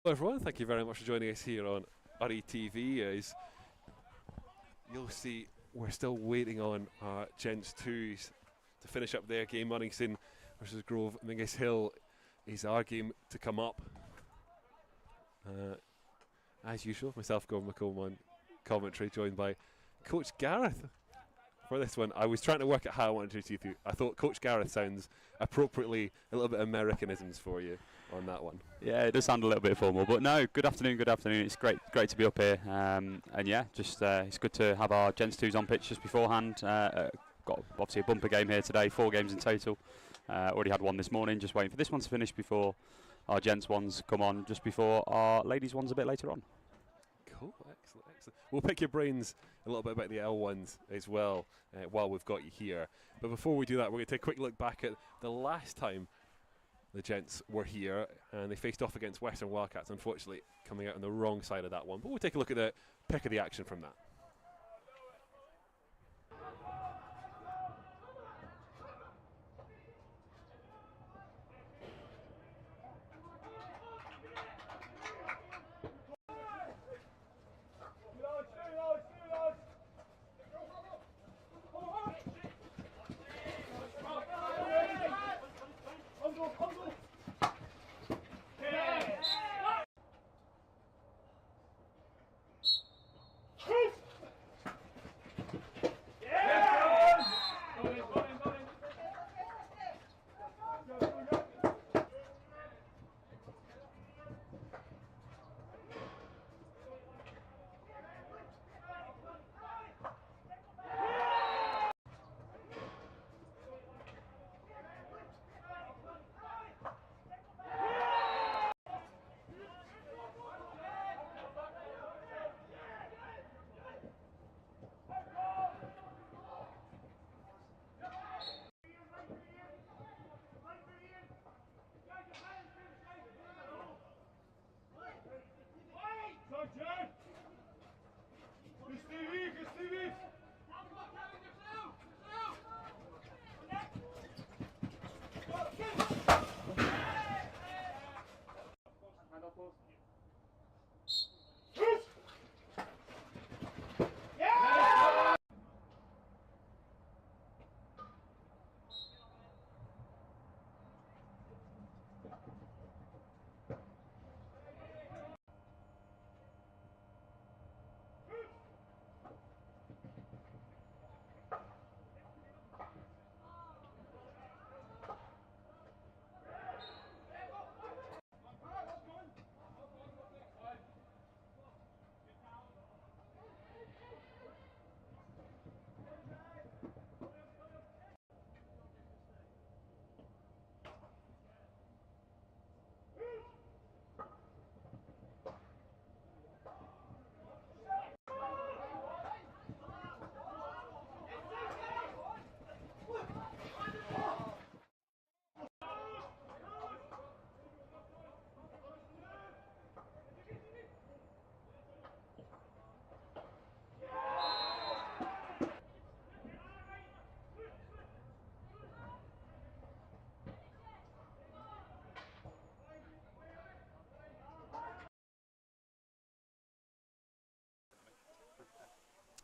Hello everyone, thank you very much for joining us here on UDDY TV. As you'll see, we're still waiting on Gents 2s to finish up their game. Uddingston versus Grove Menzieshill is our game to come up. As usual, myself, Gordon McComb on commentary, joined by Coach Gareth. For this one, I was trying to work out how I wanted to do it. I thought Coach Gareth sounds appropriately a little bit Americanisms for you on that one. Yeah, it does sound a little bit formal, but no, good afternoon. It's great to be up here. And yeah, just it's good to have our Gents 2s on pitch just beforehand. Got obviously a bumper game here today, 4 games in total. Already had one this morning, just waiting for this one to finish before our Gents ones come on, just before our ladies ones a bit later on. Cool, excellent. We'll pick your brains a little bit about the L1s as well while we've got you here. But before we do that, we're going to take a quick look back at the last time the Gents were here, and they faced off against Western Wildcats, unfortunately coming out on the wrong side of that one. But we'll take a look at the pick of the action from that.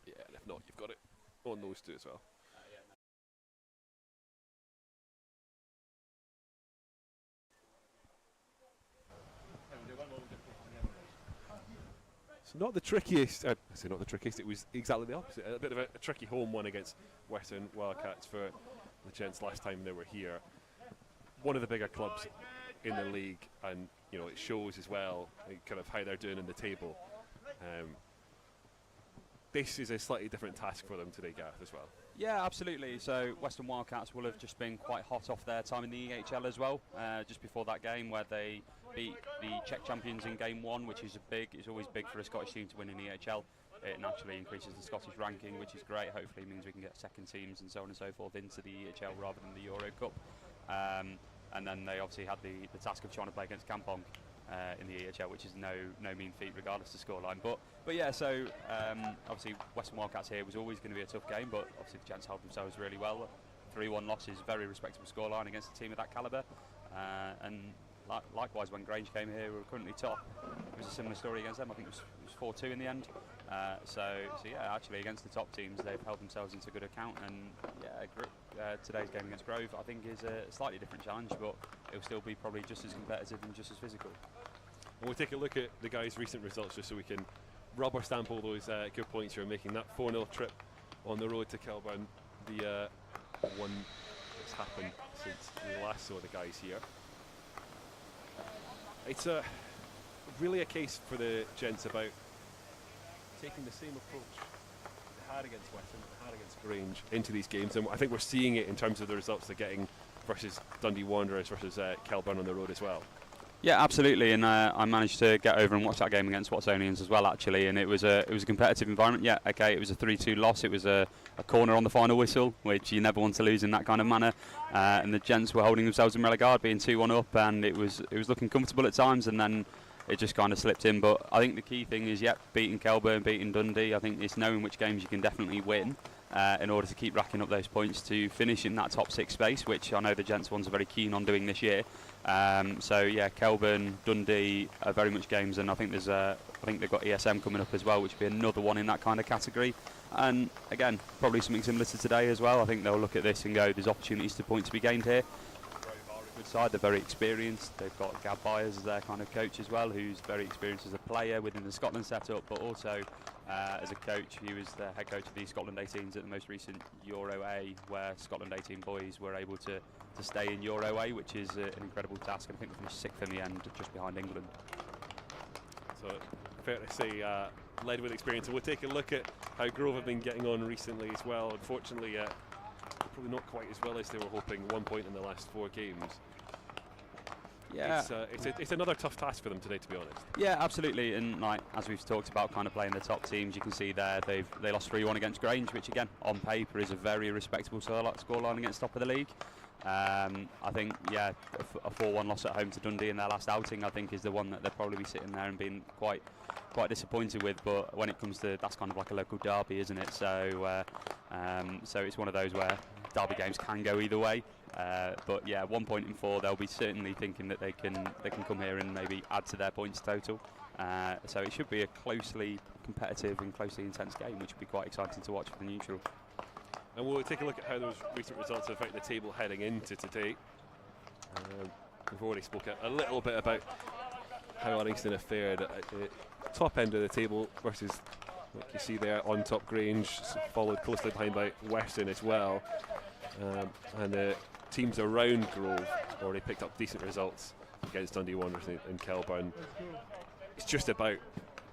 Yeah, and if not, you've got it on those two as well. It's not the trickiest, I say not the trickiest, it was exactly the opposite. A bit of a tricky home one against Western Wildcats for the Gents last time they were here. One of the bigger clubs in the league, and you know it shows as well kind of how they're doing in the table. This is a slightly different task for them today, Gareth, as well. Yeah, absolutely. So Western Wildcats will have just been quite hot off their time in the EHL as well, just before that game where they beat the Czech champions in game 1, which is it's always big for a Scottish team to win in EHL. It naturally increases the Scottish ranking, which is great. Hopefully it means we can get second teams and so on and so forth into the EHL rather than the Euro Cup. And then they obviously had the task of trying to play against Kampong in the EHL, which is no mean feat regardless of scoreline. But yeah, so obviously Western Wildcats here was always going to be a tough game, but obviously the Gents held themselves really well. 3-1 loss is very respectable scoreline against a team of that calibre, and likewise, when Grange came here, we were currently top. It was a similar story against them. I think it was 4-2 in the end. So yeah, actually against the top teams, they've held themselves into good account. And yeah, today's game against Grove, I think, is a slightly different challenge, but it'll still be probably just as competitive and just as physical. And we'll take a look at the guys' recent results just so we can rubber stamp all those good points you're making. That 4-0 trip on the road to Kelburn, the one that's happened since we last saw the guys here. It's really a case for the Gents about taking the same approach they had against Western, they had against Grange into these games, and I think we're seeing it in terms of the results they're getting versus Dundee Wanderers versus Kelburn on the road as well. Yeah, absolutely, and I managed to get over and watch that game against Watsonians as well, actually, and it was a competitive environment. Yeah, okay, it was a 3-2 loss. It was a corner on the final whistle, which you never want to lose in that kind of manner. And the Gents were holding themselves in regard, being 2-1 up, and it was looking comfortable at times, and then it just kind of slipped in. But I think the key thing is, beating Kelburn, beating Dundee. I think it's knowing which games you can definitely win in order to keep racking up those points to finish in that top 6 space, which I know the Gents ones are very keen on doing this year. So yeah, Kelburn, Dundee are very much games, and I think there's I think they've got ESM coming up as well, which will be another one in that kind of category. And again, probably something similar to today as well. I think they'll look at this and go, there's opportunities to points to be gained here. Good side, they're very experienced. They've got Gab Byers as their kind of coach as well, who's very experienced as a player within the Scotland setup, but also as a coach. He was the head coach of the Scotland 18s at the most recent Euro A, where Scotland 18 boys were able to stay in Euro A, which is an incredible task, and I think they finished 6th in the end, just behind England. So fair to say, led with experience. And we'll take a look at how Grove have been getting on recently as well. Unfortunately, probably not quite as well as they were hoping. 1 point in the last 4 games. Yeah, it's another tough task for them today, to be honest. Yeah, absolutely. And like as we've talked about, kind of playing the top teams, you can see there they lost 3-1 against Grange, which again on paper is a very respectable scoreline against top of the league. I think a 4-1 loss at home to Dundee in their last outing, I think, is the one that they'll probably be sitting there and being quite disappointed with. But when it comes to, that's kind of like a local derby, isn't it? So so it's one of those where derby games can go either way. But yeah, 1 point in 4, they'll be certainly thinking that they can come here and maybe add to their points total. So it should be a closely competitive and closely intense game, which will be quite exciting to watch for the neutral. And we'll take a look at how those recent results affect the table heading into today. We've already spoken a little bit about how Uddingston have fared at the top end of the table versus, like you see there, on top Grange, followed closely behind by Western as well. And the teams around Grove already picked up decent results against Dundee Wanderers and Kelburn. It's just about,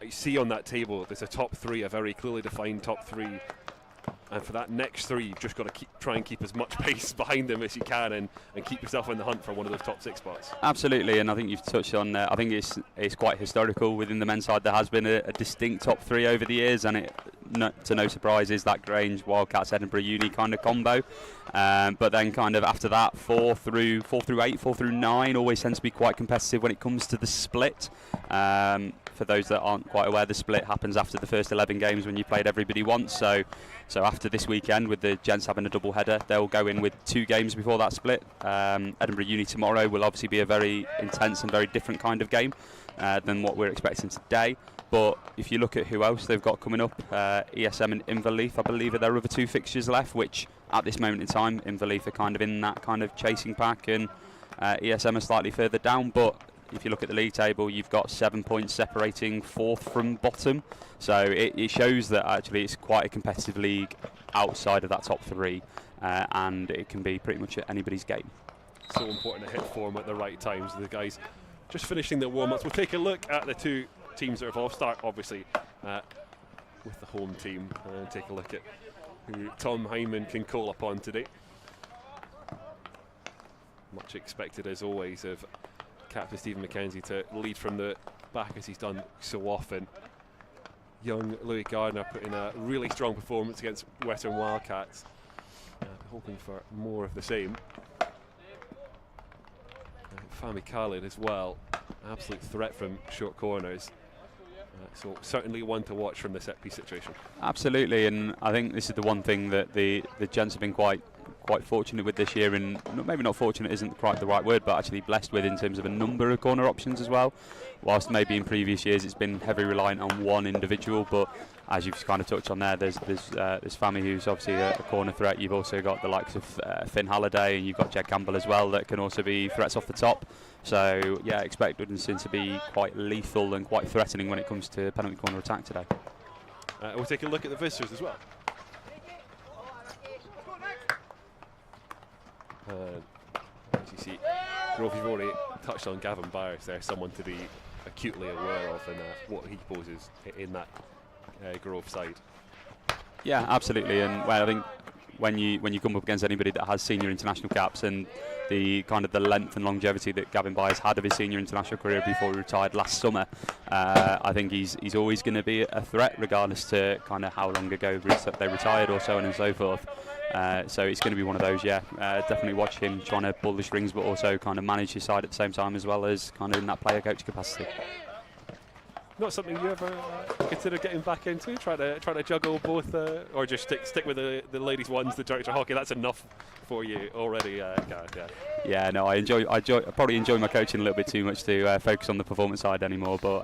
you see on that table, there's a top 3, a very clearly defined top 3. And for that next 3, you've just got to try and keep as much pace behind them as you can, and keep yourself in the hunt for one of those top 6 spots. Absolutely, and I think you've touched on I think it's quite historical within the men's side. There has been a distinct top 3 over the years, and to no surprise is that Grange, Wildcats, Edinburgh Uni kind of combo. But then kind of after that, 4 through 8, 4 through 9 always tends to be quite competitive when it comes to the split. For those that aren't quite aware, the split happens after the first 11 games when you played everybody once. So after this weekend, with the Gents having a double header, they'll go in with 2 games before that split. Edinburgh Uni tomorrow will obviously be a very intense and very different kind of game than what we're expecting today. But if you look at who else they've got coming up, ESM and Inverleith, I believe, are their other 2 fixtures left, which at this moment in time, Inverleith are kind of in that kind of chasing pack, and ESM are slightly further down. But if you look at the league table, you've got 7 points separating 4th from bottom. So it shows that actually it's quite a competitive league outside of that top 3, and it can be pretty much anybody's game. So important to hit form at the right times. The guys just finishing their warm-ups. We'll take a look at the 2 teams that have all start, obviously, with the home team, and take a look at who Tom Hyman can call upon today. Much expected, as always, of Captain Stephen McKenzie to lead from the back as he's done so often. Young Louis Gardner put in a really strong performance against Western Wildcats, hoping for more of the same. Fahmi Khalid as well, absolute threat from short corners. So certainly one to watch from the set piece situation. Absolutely, and I think this is the one thing that the Gents have been quite quite fortunate with this year, and maybe not fortunate isn't quite the right word, but actually blessed with in terms of a number of corner options as well. Whilst maybe in previous years it's been heavily reliant on one individual, but as you've kind of touched on there's Fami, who's obviously a corner threat. You've also got the likes of Finn Halliday, and you've got Jed Campbell as well that can also be threats off the top. So yeah, expect Uddingston to be quite lethal and quite threatening when it comes to penalty corner attack today. We'll take a look at the visitors as well. As you see, Grove, you've already touched on Gavin Byers there, someone to be acutely aware of and what he poses in that Grove side. Yeah, absolutely, and well, I think when you come up against anybody that has senior international caps and the kind of the length and longevity that Gavin Byers had of his senior international career before he retired last summer, I think he's always going to be a threat, regardless to kind of how long ago they retired or so on and so forth. So it's going to be one of those, definitely watch him trying to pull the strings, but also kind of manage his side at the same time, as well as kind of in that player coach capacity. Not something you ever consider getting back into, try to juggle both, or just stick with the ladies' ones, the director hockey? That's enough for you already, Gareth. Yeah, no, I probably enjoy my coaching a little bit too much to focus on the performance side anymore. But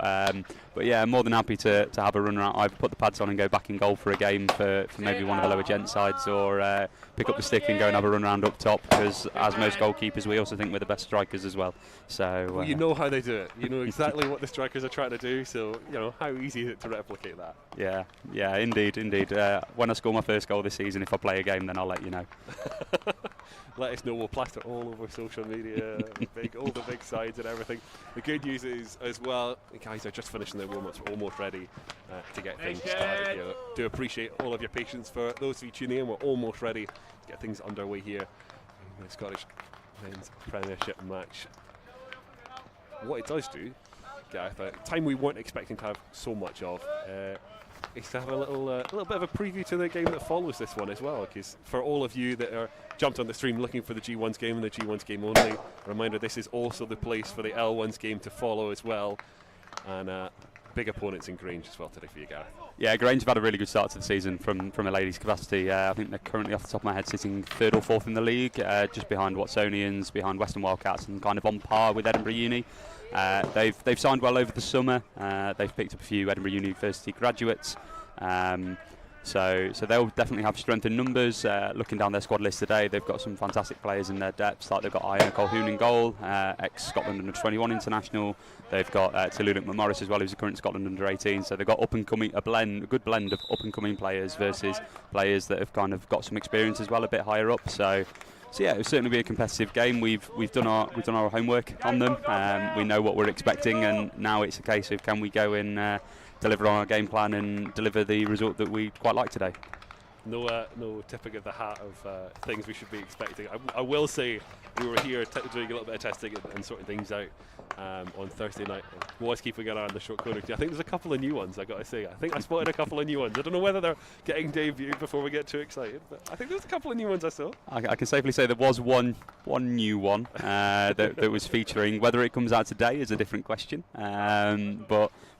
yeah, I'm more than happy to have a run around. I put the pads on and go back in goal for a game for maybe one of the lower gent sides, or pick up the stick and go and have a run around up top, because as most goalkeepers, we also think we're the best strikers as well. So well, you know how they do it. You know exactly what the strikers are trying to do. So you know how easy is it to replicate that. Yeah, indeed. When I score my first goal this season, if I play a game, then I'll let you know. Let us know. We'll plaster all over social media, all the big sides and everything. The good news is, as well, the guys are just finishing their warm-ups, almost ready to get things started here. Do appreciate all of your patience. For those of you tuning in, we're almost ready to get things underway here in the Scottish Men's Premiership match. What it does do, Gareth, time we weren't expecting to have so much of, is to have a little bit of a preview to the game that follows this one as well, because for all of you that are jumped on the stream looking for the G1's game and the G1's game only, a reminder, this is also the place for the L1's game to follow as well, and big opponents in Grange as well today for you, Gareth. Yeah, Grange have had a really good start to the season from a ladies' capacity. I think they're currently, off the top of my head, sitting 3rd or 4th in the league, just behind Watsonians, behind Western Wildcats, and kind of on par with Edinburgh Uni. They've signed well over the summer. They've picked up a few Edinburgh University graduates. So they'll definitely have strength in numbers. Looking down their squad list today, they've got some fantastic players in their depths. Like they've got Iona Colquhoun in goal, ex-Scotland under-21 international. They've got Tulunik McMorris as well, who's a current Scotland under-18. So they've got a good blend of up-and-coming players versus players that have kind of got some experience as well, a bit higher up. So yeah, it'll certainly be a competitive game. We've done our homework on them. We know what we're expecting, and now it's a case of can we go and deliver on our game plan and deliver the result that we quite like today. No tipping of the hat of things we should be expecting. I will say we were here doing a little bit of testing and sorting things out on Thursday night. Was keeping an eye on the short corner. I think there's a couple of new ones, I got to say. I think I spotted a couple of new ones. I don't know whether they're getting debuted before we get too excited, but I think there's a couple of new ones I saw. I can safely say there was one new one that was featuring. Whether it comes out today is a different question.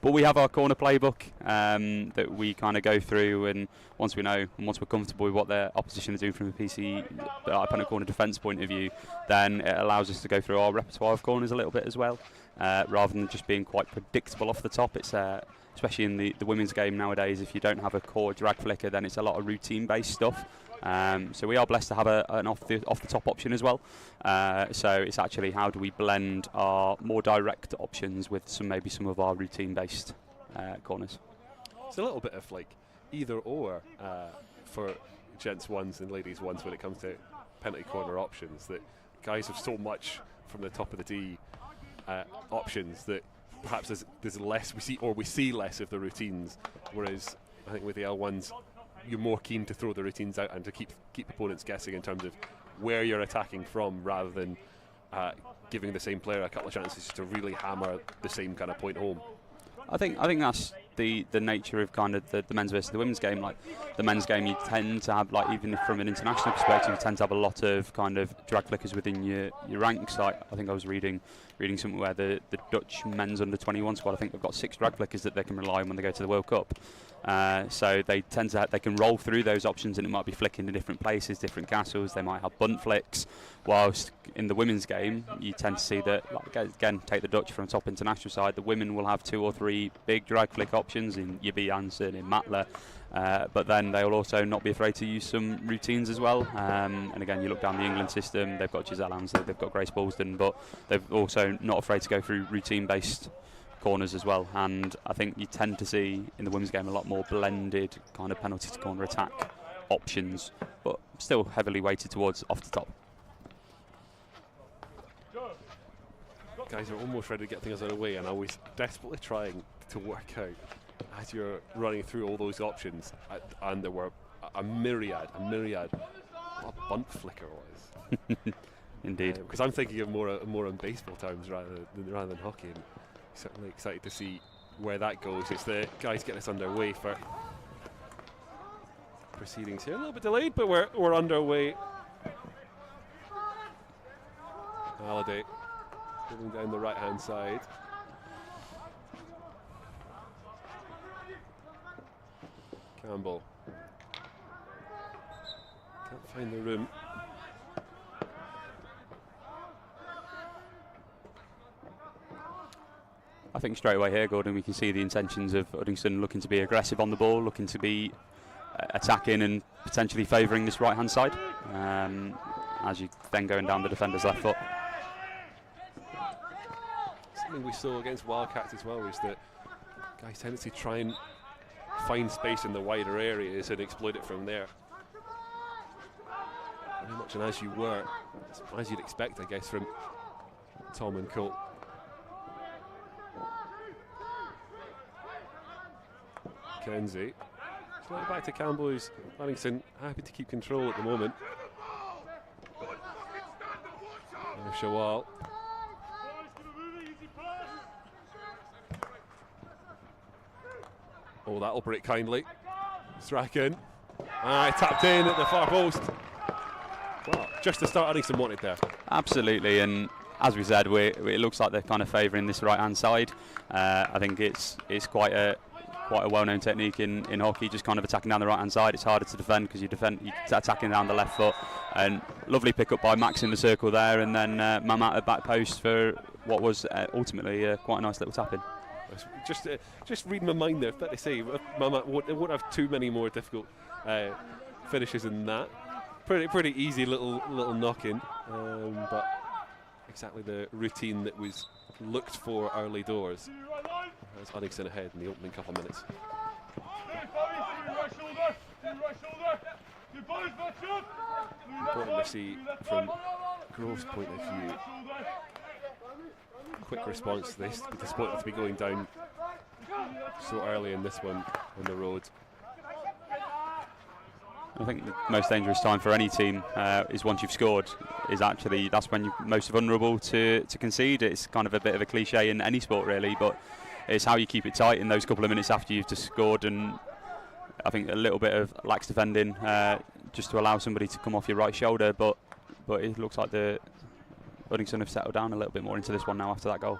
But we have our corner playbook that we kind of go through, and once we know and once we're comfortable with what their opposition is doing from a PC penalty corner defence point of view, then it allows us to go through our repertoire of corners a little bit as well, rather than just being quite predictable off the top. It's especially in the women's game nowadays, if you don't have a core drag flicker, then it's a lot of routine-based stuff. So we are blessed to have an off the top option as well. So it's actually how do we blend our more direct options with some of our routine-based corners. It's a little bit of like either or for gents ones and ladies ones when it comes to penalty corner options. That guys have so much from the top of the D options that perhaps there's less we see less of the routines. Whereas I think with the L1s, you're more keen to throw the routines out and to keep opponents guessing in terms of where you're attacking from, rather than giving the same player a couple of chances to really hammer the same kind of point home. I think that's the nature of kind of the men's versus the women's game. Like the men's game, you tend to have, like, even from an international perspective, you tend to have a lot of kind of drag flickers within your ranks. Like I think I was reading something where the Dutch men's under-21 squad, I think they've got 6 drag flickers that they can rely on when they go to the World Cup. So they can roll through those options, and it might be flicking to different places, different castles. They might have bunt flicks. Whilst in the women's game, you tend to see that, like, again, take the Dutch from top international side, the women will have 2 or 3 big drag flick options in Jibby Janssen, in Matler. But then they will also not be afraid to use some routines as well. And again, you look down the England system, they've got Giselle Ansley, they've got Grace Ballston, but they've also not afraid to go through routine-based corners as well. And I think you tend to see in the women's game a lot more blended kind of penalty to corner attack options, but still heavily weighted towards off the top. Guys are almost ready to get things out of the way, and I was desperately trying to work out as you're running through all those options, and there were a myriad what a bunt flicker was. Indeed. Because I'm thinking of more in baseball terms rather than hockey, and certainly excited to see where that goes. It's the guys getting us underway for proceedings here. A little bit delayed, but we're underway. Halliday moving down the right-hand side. Campbell can't find the room. I think straight away here, Gordon, we can see the intentions of Uddingston looking to be aggressive on the ball, looking to be attacking and potentially favouring this right-hand side, as you then going down the defender's left foot. Something we saw against Wildcats as well is that guys' tendency to try and find space in the wider areas and exploit it from there. Very much as you were, as you'd expect, I guess, from Tom and Colt. Kenzie. Slightly back to Campbell, who's Uddingston happy to keep control at the moment. Shawal. Oh, that'll break kindly. Strachan. Tapped in at the far post. Well, just the start Uddingston wanted there. Absolutely, and as we said, it looks like they're kind of favouring this right-hand side. I think it's quite a well-known technique in hockey, just kind of attacking down the right-hand side. It's harder to defend because you're attacking down the left foot. And lovely pick-up by Max in the circle there, and then Mamat at back post for what was ultimately quite a nice little tap-in. Just reading my mind there, fair to say, Mamat won't have too many more difficult finishes than that. Pretty easy little knock-in, but exactly the routine that was looked for early doors. As Uddingston ahead in the opening couple of minutes. Important to see from Grove's point of view. Quick response to this. Be disappointed to be going down so early in this one on the road. I think the most dangerous time for any team is once you've scored. That's when you're most vulnerable to concede. It's kind of a bit of a cliche in any sport, really, but it's how you keep it tight in those couple of minutes after you've just scored. And I think a little bit of lax defending just to allow somebody to come off your right shoulder, but it looks like the Uddingston have settled down a little bit more into this one now after that goal.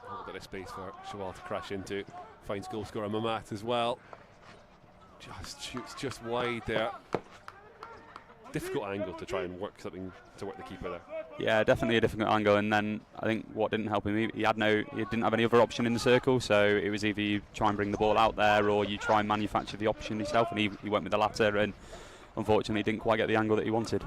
A little bit of space for Shawal to crash into. Finds goal scorer Mamat as well. Just shoots just wide there. Difficult angle to try and work something to work the keeper there. Yeah, definitely a difficult angle. And then I think what didn't help him, he didn't have any other option in the circle. So it was either you try and bring the ball out there, or you try and manufacture the option yourself. And he went with the latter, and unfortunately didn't quite get the angle that he wanted.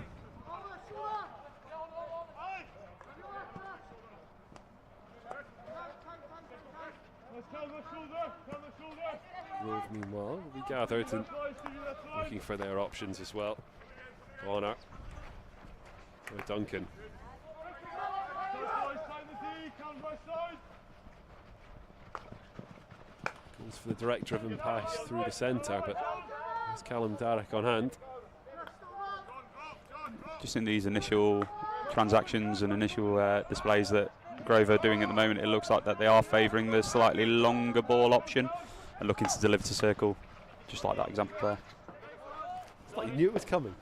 Grove, meanwhile, will be gathered and looking for their options as well. Honor. Duncan. Goes for the direct driven pass through the centre, but there's Callum Darrick on hand. Just in these initial transactions and initial displays that Grove are doing at the moment, it looks like that they are favouring the slightly longer ball option and looking to deliver to circle, just like that example there. It's like you knew it was coming.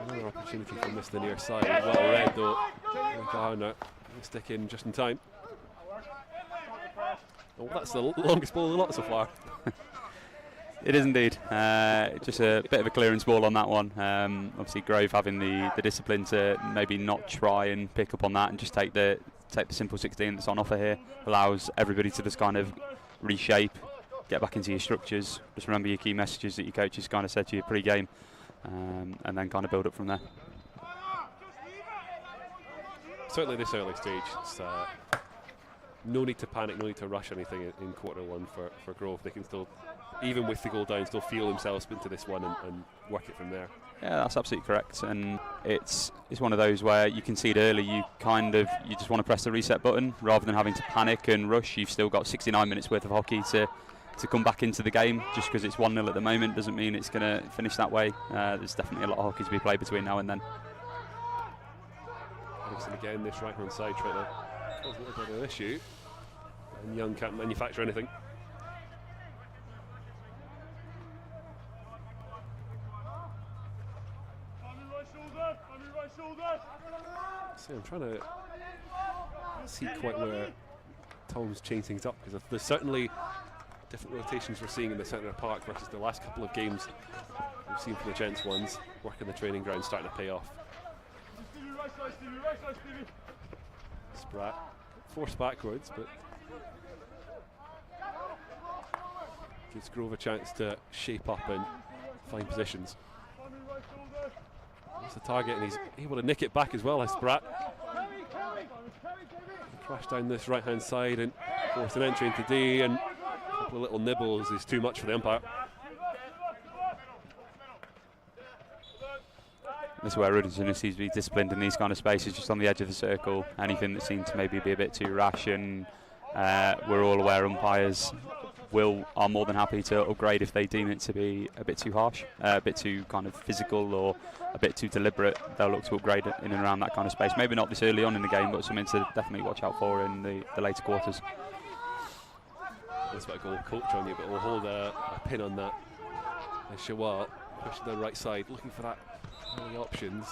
Another opportunity from this the near side. Well read though. Garner will stick in just in time. Oh, that's the longest ball of the lot so far. It is indeed. Just a bit of a clearance ball on that one. Obviously, Grove having the discipline to maybe not try and pick up on that and just take the simple 16 that's on offer here. Allows everybody to just kind of reshape, get back into your structures. Just remember your key messages that your coaches kind of said to you pre-game, and then kind of build up from there. Certainly this early stage, it's, no need to panic, no need to rush anything in quarter one for Grove. They can still, even with the goal down, still feel themselves into this one and work it from there. Yeah, that's absolutely correct. And it's one of those where you concede early, you just want to press the reset button rather than having to panic and rush. You've still got 69 minutes worth of hockey to come back into the game. Just because it's 1-0 at the moment doesn't mean it's going to finish that way. There's definitely a lot of hockey to be played between now and then. Uddingston again, this right hand side trying to cause a little bit of an issue. And Young can't manufacture anything. See, I'm trying to see quite where Tom's changed things up, because there's certainly different rotations we're seeing in the centre of the park versus the last couple of games we've seen from the Gents ones. Working the training ground starting to pay off. Spratt forced backwards, but gives Grove a chance to shape up and find positions. That's the target, and he's able to nick it back as well as Spratt. Crash down this right hand side and force an entry into D, and a couple of little nibbles is too much for the umpire. This is where Uddingston needs to be disciplined in these kind of spaces, just on the edge of the circle. Anything that seemed to maybe be a bit too rash, and we're all aware umpires are more than happy to upgrade if they deem it to be a bit too harsh, a bit too kind of physical or a bit too deliberate. They'll look to upgrade it in and around that kind of space. Maybe not this early on in the game, but something to definitely watch out for in the later quarters. That's about a goal coach on you, but we'll hold a pin on that. And Shawat pushing down right side, looking for that early options.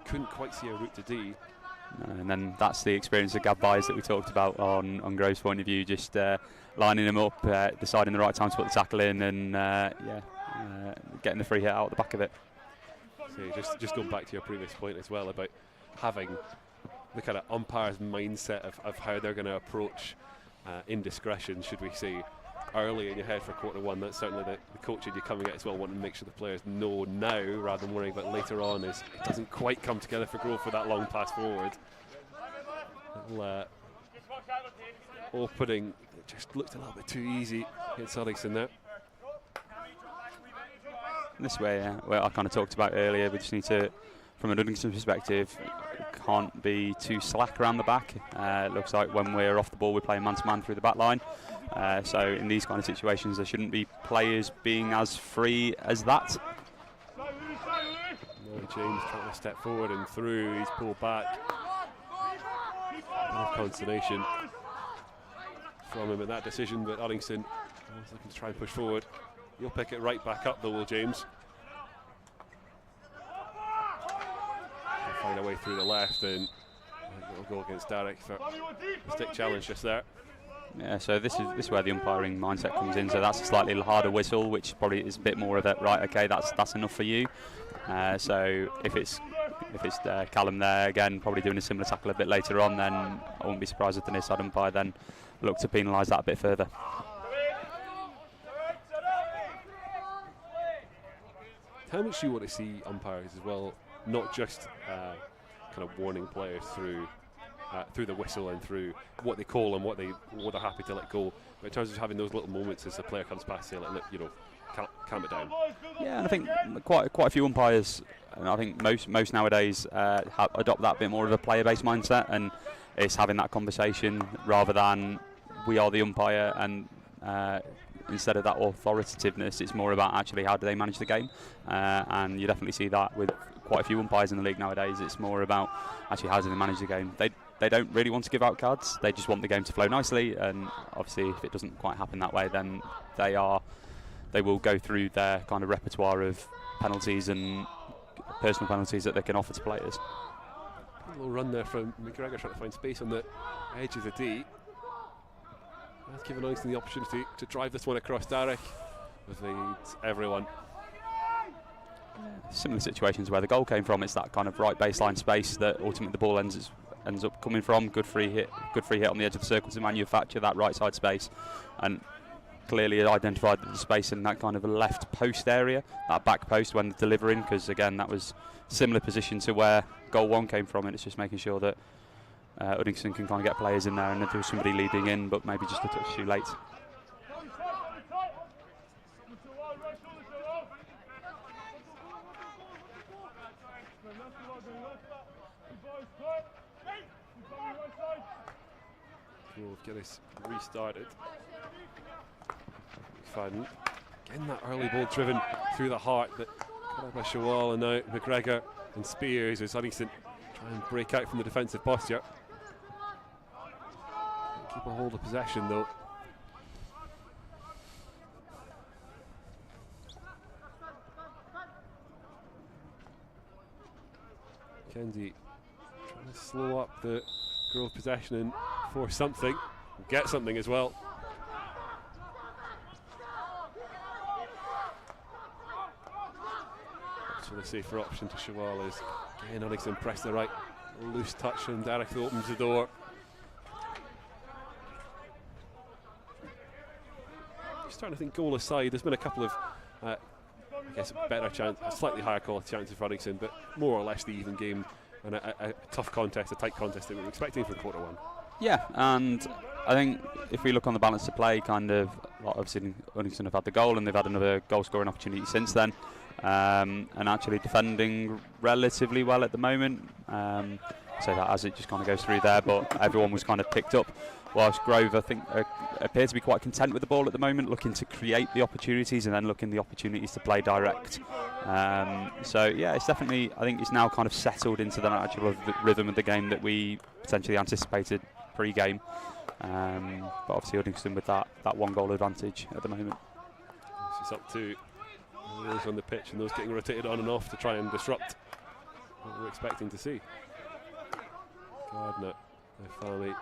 Couldn't quite see a route to D. And then that's the experience of Gav Byers that we talked about on Grove's point of view, just lining them up, deciding the right time to put the tackle in, and getting the free hit out at the back of it. So just going back to your previous point as well about having the kind of umpire's mindset of how they're going to approach indiscretion, should we say, early in your head for quarter one. That's certainly the coaching you're coming at as well, wanting to make sure the players know now rather than worrying about later on. Is it doesn't quite come together for Grove for that long pass forward. Opening, it just looked a little bit too easy against Uddingston there. This way, well, I kind of talked about earlier, we just need to, from an Uddingston perspective, can't be too slack around the back. It looks like when we're off the ball, we're playing man-to-man through the back line. So in these kind of situations, there shouldn't be players being as free as that. James trying to step forward and through, he's pulled back. A bit of consternation from him at that decision, but Uddingston was looking to try and push forward. He'll pick it right back up though, will James. He'll find a way through the left, and it'll go against Derek for a stick challenge just there. Yeah, so this is where the umpiring mindset comes in. So that's a slightly harder whistle, which probably is a bit more of a right. Okay, that's enough for you. So if it's Callum there again, probably doing a similar tackle a bit later on, then I wouldn't be surprised if the near side umpire then look to penalise that a bit further. How much do you want to see umpires as well, not just kind of warning players through the whistle and through what they call and what they're happy to let go, but in terms of having those little moments as the player comes past, say, like, look, you know, calm it down. Yeah, and I think quite a few umpires, and I think most nowadays adopt that bit more of a player-based mindset, and it's having that conversation rather than we are the umpire, and instead of that authoritativeness, it's more about actually how do they manage the game, and you definitely see that with quite a few umpires in the league nowadays. It's more about actually how do they manage the game. They don't really want to give out cards, they just want the game to flow nicely, and obviously if it doesn't quite happen that way, then they will go through their kind of repertoire of penalties and personal penalties that they can offer to players. A little run there from McGregor trying to find space on the edge of the D. That's given Uddingston the opportunity to drive this one across Derek. Evades everyone. Similar situations where the goal came from. It's that kind of right baseline space that ultimately the ball ends up coming from. Good free hit on the edge of the circle to manufacture that right side space, and clearly identified the space in that kind of a left post area, that back post when delivering, because again that was similar position to where goal 1 came from, and it's just making sure that Uddingston can kind of get players in there, and if there was somebody leading in but maybe just a touch too late. We'll get this restarted. McFadden, again that early ball driven through the heart, but cut out by Shawal, and now McGregor and Spears as Uddingston try and break out from the defensive posture. Keep a hold of possession though. Kenzie trying to slow up the Grove possession and force something, get something as well. So the safer option to Shawal is again Uddingston press the right, loose touch, and Derek opens the door. Starting to think goal aside, there's been a couple of I guess better chance, a slightly higher quality chances for Uddingston, but more or less the even game and a tough contest, a tight contest that we were expecting from quarter 1. Yeah, and I think if we look on the balance of play, kind of, obviously Uddingston have had the goal and they've had another goal scoring opportunity since then, and actually defending relatively well at the moment. So that as it just kind of goes through there, but everyone was kind of picked up, whilst Grove I think appear to be quite content with the ball at the moment, looking to create the opportunities and then looking the opportunities to play direct. So yeah, it's definitely, I think it's now kind of settled into the natural rhythm of the game that we potentially anticipated pre-game, but obviously Uddingston with that 1 goal advantage at the moment. It's up to those on the pitch and those getting rotated on and off to try and disrupt what we're expecting to see. Gardner, Ifami.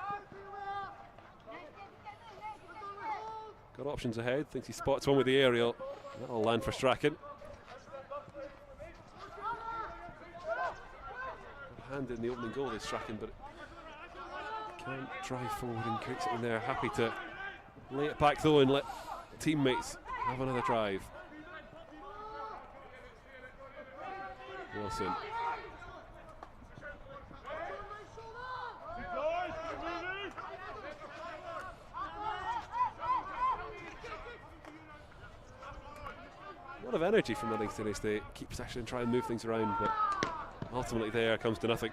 Got options ahead, thinks he spots one with the aerial. That'll land for Strachan. Hand in the opening goal is Strachan, but can't drive forward and create something there. Happy to lay it back though and let teammates have another drive. Wilson. A lot of energy from Uddingston as they keep possession and try and move things around, but ultimately there comes to nothing.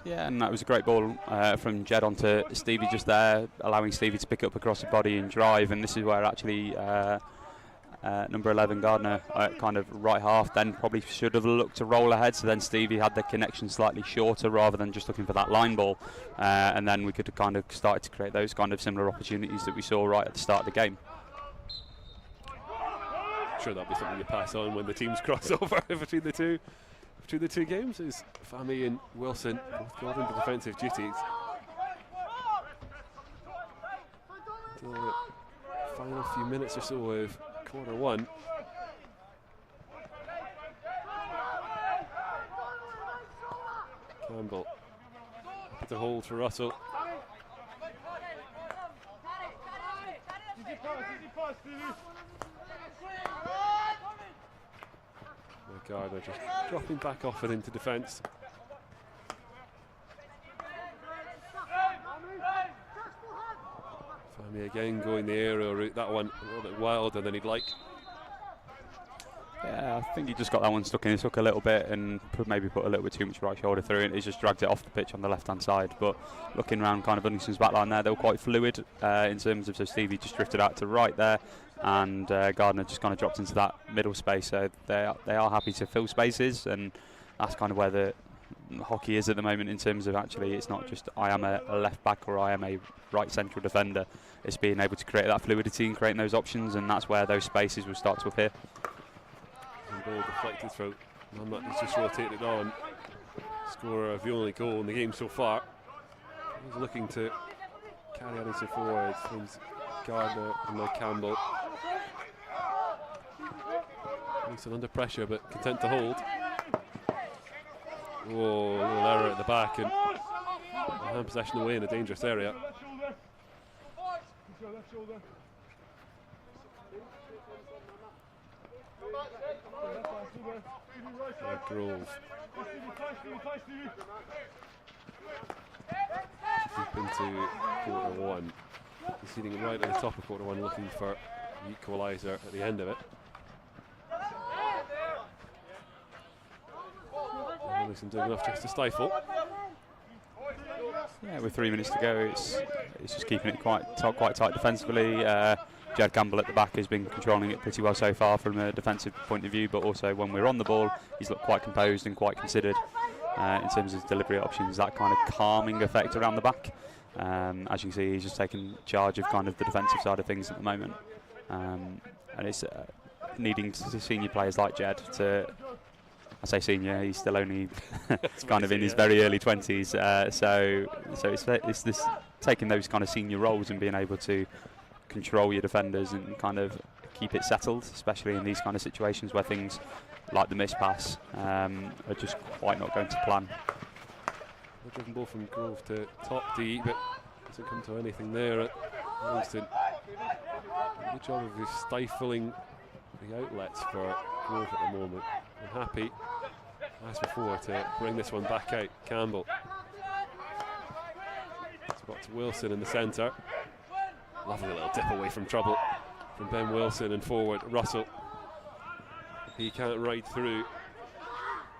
Yeah, and that was a great ball from Jed onto Stevie just there, allowing Stevie to pick up across the body and drive, and this is where actually number 11 Gardner, kind of right half, then probably should have looked to roll ahead, so then Stevie had the connection slightly shorter rather than just looking for that line ball, and then we could have kind of started to create those kind of similar opportunities that we saw right at the start of the game. Sure, that'll be something you pass on when the teams cross over between the two games. Is Fahmy and Wilson both called into defensive duties. The final few minutes or so of quarter 1. Campbell with the hold for Russell. Gardner just dropping back off and into defence. Fahmy again going the aerial route, that one a little bit wilder than he'd like. Yeah, I think he just got that one stuck in his hook a little bit and maybe put a little bit too much right shoulder through it. He's just dragged it off the pitch on the left hand side. But looking around kind of Uddingston's back line there, they were quite fluid in terms of, so Stevie just drifted out to right there, and Gardner just kind of dropped into that middle space. So they are happy to fill spaces, and that's kind of where the hockey is at the moment in terms of actually it's not just I am a left back or I am a right central defender. It's being able to create that fluidity and creating those options, and that's where those spaces will start to appear. And ball deflected through. Mamlat has just rotated on. Scorer of the only goal in the game so far. He's looking to carry Uddingston forward. Finds Gardner and now Campbell. Uddingston under pressure but content to hold. Whoa, a little error at the back and hand possession away in a dangerous area. Grove. Deep into quarter one. He's sitting right at the top of quarter one looking for the equaliser at the end of it. Uddingston doing enough just to stifle. Yeah, with 3 minutes to go, it's just keeping it quite tight defensively. Jed Campbell at the back has been controlling it pretty well so far from a defensive point of view, but also when we're on the ball, he's looked quite composed and quite considered in terms of delivery options, that kind of calming effect around the back. As you can see, he's just taken charge of kind of the defensive side of things at the moment. And it's needing senior players like Jed to, I say senior, he's still only kind of in his very early 20s. So it's this taking those kind of senior roles and being able to control your defenders and kind of keep it settled, especially in these kind of situations where things like the miss pass are just quite not going to plan. A driven ball from Grove to top D, but doesn't come to anything there at Uddingston. Good job of stifling the outlets for Grove at the moment. I'm happy, as before, to bring this one back out. Campbell. Spot to Wilson in the centre. Lovely little dip away from trouble from Ben Wilson and forward Russell. He can't ride through.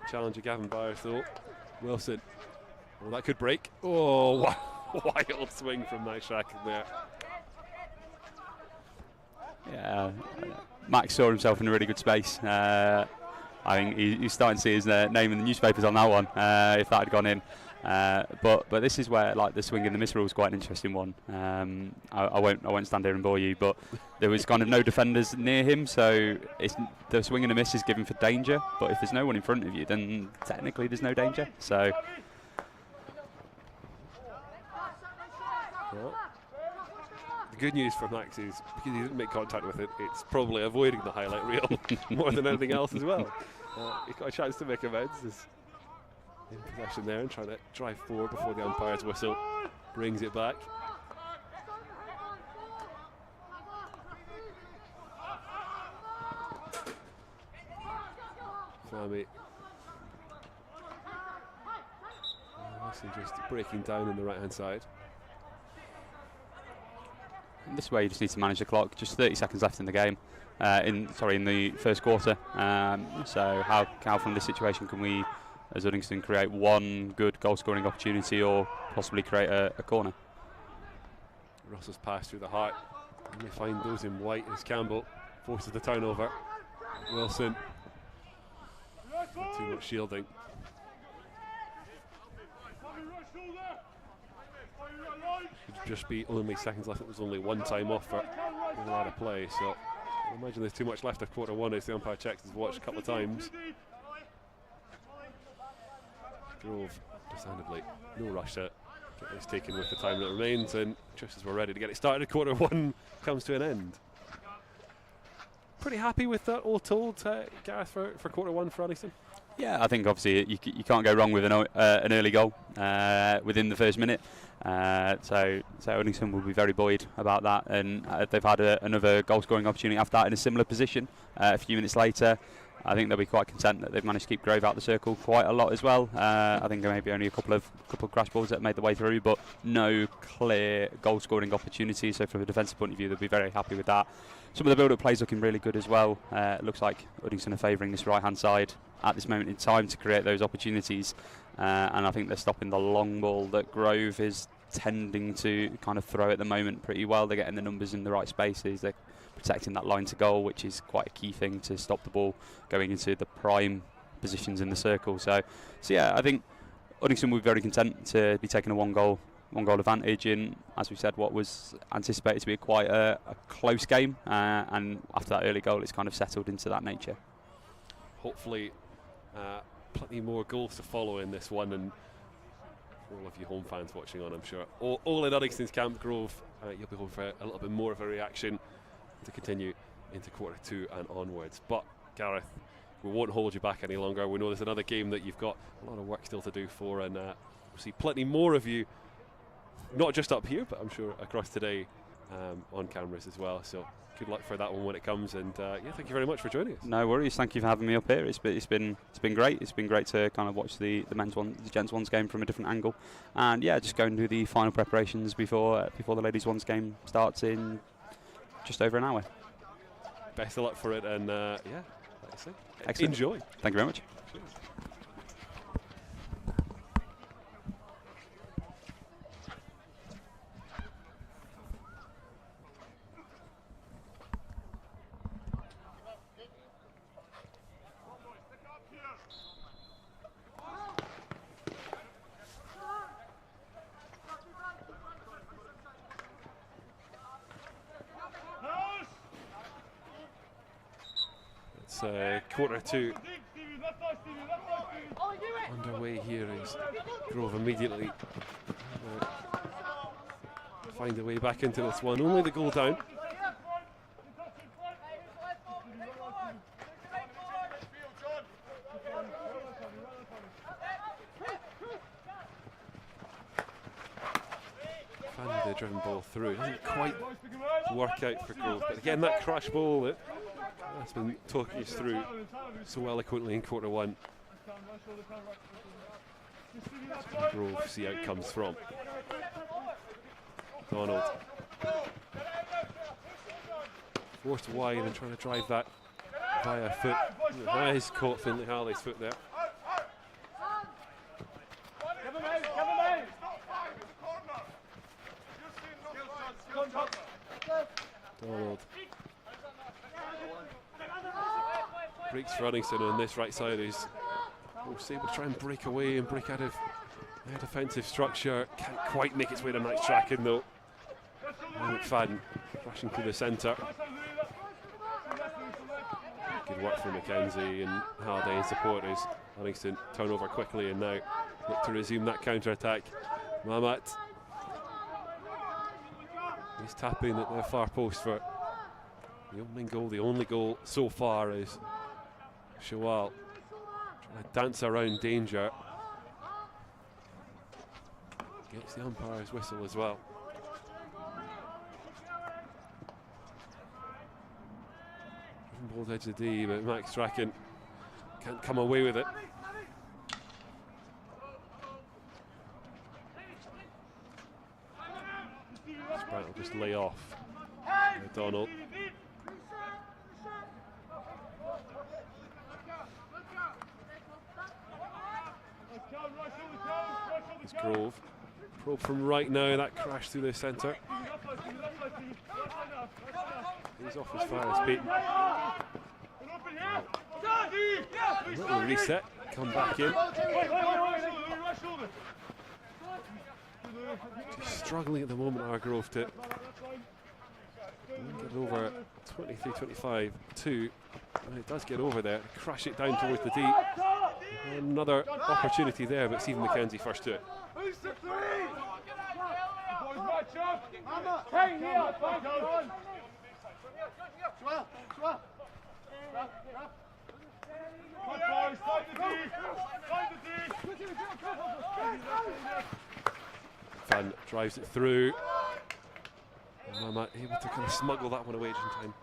Challenger Gavin Byers though. Wilson. Oh, that could break. Oh, wild swing from that shack in there. Yeah, Max saw himself in a really good space. I think he's starting to see his name in the newspapers on that one, if that had gone in. But this is where like the swing and the miss rule is quite an interesting one. I won't stand here and bore you, but there was kind of no defenders near him, so the swing and the miss is given for danger. But if there's no one in front of you, then technically there's no danger. So. Well, the good news for Max is because he didn't make contact with it, it's probably avoiding the highlight reel more than anything else as well. He got a chance to make amends. He's in possession there and trying to drive forward before the umpire's whistle brings it back. Flammy. Just breaking down on the right hand side. This way you just need to manage the clock. Just 30 seconds left in the game. In the first quarter. So how from this situation can we, as Uddingston, create one good goal-scoring opportunity or possibly create a corner? Russell's pass through the heart. And we find those in white as Campbell forces the turnover. Wilson. Not too much shielding. Should just be only seconds left. It was only one time off for a lot of play, so I imagine there's too much left of quarter one as the umpire checks his watch a couple of times. Grove, understandably, no rush to get this taken with the time that remains, and just as we're ready to get it started, quarter one comes to an end. Pretty happy with that all told, Gareth, for quarter one for Uddingston? Yeah, I think obviously you can't go wrong with an early goal within the first minute. So Uddingston will be very buoyed about that, and they've had another goal-scoring opportunity after that in a similar position. A few minutes later, I think they'll be quite content that they've managed to keep Grove out the circle quite a lot as well. I think there may be only a couple of crash balls that made their way through, but no clear goal-scoring opportunities. So from a defensive point of view, they'll be very happy with that. Some of the build-up plays looking really good as well. It looks like Uddingston are favouring this right-hand side at this moment in time to create those opportunities, and I think they're stopping the long ball that Grove is tending to kind of throw at the moment pretty well. They're getting the numbers in the right spaces. They're protecting that line to goal, which is quite a key thing to stop the ball going into the prime positions in the circle. So yeah, I think Uddingston will be very content to be taking a one goal advantage in, as we said, what was anticipated to be quite a close game, and after that early goal it's kind of settled into that nature. Hopefully plenty more goals to follow in this one, and for all of you home fans watching on, I'm sure. All in Uddingston's Camp Grove, you'll be home for a little bit more of a reaction to continue into quarter 2 and onwards. But Gareth, we won't hold you back any longer. We know there's another game that you've got a lot of work still to do for, and we'll see plenty more of you, not just up here, but I'm sure across today on cameras as well. So good luck for that one when it comes, and yeah, thank you very much for joining us. No worries, thank you for having me up here. It's been great. It's been great to kind of watch the men's one, the gents ones game from a different angle, and yeah, just going to do the final preparations before the ladies ones game starts in just over an hour. Best of luck for it, and yeah, like I say, excellent. Enjoy. Thank you very much. Cheers. Quarter 2 underway here as Grove immediately find a way back into this one. Only the goal down. Finally the driven ball through. It doesn't quite work out for Grove, but again that crash ball that's been talking us through so eloquently in quarter 1. Grove see how it comes from. Donald forced wide and trying to drive that via foot. Has caught Finlay Harley's foot there. Donald breaks for Uddingston on this right side, who's able to try and break away and break out of their defensive structure. Can't quite make its way to Max Tracking though. McFadden rushing through the centre. Good work from Mackenzie and Haldane supporters. Uddingston turn over quickly and now look to resume that counter-attack. Mamat. He's tapping at the far post for the opening goal. The only goal so far is Shawal trying to dance around danger. Gets the umpire's whistle as well. Driven ball edge of the D, but Max Strachan can't come away with it. Sprite will just lay off. Donald. It's Grove. Probe from right now, that crash through the centre. He's off as far as Peyton. A little reset, come back in. Just struggling at the moment, our Grove to get over 23-25 2. And it does get over there, crash it down towards the D. Another opportunity there, but Stephen McKenzie first to it. Fan drives it through. And Mamat able to kind of smuggle that one away just in time.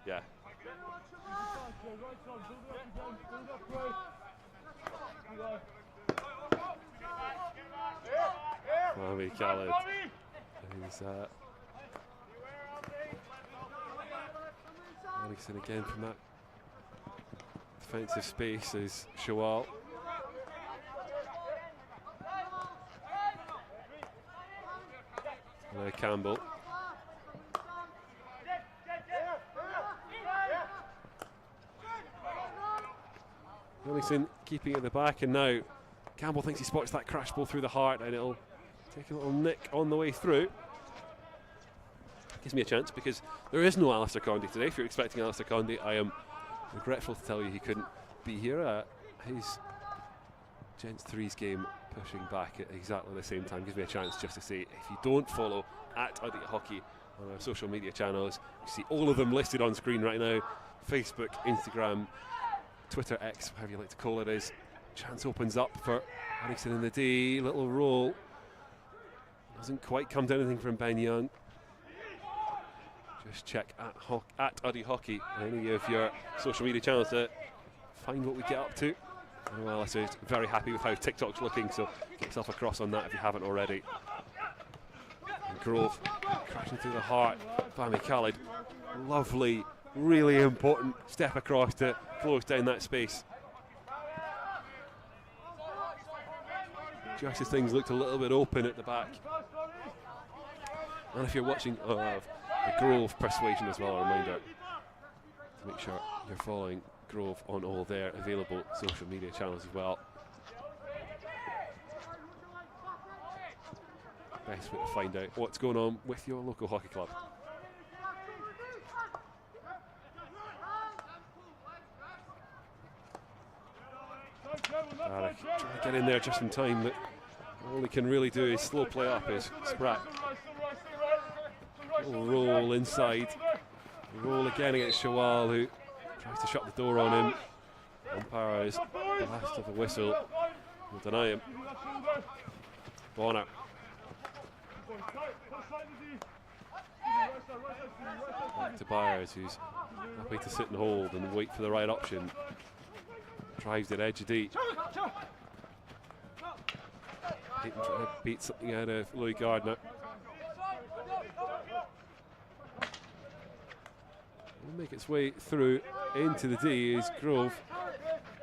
Yeah. Mohamed Khaled. He's Uddingston again from that defensive space is Shawal. Now Campbell. Uddingston keeping it at the back, and now Campbell thinks he spots that crash ball through the heart, and it'll take a little nick on the way through. gives me a chance because there is no Alistair Condy today. If you're expecting Alistair Condy, I am regretful to tell you he couldn't be here. His Gents 3's game pushing back at exactly the same time gives me a chance just to say, if you don't follow at Uddy Hockey on our social media channels, you see all of them listed on screen right now: Facebook, Instagram, Twitter, X, however you like to call it is. Chance opens up for Uddingston in the D. Little roll. Doesn't quite come to anything from Ben Young. Just check at Uddy Hockey on any of your social media channels to find what we get up to. Well, I say very happy with how TikTok's looking, so get yourself across on that if you haven't already. And Grove crashing through the heart. Fahmy Khalid, lovely, really important step across to close down that space. Just as things looked a little bit open at the back. And if you're watching the Grove Persuasion as well, a reminder to make sure you're following Grove on all their available social media channels as well. Best way to find out what's going on with your local hockey club. Trying to get in there just in time, but all he can really do is slow play up his Spratt. Roll inside. Roll again against Shawal, who tries to shut the door on him. Umpire's blast of a whistle will deny him. Bonner. Back to Byers, who's happy to sit and hold and wait for the right option. Drives it edge of D. Trying to beat something out of Louis Gardner. Will make its way through into the D is Grove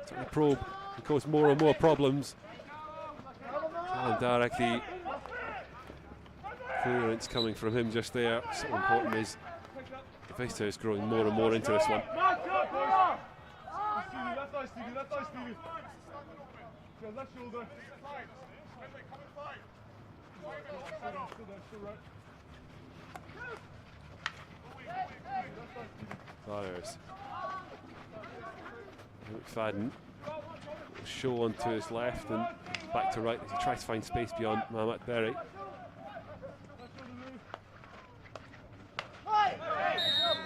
trying to probe and cause more and more problems. Alan Darragh, the clearance coming from him just there. So important is the Vista is growing more and more into this one. Fires. McFadden will show on to his left and back to right as he tries to find space beyond Mahamat Berry.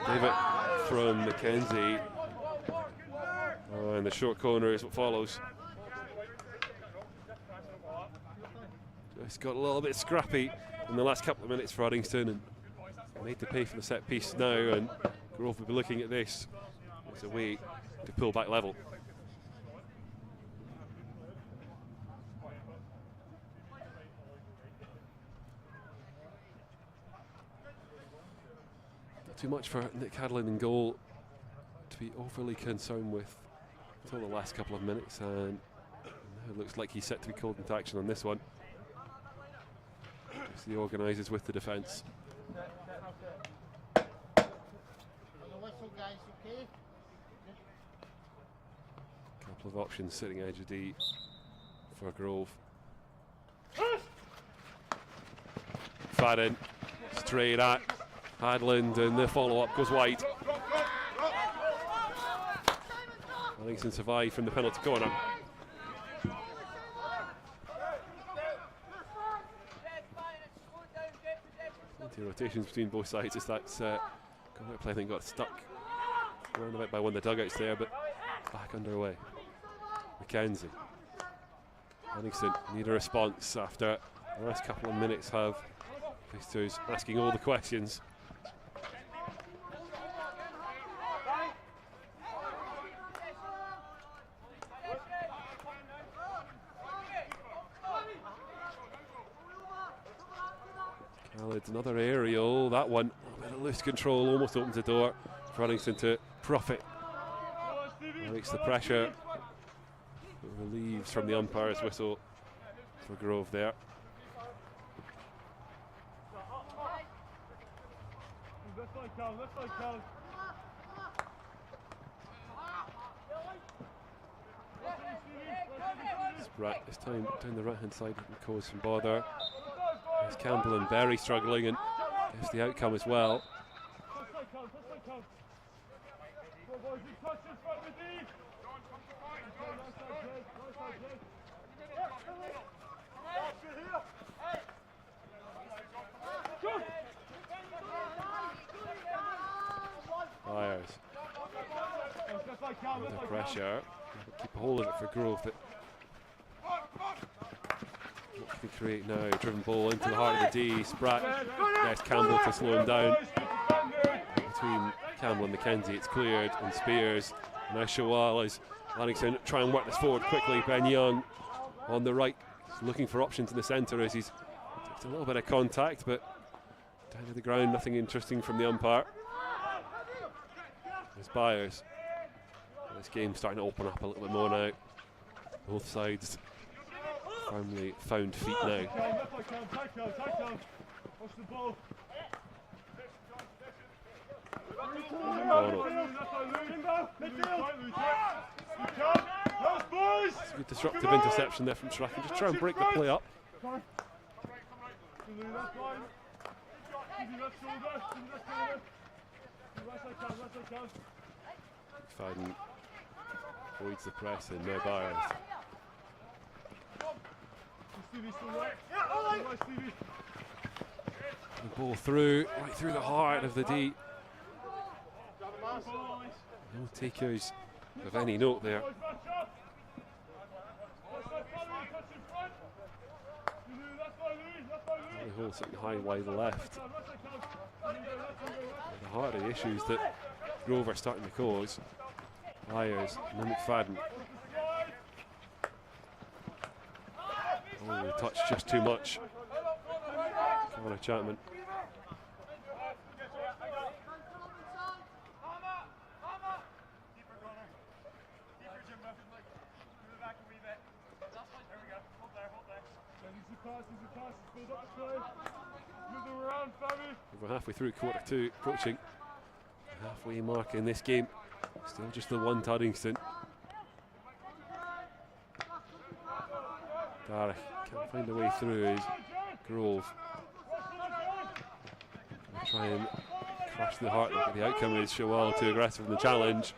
David from McKenzie. Oh, and the short corner is what follows. Just got a little bit scrappy in the last couple of minutes for Uddingston and made to pay for the set piece now, and Grove will be looking at this as a way to pull back level. Not too much for Nick Hadlin in goal to be overly concerned with until the last couple of minutes, and now it looks like he's set to be called into action on this one. As the organisers with the defence. Couple of options sitting edge of D for Grove. Fadden straight at Hadland, and the follow-up goes wide. Uddingston survived from the penalty corner. Rotations between both sides as that's play, I think, got stuck around about by one of the dugouts there, but back underway. McKenzie. Uddingston need a response after the last couple of minutes have Vistos asking all the questions. Khalid's another aerial, that one a bit of loose control, almost opens the door for Uddingston to profit. Makes the pressure, relieves from the umpire's whistle for Grove there. Spratt this time down the right hand side and cause some bother. There's Campbell and Berry struggling and There's the outcome as well. Byers under pressure. Keep a hold of it for Grove, but what can he create now? Driven ball into the heart of the D. Spratt. There's Campbell to slow him down. Between Campbell and McKenzie, it's cleared, and Spears. Now Shawal as Uddingston try and work this forward quickly. Ben Young on the right, looking for options in the centre as he's a little bit of contact, but down to the ground, nothing interesting from the umpire. There's Byers. This game's starting to open up a little bit more now. Both sides firmly found feet now. It's a good disruptive interception there from Strachan. Just try and break the play up. McFadden avoids the press and no Byers. The ball through, right through the heart of the D. No takers of any note there. The hole sitting high wide left. The heart of the issues that Grove are starting to cause. Byers and then McFadden. Oh, they touched just too much. Connor Chapman. We're halfway through quarter two, approaching halfway mark in this game. Still just the one to Uddingston. Darragh can't find a way through his Grove. We'll try and crush the heart. The outcome is Shawal too aggressive in the challenge.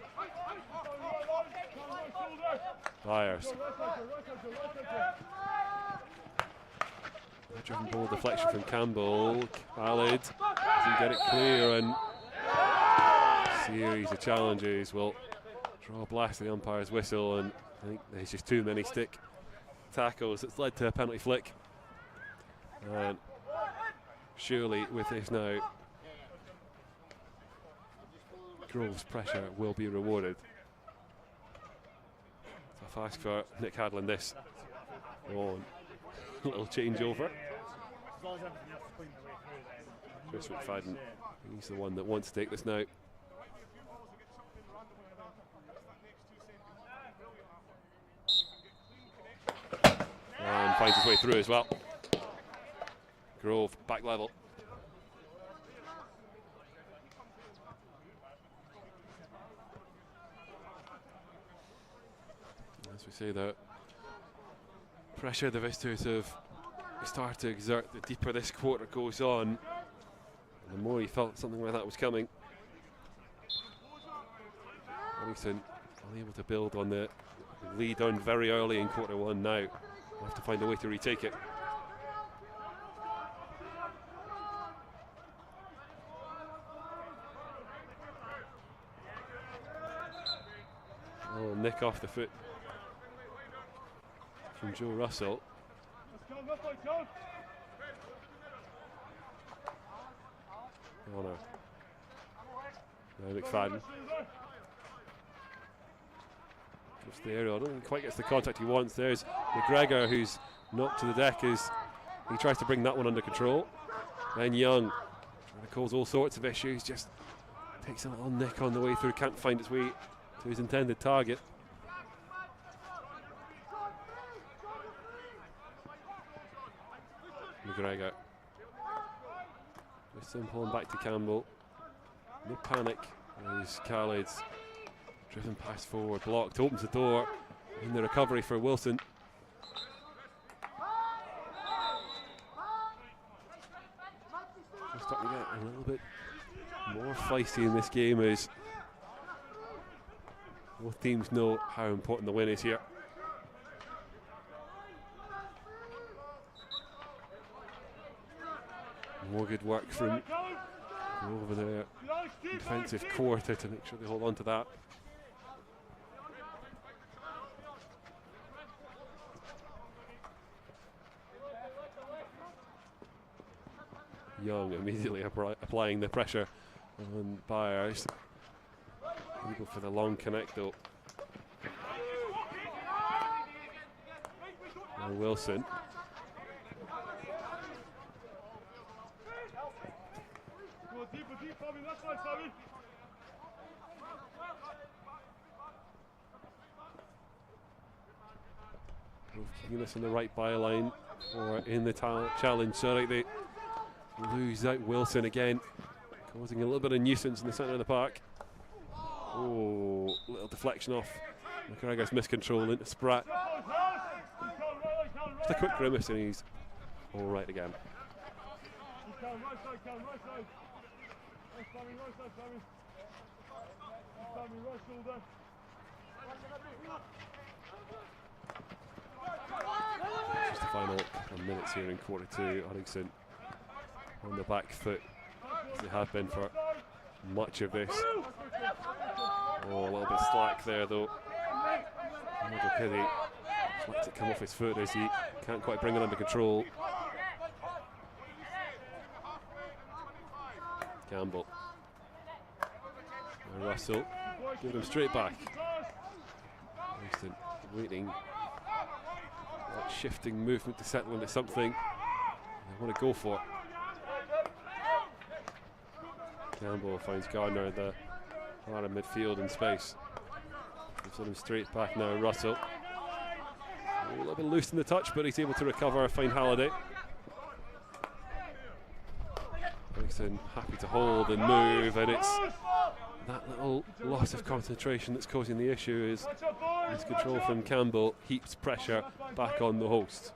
Byers. Driven ball deflection from Campbell. Khalid doesn't get it clear, and series of challenges will draw a blast of the umpire's whistle, and I think there's just too many stick tackles. It's led to a penalty flick, and surely with this now, Grove's pressure will be rewarded. Tough ask for Nick Hadlin this. On a little changeover. Chris McFadden, he's the one that wants to take this now. And finds his way through as well. Grove back level. As we say, the pressure the visitors have started to exert, the deeper this quarter goes on, the more you felt something like that was coming. Uddingston unable to build on the lead on very early in quarter one now. We'll have to find a way to retake it. Oh, nick off the foot from Joe Russell. Oh no. Now McFadden. Just the aerial. I don't think quite gets the contact he wants. There's McGregor, who's knocked to the deck as he tries to bring that one under control. Then Young trying to cause all sorts of issues. Just takes a little nick on the way through. Can't find its way to his intended target. McGregor. Just simple and back to Campbell. No panic as Khaled's driven pass forward, blocked, opens the door in the recovery for Wilson. Just starting to get a little bit more feisty in this game as both teams know how important the win is here. More good work from over the defensive quarter to make sure they hold on to that. Young immediately applying the pressure on Byers. We go for the long connect though. Now Wilson. Keeping this on the right byline or in the challenge. Sorry, they lose out Wilson again, causing a little bit of nuisance in the centre of the park. Oh, little deflection off McGregor's miscontrol into Spratt. Just a quick grimace and he's all right again. Just the final couple of minutes here in quarter two. Uddingston on the back foot, as they have been for much of this. Oh, a little bit slack there though. Uddingston lets it come off his foot as he can't quite bring it under control. Campbell. And Russell. Give him straight back. Uddingston waiting. That shifting movement to settle into something they want to go for. Campbell finds Gardner in the heart of midfield in space. Gives him straight back now, Russell. A little bit loose in the touch, but he's able to recover, find Halliday. Uddingston happy to hold and move, and it's that little loss of concentration that's causing the issue. Is this control from Campbell heaps pressure back on the host.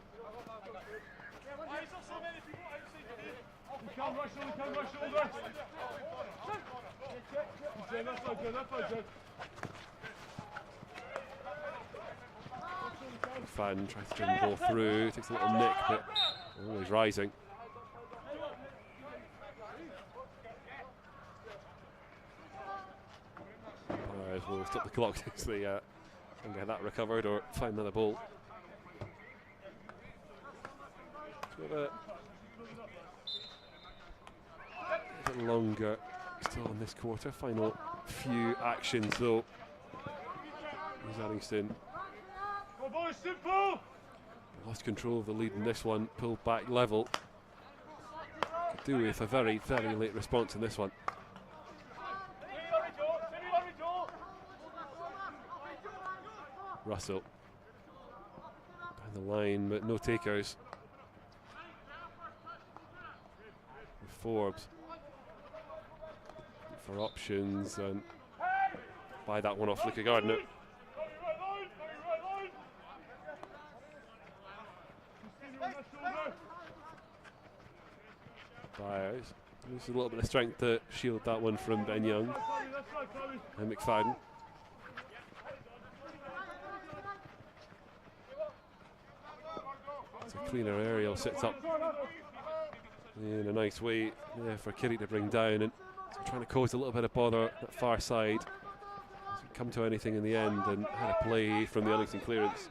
Fan tries to bring the ball through, takes a little nick, but always rising. We'll stop the clock as they can get that recovered or find another ball. So a bit longer still in this quarter. Final few actions though. Here's Uddingston. Lost control of the lead in this one, pulled back level. Could do with a very, very late response in this one. Russell down the line, but no takers. Forbes for options and buy that one off Luca Gardner. Byers uses a little bit of strength to shield that one from Ben Young and McFadden. It's a cleaner aerial, sits up in a nice way there for Kitty to bring down, and trying to cause a little bit of bother at that far side. Doesn't come to anything in the end, and had a play from the Uddingston clearance.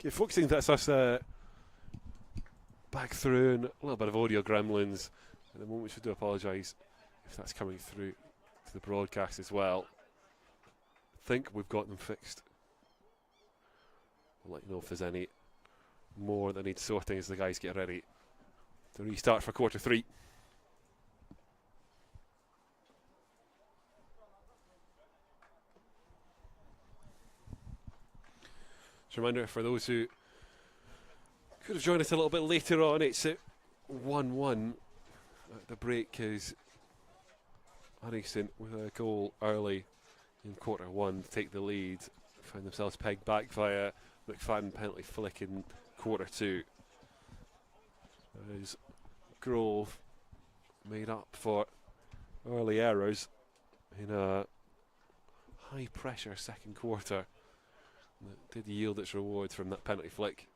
Okay, focusing, that's us back through, and a little bit of audio gremlins at the moment, so do apologise if that's coming through to the broadcast as well. I think we've got them fixed. We'll let you know if there's any more that need sorting as the guys get ready to restart for quarter 3. Just a reminder for those who could have joined us a little bit later on, it's at 1-1 at the break, as Uddingston with a goal early in quarter 1 to take the lead found themselves pegged back via McFadden penalty flick in quarter 2. As Grove made up for early errors in a high pressure second quarter that did yield its rewards from that penalty flick.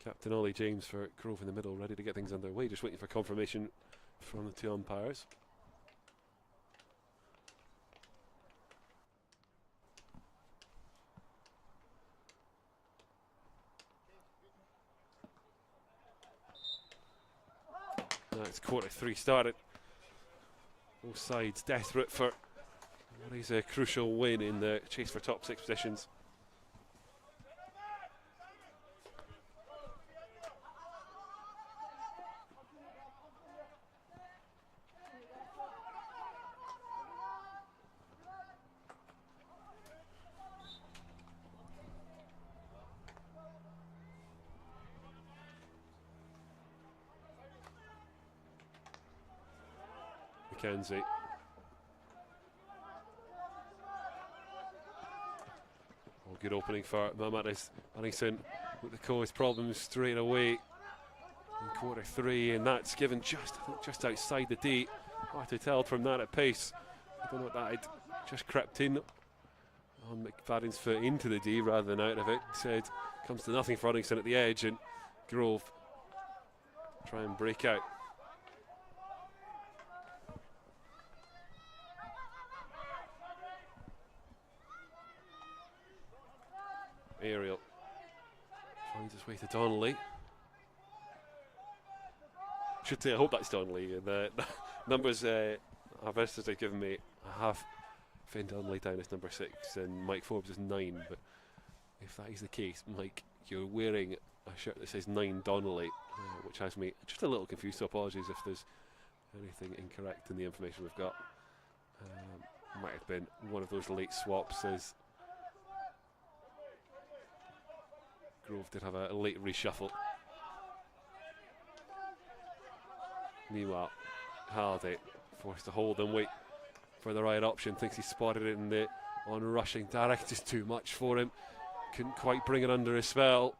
Captain Ollie James for Grove in the middle, ready to get things underway, just waiting for confirmation from the 2 umpires. Now it's quarter 3 started. Both sides desperate for what is a crucial win in the chase for top 6 positions. Mackenzie. Oh, good opening for Mamatis. Uddingston with the cause problems straight away in quarter 3, and that's given just outside the D. Hard to tell from that at pace. I don't know what that had just crept in on McFadden's foot into the D rather than out of it. Said comes to nothing for Uddingston at the edge, and Grove try and break out. Aerial finds his way to Donnelly. Should say I hope that's Donnelly. The numbers our visitors have given me, I have Finn Donnelly down as number 6 and Mike Forbes is 9. But if that is the case, Mike, you're wearing a shirt that says 9 Donnelly, which has me just a little confused. So apologies if there's anything incorrect in the information we've got. Might have been one of those late swaps as Grove did have a late reshuffle. Meanwhile, Halliday forced to hold and wait for the right option. Thinks he spotted it in the on-rushing direct. Just too much for him. Couldn't quite bring it under his spell.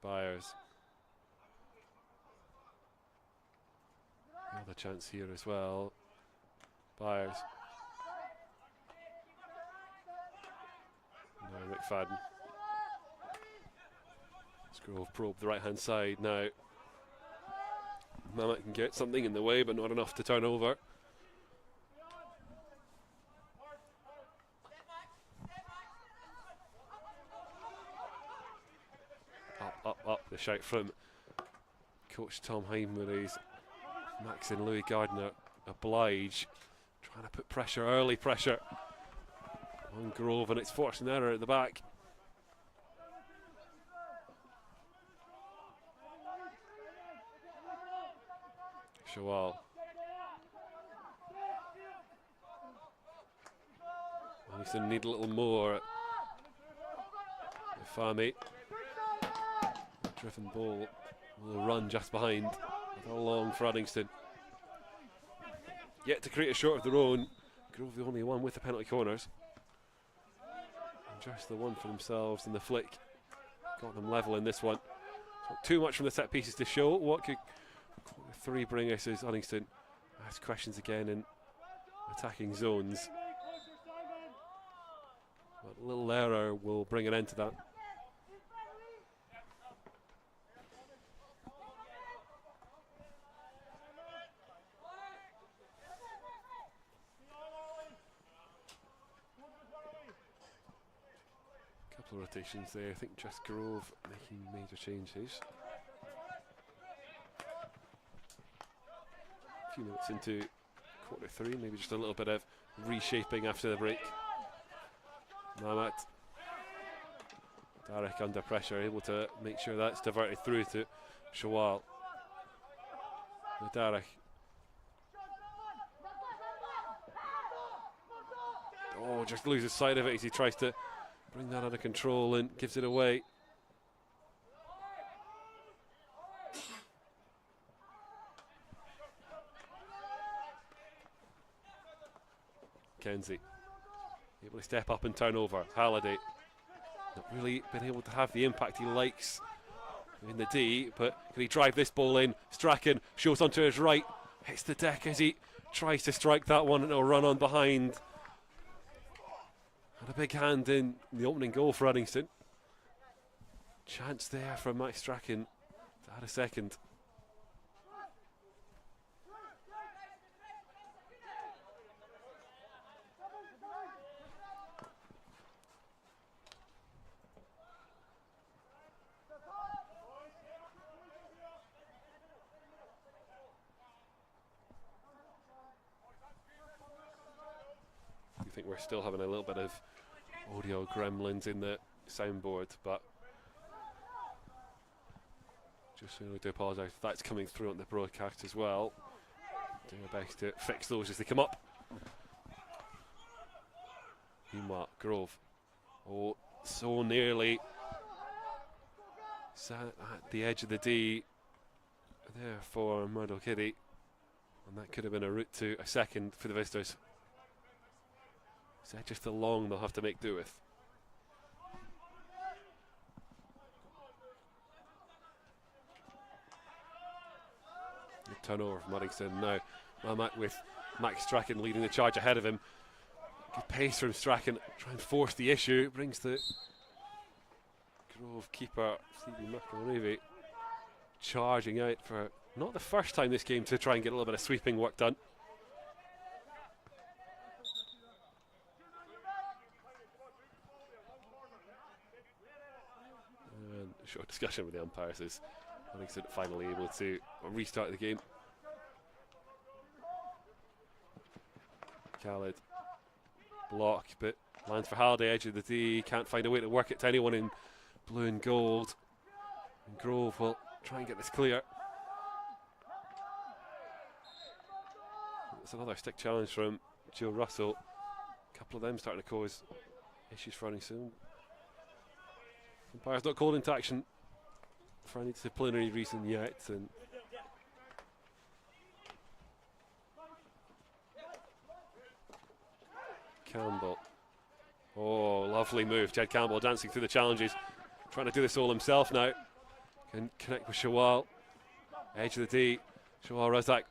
Byers. Another chance here as well. Byers. Now McFadden. Grove probe the right hand side now. Mamet can get something in the way, but not enough to turn over. Up, the shout from Coach Tom Heinmury's Max and Louis Gardner oblige, trying to put pressure, early pressure on Grove, and it's forced an error at the back. Shawal. Uddingston need a little more. Fahmy. Driven ball will run just behind. Not long for Uddingston. Yet to create a shot of their own. Grove the only one with the penalty corners. just the one for themselves, and the flick got them level in this one. Not too much from the set pieces to show. What could three bring us as Uddingston ask questions again in attacking zones. But a little error will bring an end to that. Couple of rotations there. I think just Grove making major changes. A few minutes into quarter three, maybe just a little bit of reshaping after the break. Mamat, Darek under pressure, able to make sure that's diverted through to Shawal. Darek. Oh, just loses sight of it as he tries to bring that under control and gives it away. Kenzie able to step up and turn over. Halliday not really been able to have the impact he likes in the D, but can he drive this ball in? Strachan shows onto his right, hits the deck as he tries to strike that one, and it'll run on behind. And a big hand in the opening goal for Uddingston. Chance there from Max Strachan to add a second. I think we're still having a little bit of audio gremlins in the soundboard, but just really do apologise if that's coming through on the broadcast as well. Doing our best to fix those as they come up. Meanwhile, Grove, oh, so nearly sat at the edge of the D there for Murdo Kiddy, and that could have been a route to a second for the visitors. Is that just the long they'll have to make do with? Good turnover from Uddingston now. Mamat with Max Strachan leading the charge ahead of him. Good pace from Strachan, try and force the issue. Brings the Grove keeper, Stevie McElravy, charging out for not the first time this game to try and get a little bit of sweeping work done. Short discussion with the umpires as Uddingston finally able to restart the game. Khaled block, but lands for Halliday, edge of the D, can't find a way to work it to anyone in blue and gold. And Grove will try and get this clear. It's another stick challenge from Joe Russell. A couple of them starting to cause issues for Uddingston. Umpire's not called into action for any disciplinary reason yet, and Campbell. Oh, lovely move. Jed Campbell dancing through the challenges, trying to do this all himself now. Can connect with Shawal. Edge of the D. Shawal Razak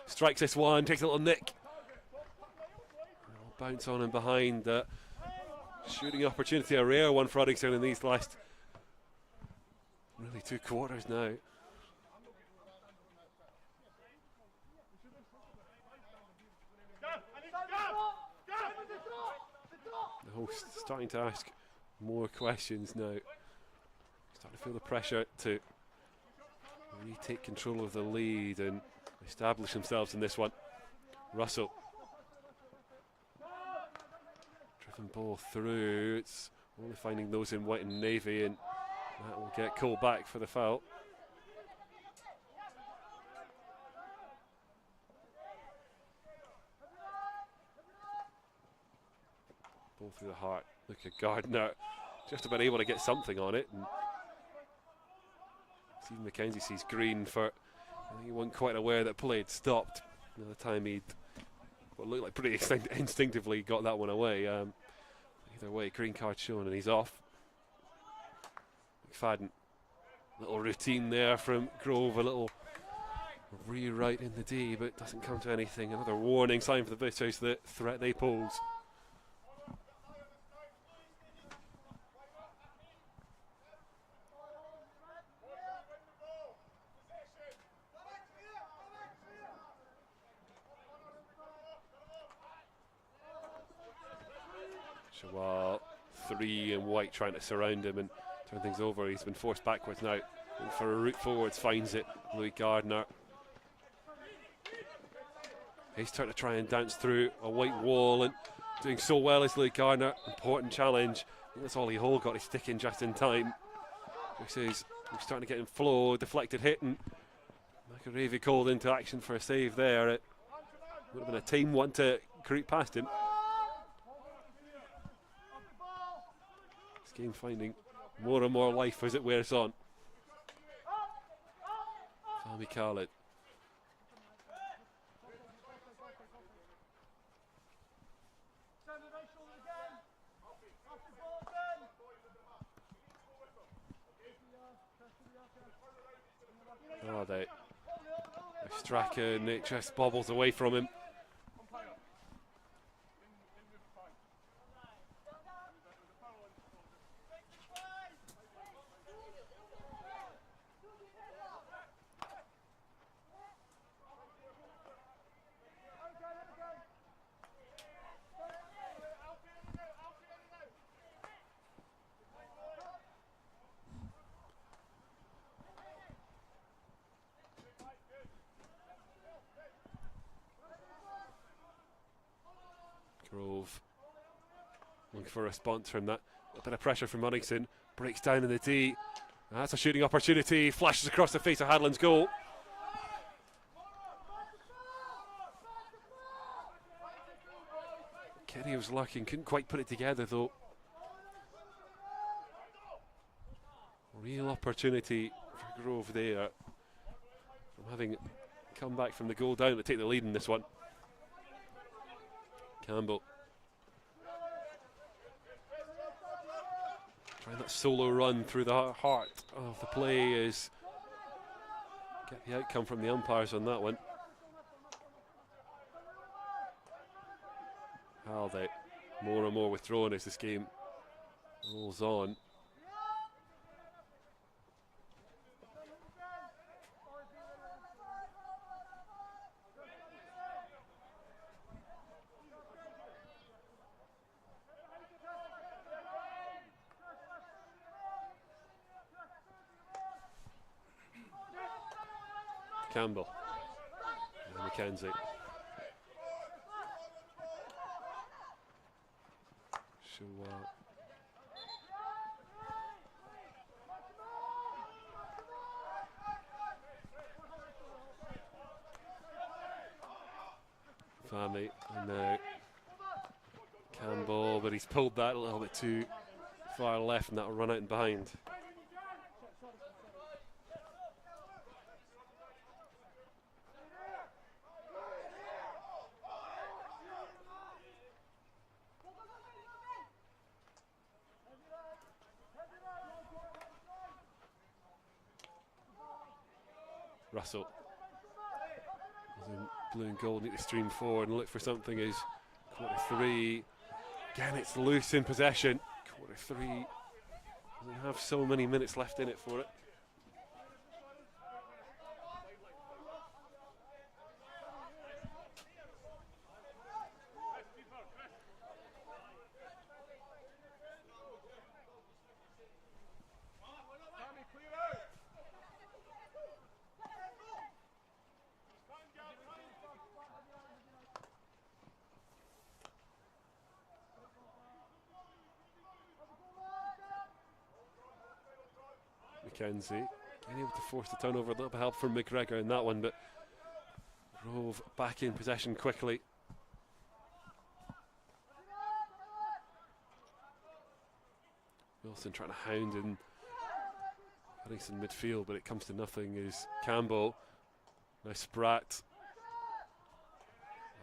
strikes this one, takes a little nick. Bounce on and behind. Shooting opportunity, a rare one for Uddingston in these last really 2 quarters now. The host starting to ask more questions now. Starting to feel the pressure to retake control of the lead and establish themselves in this one. Russell. Driven ball through. It's only finding those in white and navy, and that will get called back for the foul. Ball through the heart. Look at Gardner, just about able to get something on it. And Stephen McKenzie sees green for, I think he wasn't quite aware that play had stopped. Another time he'd, what looked like pretty instinctively got that one away. Either way, green card shown and he's off. McFadden, little routine there from Grove, a little rewrite in the D, but doesn't come to anything. Another warning sign for the visitors, the threat they pose. Shawal, 3 in white, trying to surround him and turn things over. He's been forced backwards now. Looking for a route forwards, finds it. Louis Gardner. He's trying to try and dance through a white wall, and doing so well is Louis Gardner. Important challenge. I think that's Ollie Hall got his stick in just in time. This is starting to get in flow, deflected hit, and McAravey called into action for a save there. It would have been a team one to creep past him. This game finding more and more life as it wears on. Fahmi Khalid. Oh, they're striking, it just bobbles away from him. Grove looking for a response from that. A bit of pressure from Uddingston. Breaks down in the D. That's a shooting opportunity. Flashes across the face of Hadland's goal. Kenny was lucky and couldn't quite put it together though. Real opportunity for Grove there. From having come back from the goal down to take the lead in this one. Campbell trying that solo run through the heart of the play is get the outcome from the umpires on that one. Halde more and more withdrawn as this game rolls on. Campbell and McKenzie. Fahmi and now Campbell, but he's pulled that a little bit too far left and that'll run out and behind. Russell in blue and gold, need to stream forward and look for something as quarter 3. Again, it's loose in possession. Quarter 3 doesn't have so many minutes left in it for it. McKenzie getting able to force the turnover, a little bit of help from McGregor in that one, but Grove back in possession quickly. Wilson trying to hound in Uddingston midfield, but it comes to nothing is Campbell. Nice Spratt.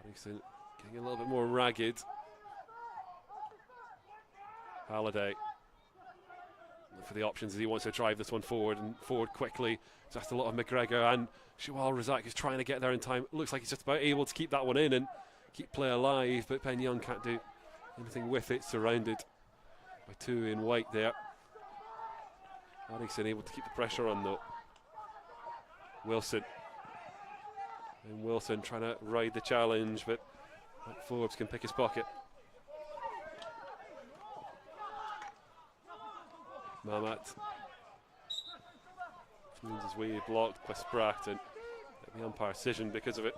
Uddingston getting a little bit more ragged. Halliday. Look for the options as he wants to drive this one forward and forward quickly. Just a lot of McGregor, and Shawal Razak is trying to get there in time. Looks like he's just about able to keep that one in and keep play alive, but Ben Young can't do anything with it. Surrounded by two in white there. Uddingston able to keep the pressure on though. Wilson. And Wilson trying to ride the challenge, but Forbes can pick his pocket. Mamat finds his way blocked by Spratt, and the umpire decision because of it.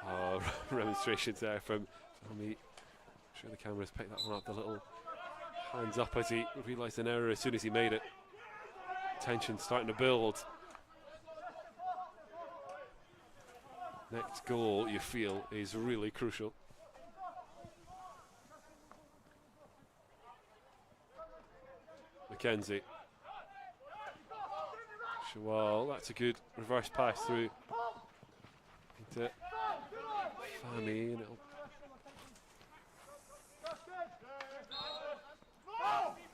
Oh, remonstrations there from me. I'm sure the cameras picked that one up. The little hands up as he realised an error as soon as he made it. Tension starting to build. Next goal, you feel, is really crucial. Mackenzie. Shawal, that's a good reverse pass through into Fahmy, and it'll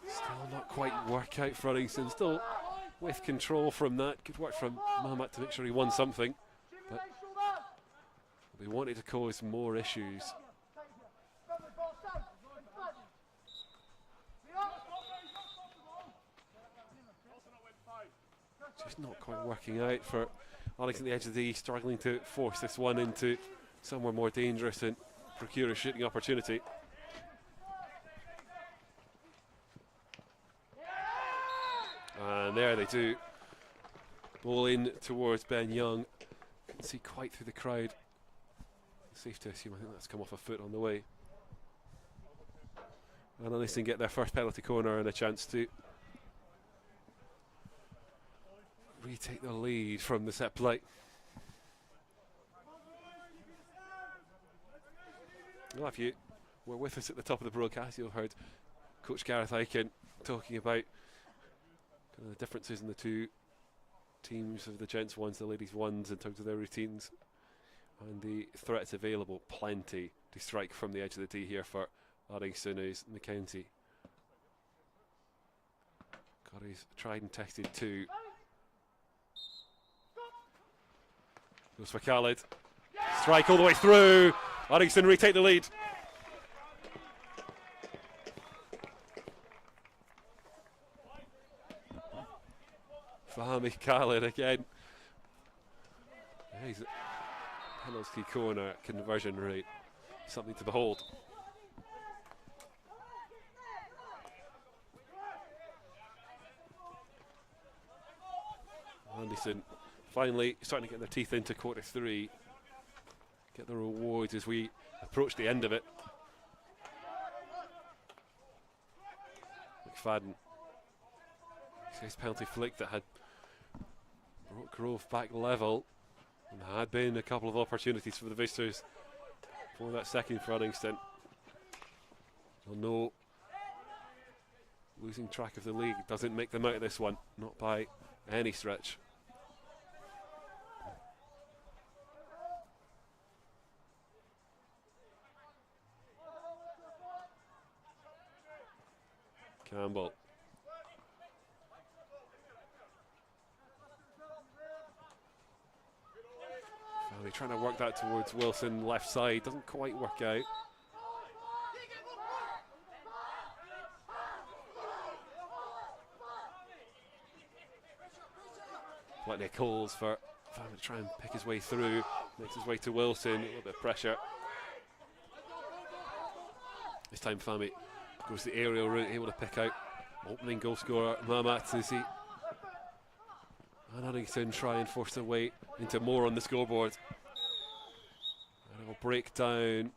still not quite work out for Uddingston. Still with control from that. Good work from Mamat to make sure he won something, but they wanted to cause more issues. Just not quite working out for Alex at the edge of the D, struggling to force this one into somewhere more dangerous and procure a shooting opportunity. And there they do. Ball in towards Ben Young. Can see quite through the crowd. Safe to assume, I think that's come off a foot on the way. And Uddingston get their first penalty corner and a chance to retake the lead from the set play. Well, if you were with us at the top of the broadcast, you'll have heard Coach Gareth Aiken talking about kind of the differences in the two teams of the gents ones, the ladies ones, in terms of their routines and the threats available. Plenty to strike from the edge of the D here for Uddingston is Mackenzie. Got his tried and tested two. Goes for Khalid. Strike all the way through. Uddingston retake the lead. Fahmy Khalid again. He's penalty corner conversion rate. Something to behold. Uddingston finally starting to get their teeth into quarter three. Get the rewards as we approach the end of it. McFadden. His penalty flick that had brought Grove back level, and there had been a couple of opportunities for the visitors for that second for Uddingston. You'll know losing track of the league doesn't make them out of this one, not by any stretch. Campbell. They're trying to work that towards Wilson, left side, doesn't quite work out. Like Nick calls for Fahmy to try and pick his way through, makes his way to Wilson, a little bit of pressure. This time Fahmy goes the aerial route, able to pick out opening goal scorer Mamat as he and Uddingston try and force their way into more on the scoreboard. And it'll break down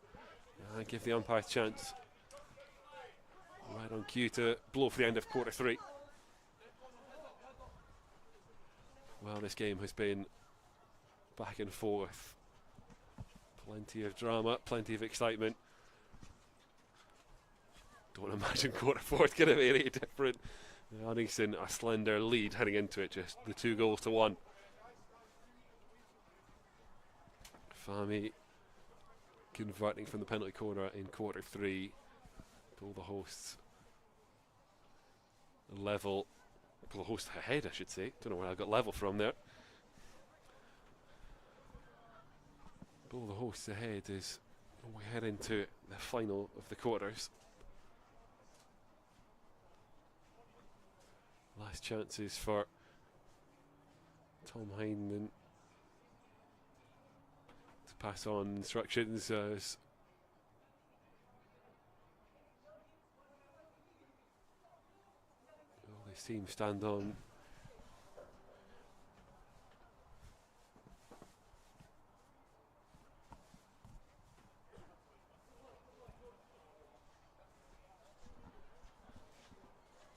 and give the umpire a chance. Right on cue to blow for the end of quarter three. Well, this game has been back and forth. Plenty of drama, plenty of excitement. Don't imagine quarter four is going to be any different. Uddingston a slender lead heading into it, just the 2-1. Fahmy converting from the penalty corner in quarter 3. Pull the hosts level. Pull the hosts ahead, I should say. Don't know where I got level from there. Pull the hosts ahead as we head into the final of the quarters. Last chances for Tom Hindman to pass on instructions as this team stand on.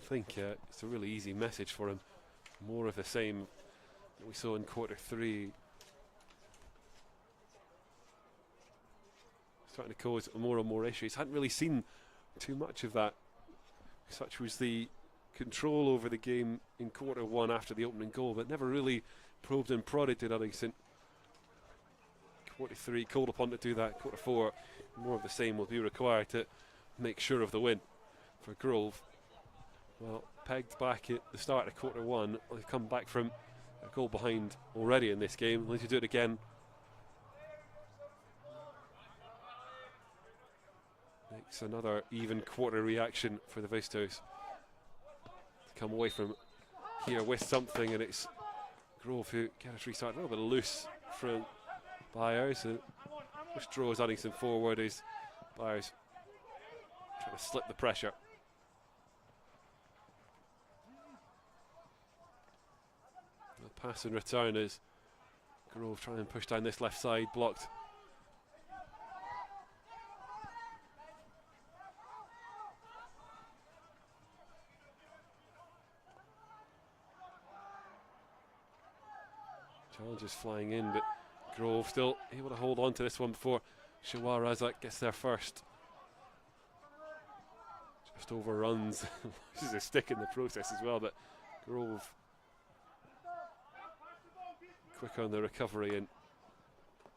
I think it's a really easy message for him. More of the same that we saw in quarter 3. Starting to cause more and more issues. Hadn't really seen too much of that. Such was the control over the game in quarter 1 after the opening goal, but never really probed and prodded at Uddingston. Quarter 3, called upon to do that. Quarter 4, more of the same will be required to make sure of the win for Grove. Well, pegged back at the start of quarter 1, they've come back from a goal behind already in this game. They'll need to do it again. Makes another even quarter reaction for the visitors to come away from here with something, and it's Grove who get us restarted. A little bit loose from Byers, which draws Uddingston forward as Byers trying to slip the pressure. The pass and return as Grove trying and push down this left side, blocked. Challenges flying in, but Grove still able to hold on to this one before Shawar Razak gets there first. Just overruns. This is a stick in the process as well, but Grove quick on the recovery and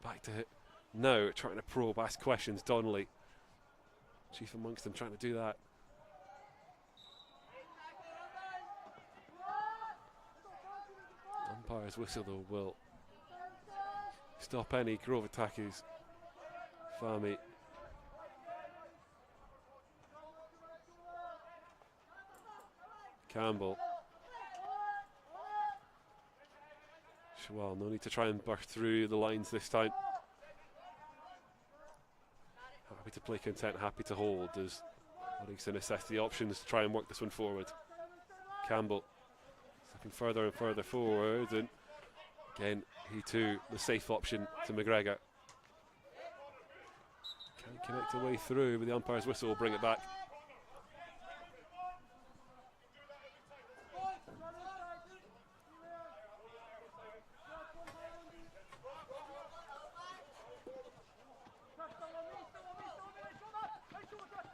back to it now, trying to probe, ask questions. Donnelly, chief amongst them, trying to do that. Umpire's whistle though will stop any Grove attackers. Fahmy Campbell. Well, no need to try and burst through the lines this time. Happy to play content, happy to hold as Uddingston assess the options to try and work this one forward. Campbell stepping further and further forward, and again, he too, the safe option to McGregor. Can't connect the way through, but the umpire's whistle will bring it back.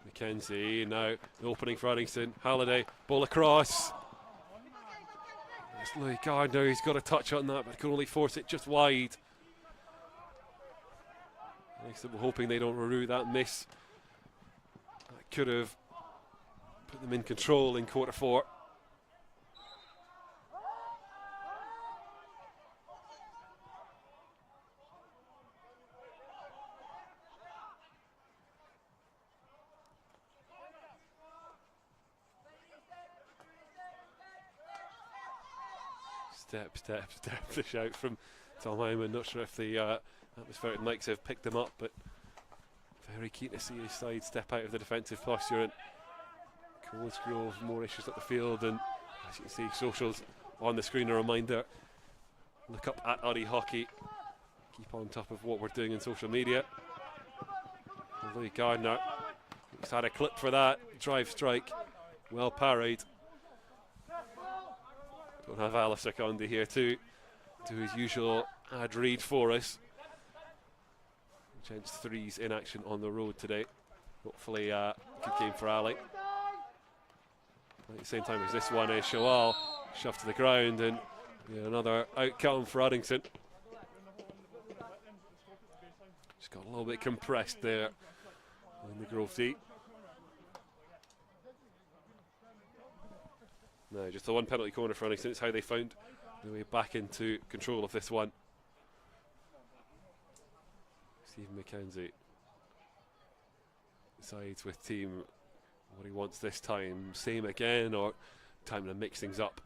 Mackenzie now opening for Uddingston. Halliday, ball across. It's Louis Gardner, he's got a touch on that, but can only force it just wide. Uddingston were hoping they don't rue that miss. That could have put them in control in quarter 4. Step, the shout from Tom Hyman. Not sure if the atmospheric mics have picked them up, but very keen to see his side step out of the defensive posture and cause Grove more issues up the field. And as you can see, socials on the screen, a reminder, look up at Uddy Hockey, keep on top of what we're doing in social media. Louis Gardner, he's had a clip for that, drive strike, well parried. Don't have Alistair Condy here to do his usual ad read for us. Gents 3's in action on the road today. Hopefully good game for Ali. At the same time as this one is Shawal shoved to the ground, and another outcome for Uddingston. Just got a little bit compressed there in the Grove D. No, just the one penalty corner for Uddingston. It's how they found their way back into control of this one. Stephen McKenzie decides with team what he wants this time. Same again, or time to mix things up.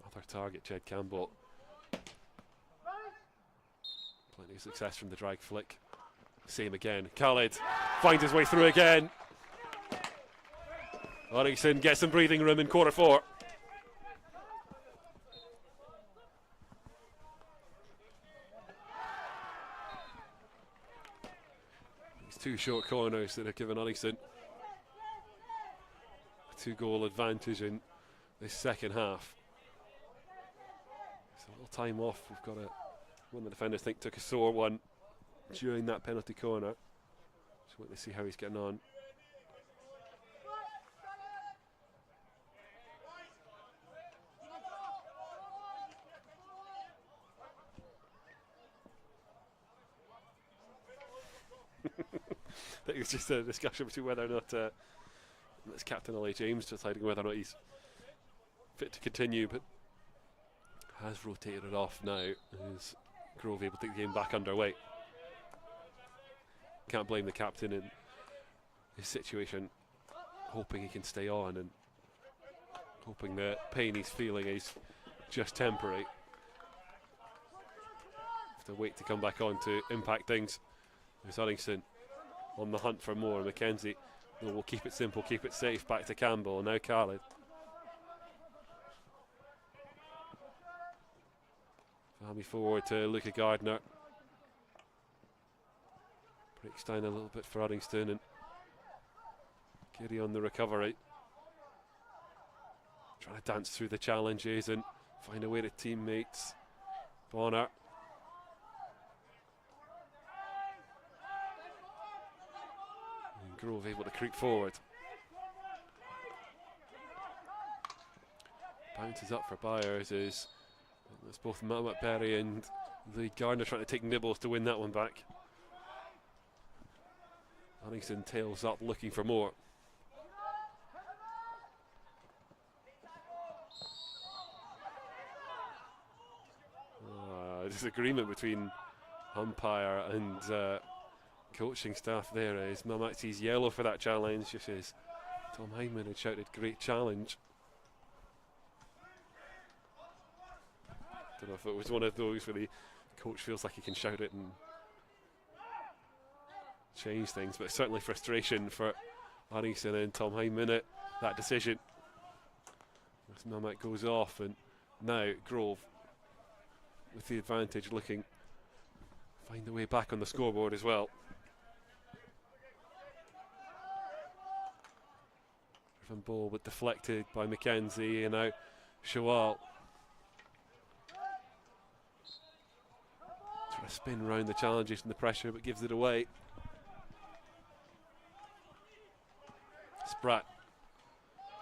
Other target, Jed Campbell. Plenty of success from the drag flick. Same again. Khalid finds his way through again. Uddingston gets some breathing room in quarter 4. These 2 short corners that have given Uddingston a 2-goal advantage in this second half. It's a little time off. We've got one of the defenders think took a sore one during that penalty corner. Just wait to see how he's getting on. I think it's just a discussion between whether or not it's Captain Ollie James deciding whether or not he's fit to continue, but has rotated it off now. Is Grove able to take the game back underway? Can't blame the captain in his situation, hoping he can stay on and hoping the pain he's feeling is just temporary. Have to wait to come back on to impact things. There's Uddingston on the hunt for more. McKenzie will keep it simple, keep it safe. Back to Campbell, now Khalid. Fahmy forward to Luca Gardner. Breaks down a little bit for Uddingston and Giddy on the recovery. Trying to dance through the challenges and find a way to teammates. Bonner. And Grove able to creep forward. Bounces up for Byers as it's both Matt Berry and Lee Gardner trying to take nibbles to win that one back. Uddingston tails up looking for more. Disagreement between umpire and coaching staff there is Mamat sees yellow for that challenge, just as Tom Hyman had shouted great challenge. Don't know if it was one of those where the coach feels like he can shout it and change things, but certainly frustration for Uddingston and Tom Hyman at that decision. As Mamat goes off, and now Grove with the advantage looking find the way back on the scoreboard as well. Driven ball but deflected by McKenzie, and now Shawal trying to spin around the challenges and the pressure but gives it away. Spratt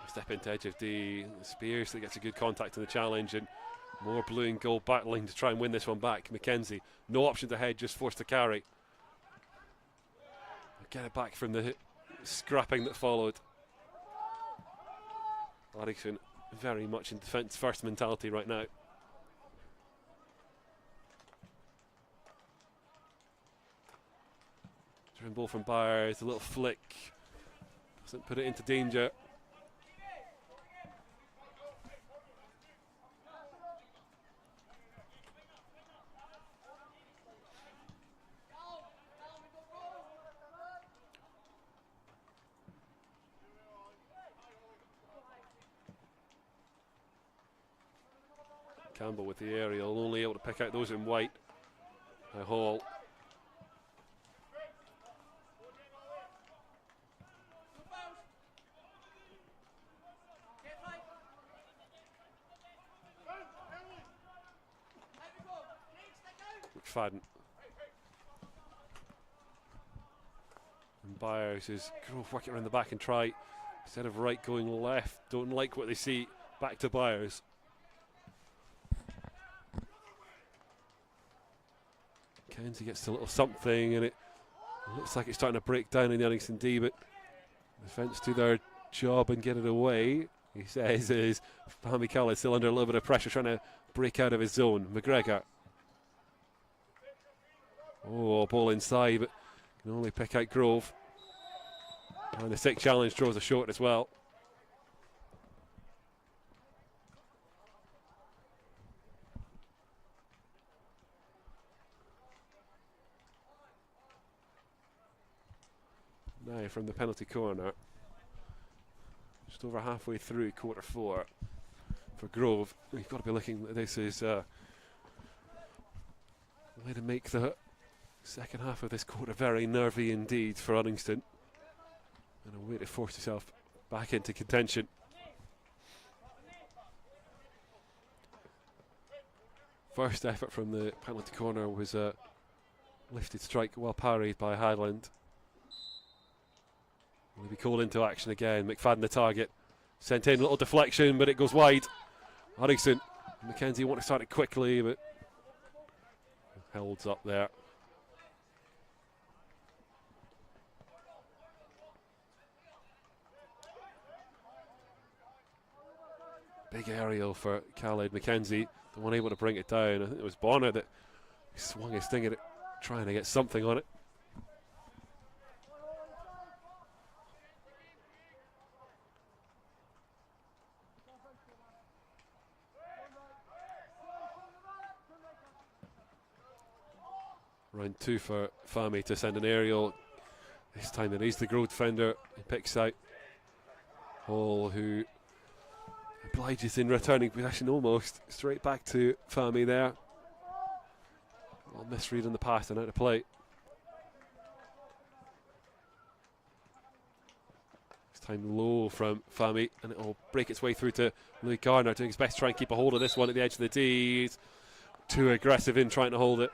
step into edge of D. Spears that gets a good contact in the challenge, and more blue and gold battling to try and win this one back. McKenzie, no option to head, just forced to carry. Get it back from the scrapping that followed. Uddingston very much in defence first mentality right now. Driven ball from Byers, a little flick. Doesn't put it into danger. Campbell with the aerial, only able to pick out those in white. Hall. McFadden. And Byers is Grove working around the back and try instead of right going left. Don't like what they see. Back to Byers. Kenzie gets a little something, and it looks like it's starting to break down in the Uddingston D, but defence do their job and get it away. He says is Fahmy Khaled still under a little bit of pressure, trying to break out of his zone. McGregor. Oh, ball inside, but can only pick out Grove. And the 6 challenge draws a short as well. Now from the penalty corner, just over halfway through quarter 4 for Grove. You've got to be looking, this is a way to make the second half of this quarter very nervy indeed for Uddingston, and a way to force yourself back into contention. First effort from the penalty corner was a lifted strike, well parried by Highland. Will be called into action again. McFadden the target. Sent in, a little deflection, but it goes wide. Uddingston, Mackenzie want to start it quickly, but holds up there. Big aerial for Khaled. Mackenzie, the one able to bring it down. I think it was Bonner that swung his thing at it, trying to get something on it. Round 2 for Fahmy to send an aerial. This time it is the Grove defender. He picks out Hall, who obliges in returning possession almost straight back to Fahmy there. A little misread on the pass and out of play. This time low from Fahmy, and it will break its way through to Louis Gardner, doing his best to try and keep a hold of this one at the edge of the D. He's too aggressive in trying to hold it.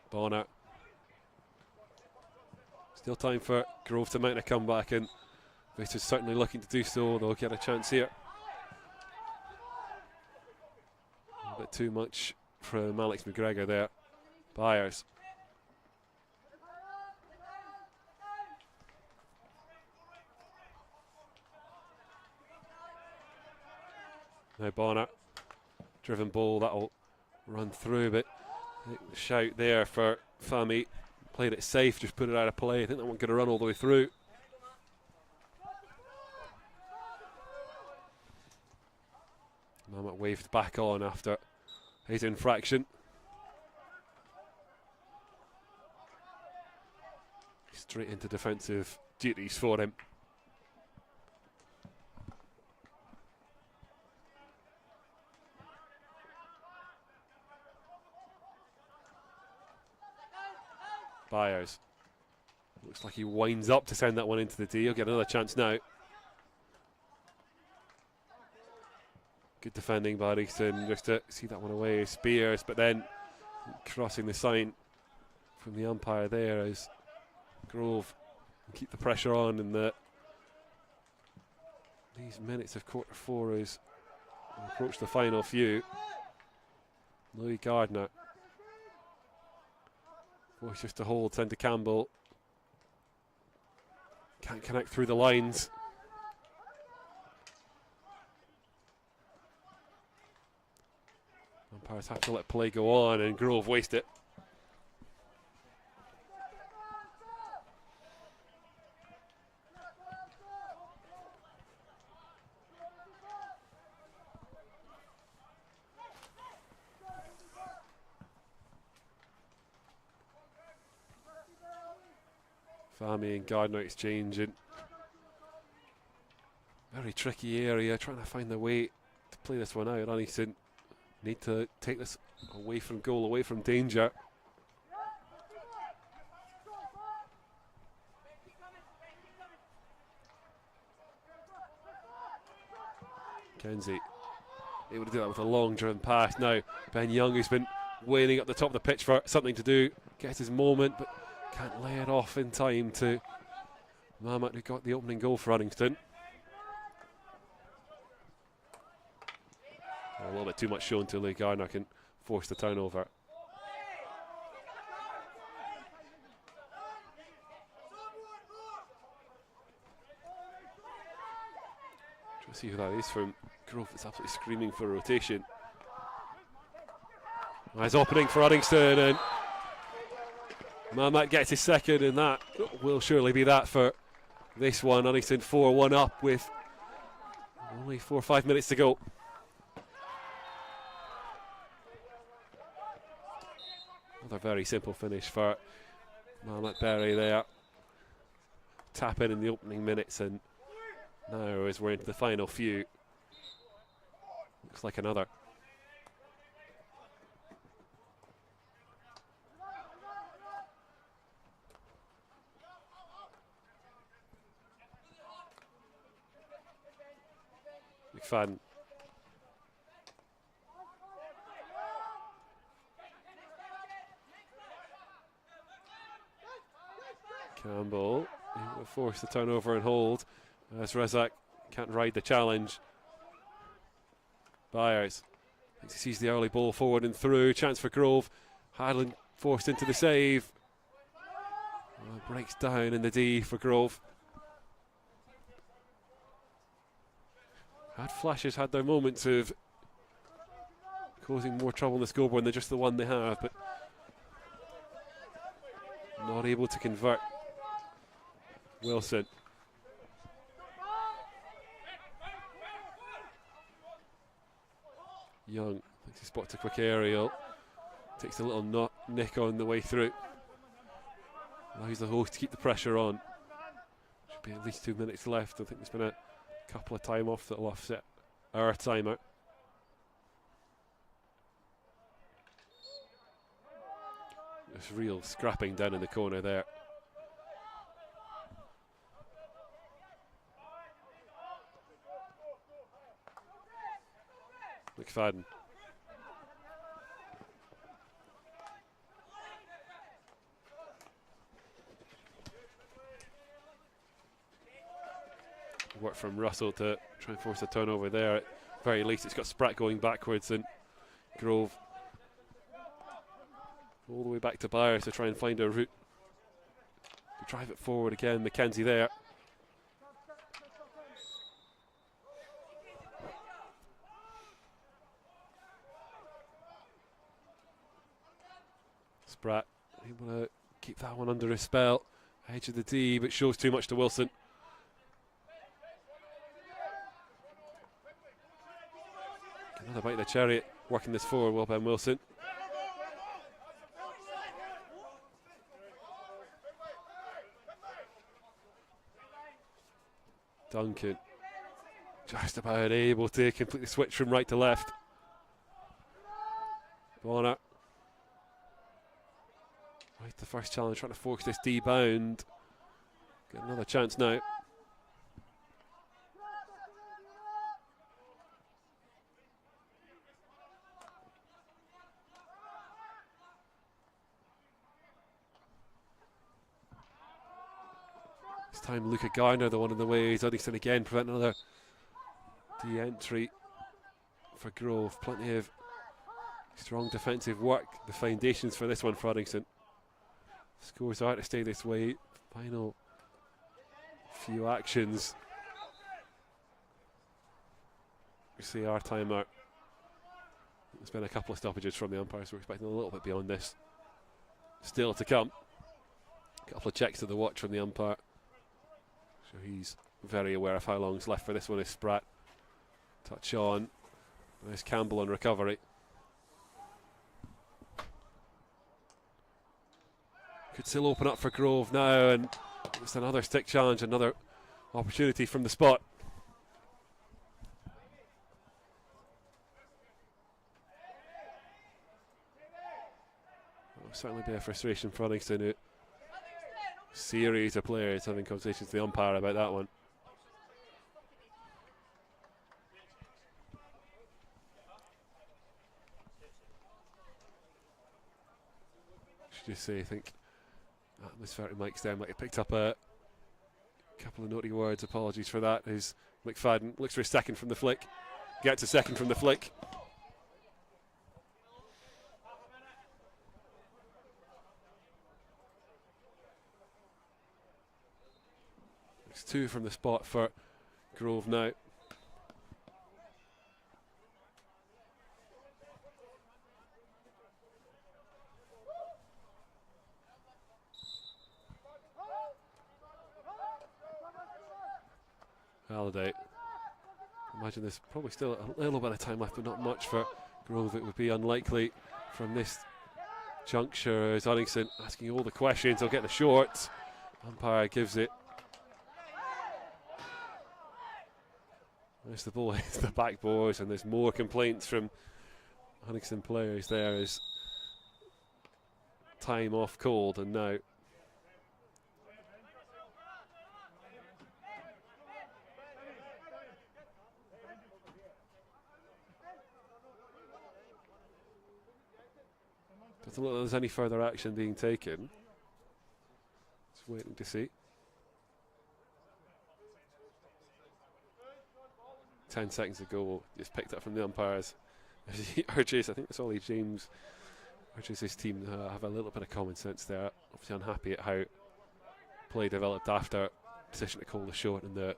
Bonner. Still time for Grove to mount a comeback, and this is certainly looking to do so. They'll get a chance here. A bit too much from Alex McGregor there. Byers. Now Bonner. Driven ball, that'll run through, but shout there for Fahmy. Played it safe, just put it out of play. I think that one could have run all the way through. Mamet waved back on after his infraction. Straight into defensive duties for him. Byers. Looks like he winds up to send that one into the D. He'll get another chance now. Good defending by Uddingston just to see that one away. Spears, but then crossing the sign from the umpire there as Grove keep the pressure on in these minutes of quarter 4 as we approach the final few. Louis Gardner. Forced just to hold, send to Campbell. Can't connect through the lines. Umpires have to let play go on, and Grove waste it. Fahmy and Gardner exchanging. Very tricky area, trying to find the way to play this one out. Uddingston need to take this away from goal, away from danger. Kenzie able to do that with a long driven pass. Now Ben Young, who's been waiting up the top of the pitch for something to do, gets his moment but can't lay it off in time to Mahmat, who got the opening goal for Uddingston. A little bit too much shown to Lee Gardner, can force the turnover. Trying to see who that is from Grove. It's absolutely screaming for rotation. Nice opening for Uddingston, and Mahmat gets his second, and that will surely be that for this one. Uddingston 4-1 up with only 4 or 5 minutes to go. Another very simple finish for Mahmat Berry there. Tap in the opening minutes, and now as we're into the final few, looks like another. McFadden. Campbell will force the turnover and hold as Razak can't ride the challenge. Byers sees the early ball forward and through. Chance for Grove. Hadlin forced into the save. Breaks down in the D for Grove. Had flashes, had their moments of causing more trouble in the scoreboard than just the one they have, but not able to convert. Wilson. Young thinks he spots a quick aerial. Takes a little nick on the way through. Allows the host to keep the pressure on. Should be at least 2 minutes left. I think there's been a couple of time off that'll offset our timeout. There's real scrapping down in the corner there. McFadden. Work from Russell to try and force a turnover there. At very least, it's got Spratt going backwards, and Grove all the way back to Byers to try and find a route to drive it forward again. McKenzie there. Spratt able to keep that one under his spell. Edge of the D, but shows too much to Wilson. Another bite of the cherry, working this forward well, Ben Wilson. Duncan just about able to completely switch from right to left. Bonner. Right, the first challenge, trying to force this D bound. Get another chance now. This time Luca Garner, the one in the way. Uddingston again prevent another D entry for Grove. Plenty of strong defensive work. The foundations for this one for Uddingston. Scores are to stay this way. Final few actions. We see our timeout. There's been a couple of stoppages from the umpires, so we're expecting a little bit beyond this. Still to come. A couple of checks to the watch from the umpire. So he's very aware of how long is left for this one. Is Spratt. Touch on. There's Campbell on recovery. Could still open up for Grove now, and it's another stick challenge, another opportunity from the spot. That'll certainly be a frustration for Uddingston. Series of players having conversations with the umpire about that one. should just say, I think atmospheric mics there might have picked up a couple of naughty words. Apologies for that. As McFadden looks for a second from the flick, gets a second from the flick. It's 2 from the spot for Grove now. Validate. Imagine there's probably still a little bit of time left, but not much for Grove. It would be unlikely from this juncture as Uddingston asking all the questions. They'll get the short. Umpire gives it. There's the ball hits the backboards, and there's more complaints from Uddingston players there as time off called, and now doesn't look like there's any further action being taken. Just waiting to see. 10 seconds ago, just picked up from the umpires. As he urges, I think it's Ollie James, urges his team to have a little bit of common sense there. Obviously unhappy at how play developed after decision to call the short and the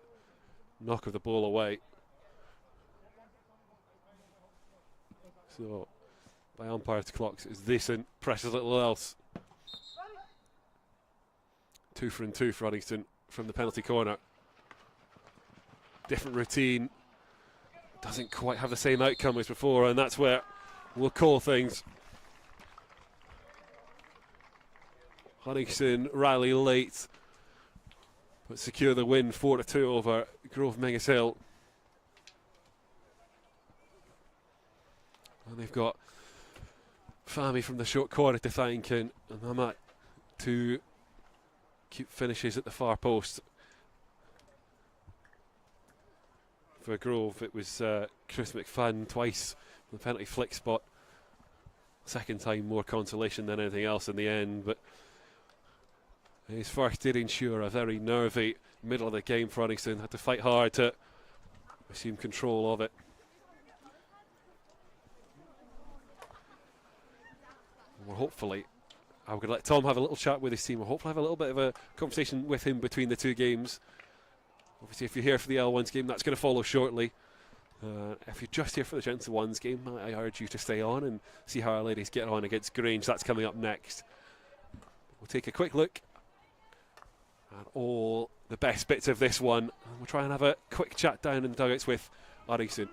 knock of the ball away. So by umpire's clocks, it's this and precious little else. 2 for 2 for Uddingston from the penalty corner. Different routine. Doesn't quite have the same outcome as before, and that's where we'll call things. Uddingston rally late, but secure the win 4-2 over Grove Menzieshill. And they've got Fahmy from the short corner to thank, and Mamat to keep finishes at the far post. For Grove, it was Chris McFadden twice from the penalty flick spot. Second time, more consolation than anything else in the end, but his first did ensure a very nervy middle of the game for Uddingston. Had to fight hard to assume control of it. We're hopefully, I'm going to let Tom have a little chat with his team. We'll hopefully have a little bit of a conversation with him between the two games. Obviously, if you're here for the L1's game, that's going to follow shortly. If you're just here for the Gents and 1's game, I urge you to stay on and see how our ladies get on against Grange. That's coming up next. We'll take a quick look at all the best bits of this one. And we'll try and have a quick chat down in the dugouts with Uddingston.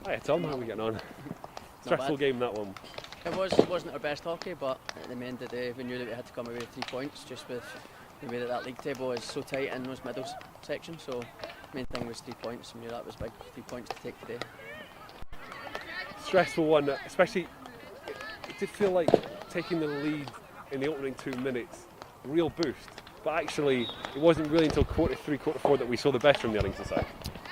Hiya Tom, how are we getting on? Stressful game, that one. It wasn't our best hockey, but at the end of the day we knew that we had to come away with 3 points, just with the way that league table is so tight in those middle sections. So the main thing was 3 points. We knew that was big, 3 points to take today. Stressful one, especially it did feel like taking the lead in the opening 2 minutes, a real boost. But actually, it wasn't really until quarter 3, quarter 4 that we saw the best from the Uddingston side.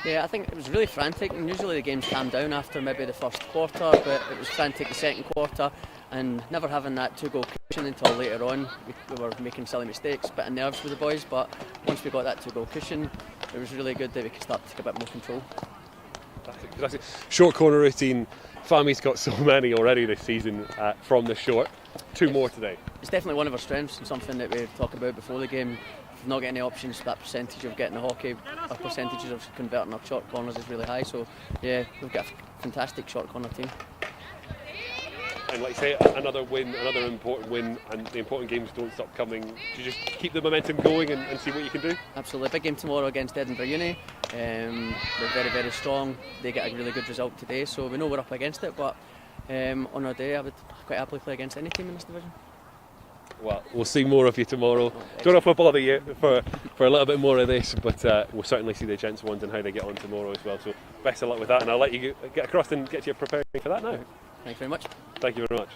Yeah, I think it was really frantic, and usually the games calm down after maybe the first quarter, but it was frantic the second quarter, and never having that 2-goal cushion until later on. We were making silly mistakes, bit of nerves with the boys, but once we got that 2-goal cushion, it was really good that we could start to take a bit more control. That's it. Short corner routine. Fami's got so many already this season from the short. 2 more today. It's definitely one of our strengths, and something that we talk about before the game. If we've not got any options, that percentage of getting the hockey, our percentages of converting our short corners is really high. So yeah, we've got a fantastic short corner team. And like you say, another win, another important win, and the important games don't stop coming. Do you just keep the momentum going and see what you can do? Absolutely. Big game tomorrow against Edinburgh Uni. They're very, very strong. They get a really good result today, so we know we're up against it, but on our day I would quite happily play against any team in this division. Well, we'll see more of you tomorrow. Don't know if we'll bother you for a little bit more of this, but we'll certainly see the Gents ones and how they get on tomorrow as well. So best of luck with that, and I'll let you get across and get you preparing for that now. Thank you very much. Thank you very much.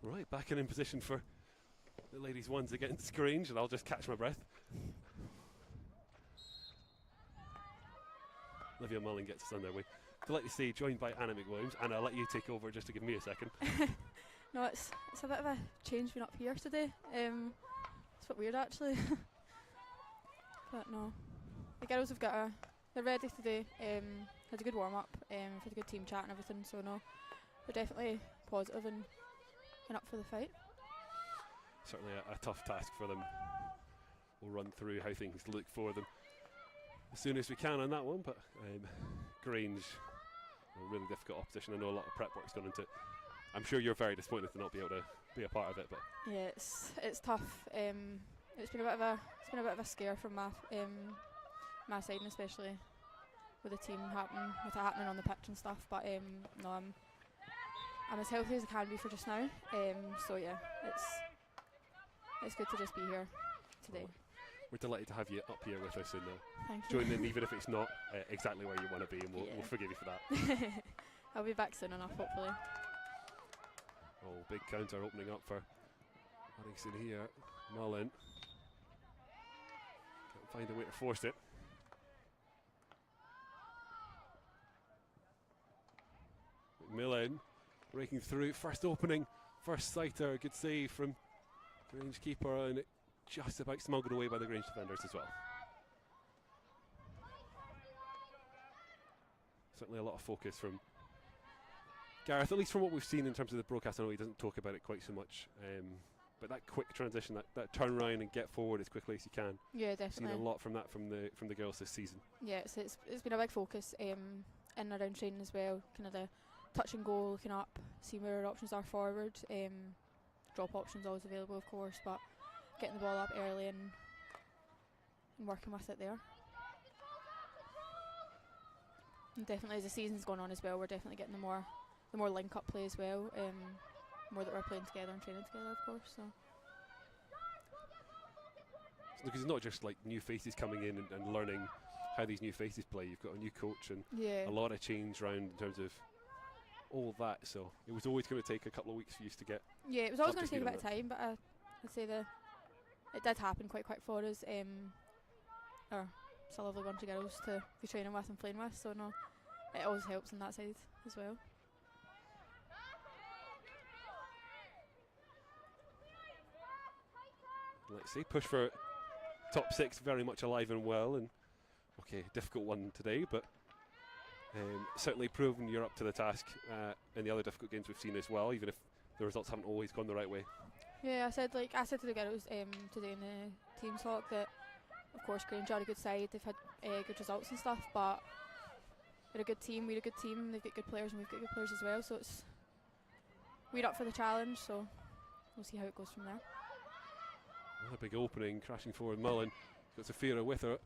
Right, back in position for the ladies' ones against Grange, and I'll just catch my breath. Olivia Mullen gets us on their way. Delighted to see you joined by Anna McWilliams, and I'll let you take over just to give me a second. No, it's a bit of a change being up here today. It's a bit weird actually. But no, the girls have they're ready today. Had a good warm up, had a good team chat and everything. So no, they're definitely positive and up for the fight. Certainly a tough task for them. We'll run through how things look for them as soon as we can on that one, but Grange, a really difficult opposition. I know a lot of prep work's gone into it. I'm sure you're very disappointed to not be able to be a part of it, but yeah, it's tough. It's been a bit of a scare from my side, and especially with the team with it happening on the pitch and stuff. But no, I'm as healthy as I can be for just now. So yeah, it's good to just be here today. Well, we're delighted to have you up here with us and Thank you. join in, even if it's not exactly where you want to be, and we'll forgive you for that. I'll be back soon enough, hopefully. Oh, big counter opening up for Uddingston here, Mullen. Can't find a way to force it. McMillan breaking through, first opening, first sighter, good save from Grange keeper, and it just about smuggled away by the Grange defenders as well. Certainly a lot of focus from Gareth, at least from what we've seen in terms of the broadcast. I know he doesn't talk about it quite so much, but that quick transition, that turn around and get forward as quickly as you can. Yeah, definitely. Seen a lot from that from the girls this season. Yeah, it's been a big focus in and around training as well. Kind of the touch and go, looking up, seeing where our options are forward. Drop options always available, of course, but getting the ball up early and working with it there. And definitely as the season's gone on as well, we're definitely getting the more link-up play as well. More that we're playing together and training together, of course. So. Because it's not just like new faces coming in and learning how these new faces play. You've got a new coach and a lot of change around in terms of all that. So it was always going to take a couple of weeks for you to get. Yeah, it was always going to take a bit of time, but I'd say it did happen quite quick for us. It's a lovely bunch of girls to be training with and playing with, so no, it always helps on that side as well. Let's see, push for top 6 very much alive and well, and okay, difficult one today, but certainly proven you're up to the task in the other difficult games we've seen as well, even if the results haven't always gone the right way. Yeah, I said to the girls today in the team talk that of course Grange are a good side, they've had good results and stuff, but we're a good team, they've got good players and we've got good players as well, so we're up for the challenge, so we'll see how it goes from there. A big opening, crashing forward. Mullen got Sophia with her,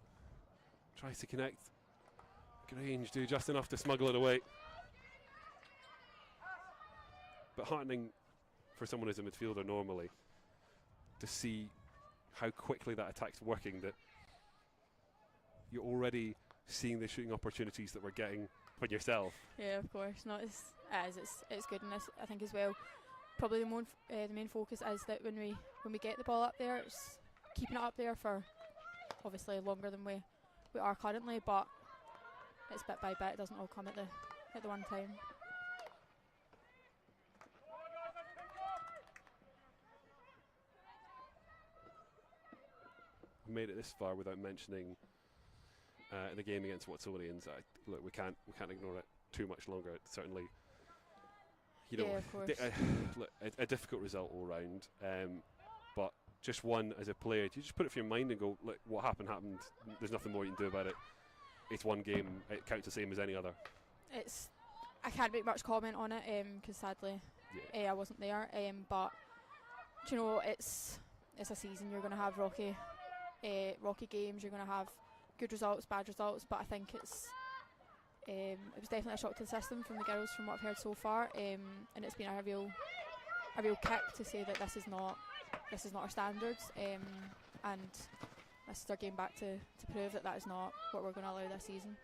tries to connect. Grange do just enough to smuggle it away. But heartening for someone as a midfielder normally to see how quickly that attack's working, that you're already seeing the shooting opportunities that we're getting from yourself. Yeah, of course. No, it's good, and I think as well. Probably the main focus is that when we get the ball up there, it's keeping it up there for obviously longer than we are currently, but it's bit by bit. It doesn't all come at the one time. We made it this far without mentioning the game against Watsonians. Look, we can't ignore it too much longer. It's certainly. You know, of course. Look, a difficult result all round, but just one as a player, you just put it for your mind and go, look, what happened. There's nothing more you can do about it. It's one game. It counts the same as any other. I can't make much comment on it because sadly, I wasn't there. But you know, it's a season. You're going to have rocky games. You're going to have good results, bad results. But I think it was definitely a shock to the system from the girls, from what I've heard so far, and it's been a real kick to say that this is not our standards, and this is our game back to prove that is not what we're going to allow this season.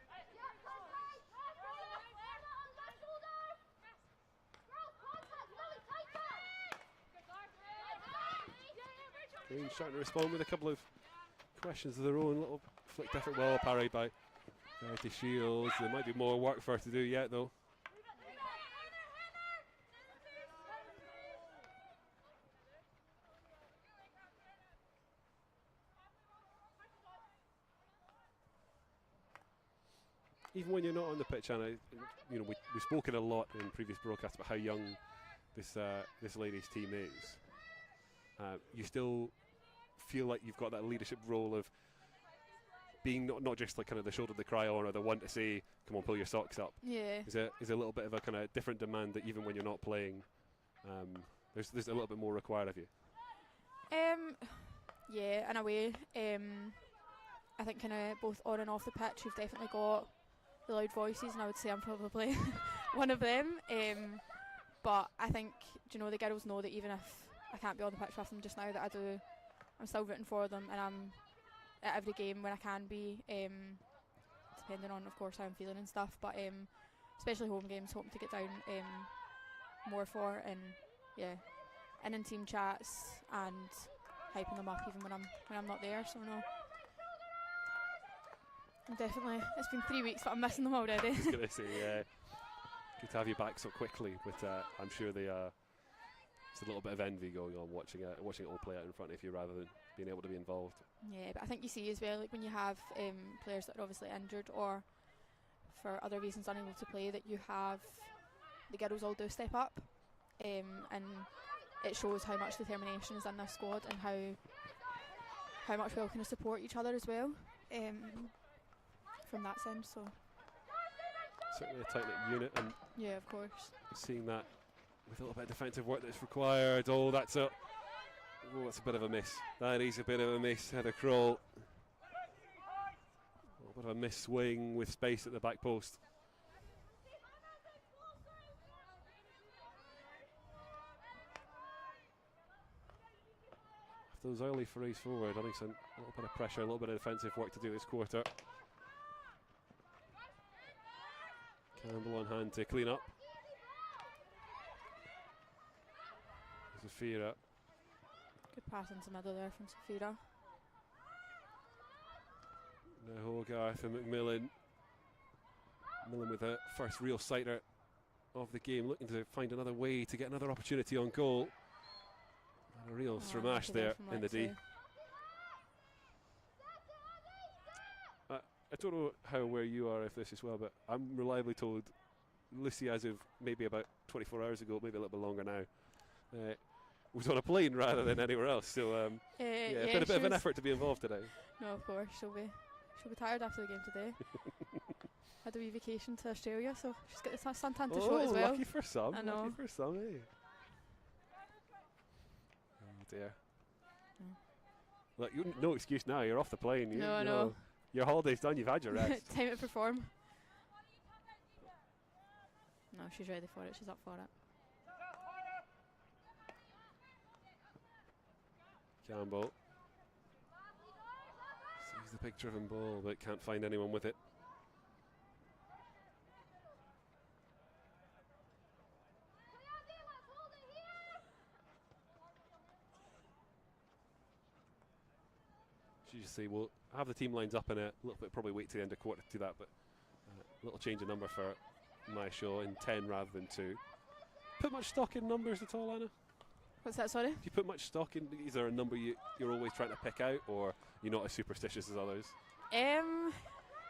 Grange starting to respond with a couple of questions of their own. Little flicked effort, well parried by Verity Shields. There might be more work for her to do yet, though. Even when you're not on the pitch, Anna, you know, we've spoken a lot in previous broadcasts about how young this ladies' team is. You still feel like you've got that leadership role of being not just like kind of the shoulder to cry on or the one to say, come on, pull your socks up. Yeah. Is a little bit of a kind of different demand that even when you're not playing, there's a little bit more required of you. Yeah, in a way. I think kind of both on and off the pitch, we've definitely got the loud voices, and I would say I'm probably one of them. But I think, you know, the girls know that even if I can't be on the pitch with them just now, that I'm still rooting for them, and I'm at every game when I can be, depending on, of course, how I'm feeling and stuff. But especially home games, hoping to get down more for, and yeah, in team chats and hyping them up even when I'm not there. So no, I'm definitely. It's been 3 weeks, but I'm missing them already. I was going to say, good to have you back so quickly. But I'm sure there's a little bit of envy going on watching it all play out in front of you rather than being able to be involved. Yeah, but I think you see as well, like when you have players that are obviously injured or for other reasons unable to play, that you have the girls all do step up, and it shows how much determination is in this squad and how much we all kind of support each other as well, from that sense. So certainly a tight-knit unit, and yeah, of course, seeing that with a little bit of defensive work that's required. Oh, that's a bit of a miss. That is a bit of a miss. Heather Kroll. A bit of a miss swing with space at the back post. After those early threes forward, Uddingston, a little bit of pressure, a little bit of defensive work to do this quarter. Campbell on hand to clean up. Zafira. good pass into the middle there from Zafira. Now Hogarth and McMillan. McMillan with the first real sighter of the game, looking to find another way to get another opportunity on goal. And a real smash there in the D. I don't know how aware you are of this as well, but I'm reliably told Lucy, as of maybe about 24 hours ago, maybe a little bit longer now, was on a plane rather than anywhere else. So yeah, a bit of an effort to be involved today. No, of course, she'll be tired after the game today. Had a wee vacation to Australia, so she's got the suntan to show it as well. Lucky for some. I know. Lucky for some, eh? Oh dear. Look, no excuse now. You're off the plane. No, I know. Your holiday's done. You've had your rest. Time to perform. No, she's ready for it. She's up for it. Campbell sees the big driven ball, but can't find anyone with it. She just say, we'll have the team lines up in a little bit, probably wait to the end of quarter to do that, but a little change of number for my show in 10 rather than 2. Put much stock in numbers at all, Anna? What's that, sorry? Do you put much stock in? Is there a number you're always trying to pick out, or you're not as superstitious as others?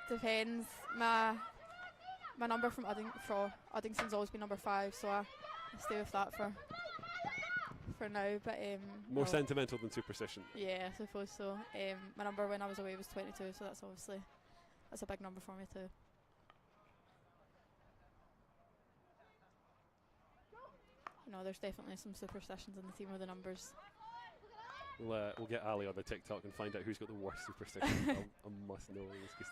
Depends. My number from Uddingston's always been number 5, so I stay with that for now. But more sentimental than superstition. Yeah, I suppose so. My number when I was away was 22, so that's a big number for me too. No, there's definitely some superstitions in the team with the numbers. We'll get Ali on the TikTok and find out who's got the worst superstition. I must know this,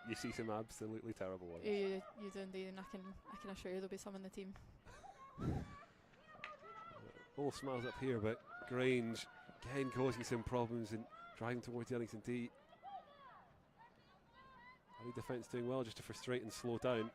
you see some absolutely terrible ones. You do indeed, and I can assure you there'll be some in the team. All smiles up here, but Grange again causing some problems and driving towards the Uddingston D. Ali defence doing well just to frustrate and slow down.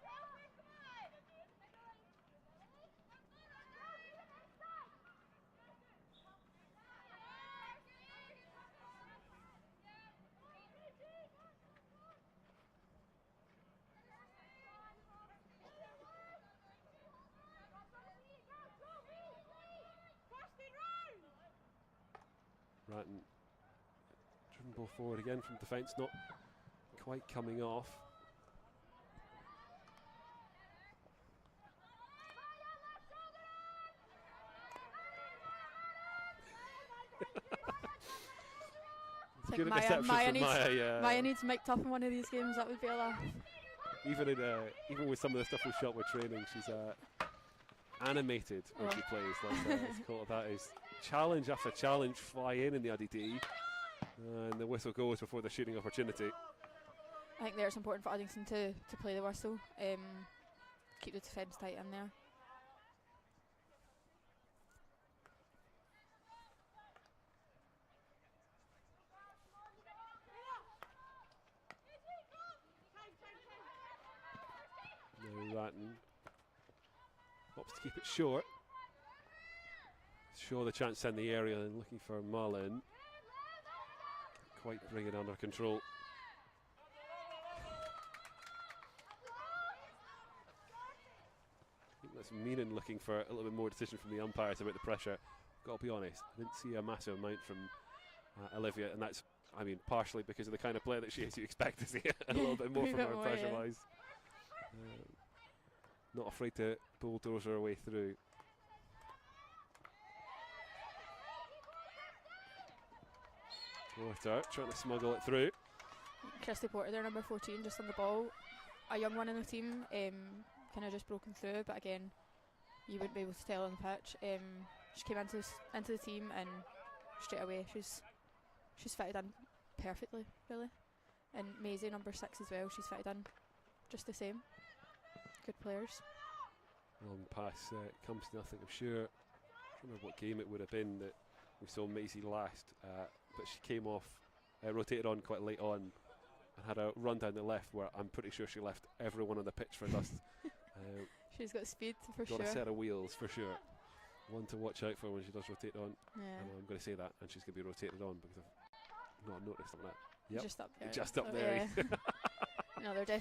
Ratton, driven ball forward again from defence, not quite coming off. I think Maya needs mic'd up in one of these games. That would be a laugh. Even with some of the stuff we've shot with training, she's animated when she plays. It's called that is challenge after challenge fly in the UDDY, and the whistle goes before the shooting opportunity. I think there it's important for Uddingston to play the whistle, keep the defence tight in there. Now Ratton opts to keep it short. Shaw the chance in the area and looking for Mullen. Quite bring it under control. I think that's Meenan looking for a little bit more decision from the umpires about the pressure. Got to be honest, I didn't see a massive amount from Olivia, and that's, I mean, partially because of the kind of player that she is. You expect to see a little bit more from her pressure-wise. Not afraid to bulldoze her way through. Porter trying to smuggle it through. Christy Porter there, number 14, just on the ball. A young one in the team, kind of just broken through, but again, you wouldn't be able to tell on the pitch. She came into the team and straight away she's fitted in perfectly, really. And Maisie, number 6 as well, she's fitted in just the same. Good players. Long pass comes to nothing, I'm sure. I don't remember what game it would have been that we saw Maisie last, but she came off, rotated on quite late on, and had a run down the left where I'm pretty sure she left everyone on the pitch for dust. She's got speed for got sure. a set of wheels for sure. One to watch out for when she does rotate on. Yeah. And I'm going to say that, and she's going to be rotated on because I've not noticed on that. Yep. Just up there. Just up there. Yeah. No, they're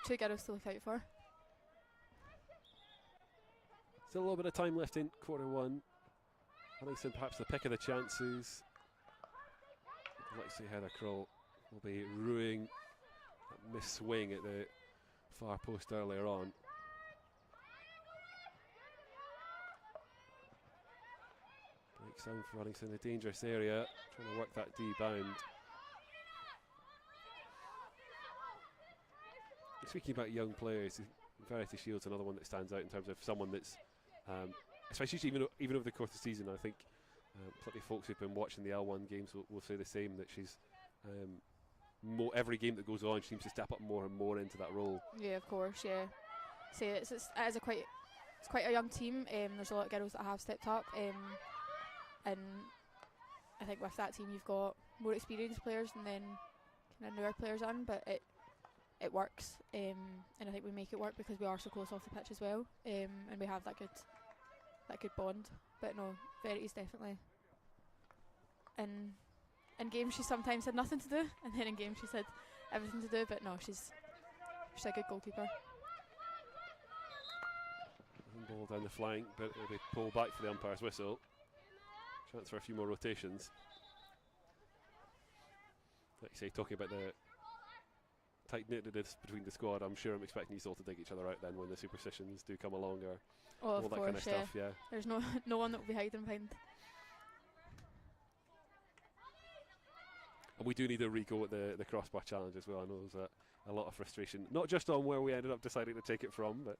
2 girls to look out for. Still a little bit of time left in quarter one. Uddingston perhaps the pick of the chances. I'd like to see Heather Kroll will be ruining that miss swing at the far post earlier on. Breaks down for Uddingston, a dangerous area, trying to work that D bound. Speaking about young players, Verity Shields another one that stands out in terms of someone that's, especially even over the course of the season, I think plenty of folks who've been watching the L1 games will say the same, that she's every game that goes on, she seems to step up more and more into that role. Yeah, of course, yeah. So it's quite a young team. There's a lot of girls that have stepped up, and I think with that team you've got more experienced players and then kind of newer players on, but it works, and I think we make it work because we are so close off the pitch as well, and we have that good bond. But no, Verity's definitely in games she sometimes had nothing to do, and then in games she's had everything to do. But no, she's a good goalkeeper. Ball down the flank, but it'll be pulled back for the umpire's whistle. Chance for a few more rotations. Like you say, talking about the tight-knitedness between the squad, I'm sure I'm expecting you all to dig each other out then when the superstitions do come along, or all that kind of stuff. Yeah. There's no one that will be hiding behind. And we do need a re-go at the crossbar challenge as well. I know there's a lot of frustration, not just on where we ended up deciding to take it from, but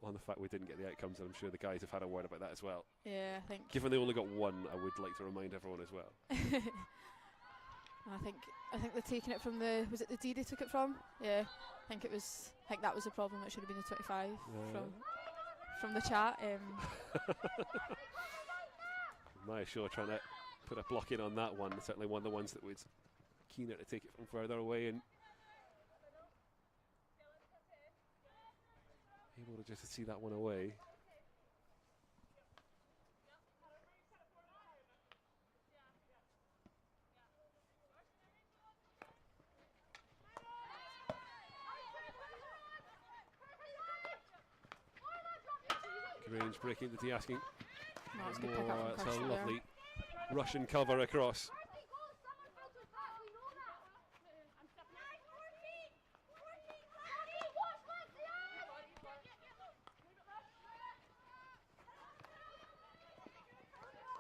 on the fact we didn't get the outcomes, and I'm sure the guys have had a word about that as well. Yeah, I think. Given they only got one, I would like to remind everyone as well. I think they're taking it from was it the D they took it from? Yeah, I think that was the problem. It should have been the 25 from the chat. Maya Shaw trying to put a block in on that one. Certainly one of the ones that was keener to take it from further away and able to just see that one away. Grange breaking the asking. No, it's good pick up from it's a Kirsty lovely Russian cover across.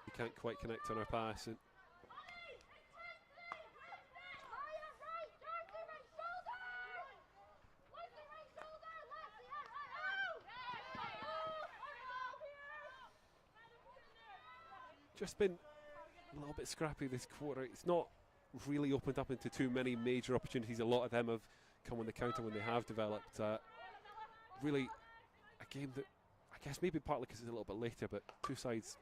You can't quite connect on her pass. And just been a little bit scrappy this quarter. It's not really opened up into too many major opportunities. A lot of them have come on the counter when they have developed. Really a game that I guess maybe partly because it's a little bit later, but two sides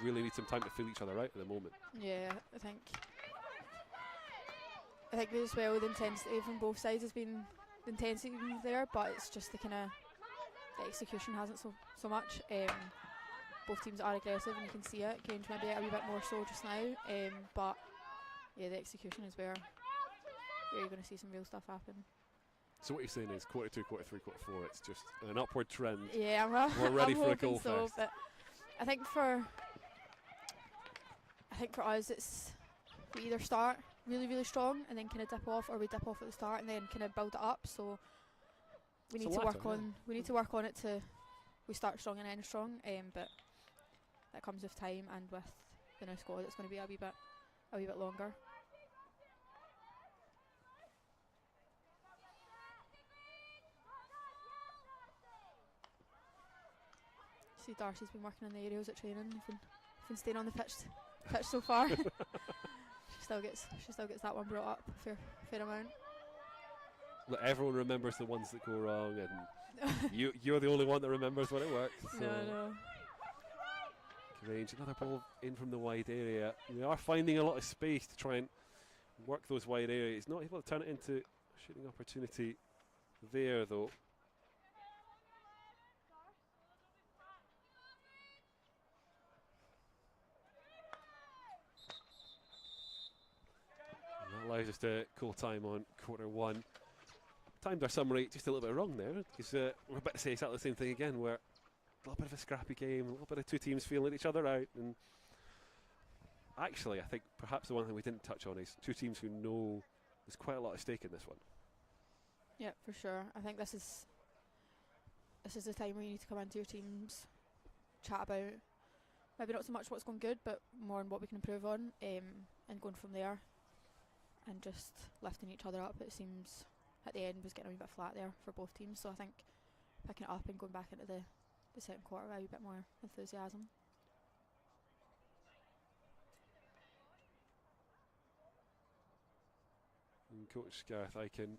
really need some time to feel each other out at the moment. Yeah, I think as well the intensity from both sides has been there, but it's just the execution hasn't so much. both teams are aggressive and you can see it. Grange maybe a wee bit more so just now, but yeah, the execution is where you're going to see some real stuff happen. So what you're saying is quarter 2, quarter 3, quarter 4, it's just an upward trend. Yeah, we're ready I'm for a hoping goal so, fest. but I think for us it's we either start really, really strong and then kind of dip off, or we dip off at the start and then kind of build it up. So we need to work on it to we start strong and end strong, but that comes with time and with the new squad. It's going to be a wee bit longer. See, Darcy's been working on the aerials at training. He's been staying on the pitch so far. she still gets that one brought up a fair amount. Look, everyone remembers the ones that go wrong, and you're the only one that remembers when it works. So. No. Grange, another ball in from the wide area. We are finding a lot of space to try and work those wide areas. Not able to turn it into a shooting opportunity there, though. And that allows us to call time on quarter 1. Timed our summary just a little bit wrong there, because we're about to say exactly the same thing again, where a little bit of a scrappy game, a little bit of two teams feeling each other out. And actually, I think perhaps the one thing we didn't touch on is two teams who know there's quite a lot at stake in this one. Yeah, for sure. I think this is the time where you need to come into your teams, chat about maybe not so much what's going good, but more on what we can improve on, and going from there, and just lifting each other up. It seems at the end was getting a wee bit flat there for both teams, so I think picking it up and going back into the second quarter with a wee bit more enthusiasm. And Coach Gareth Aiken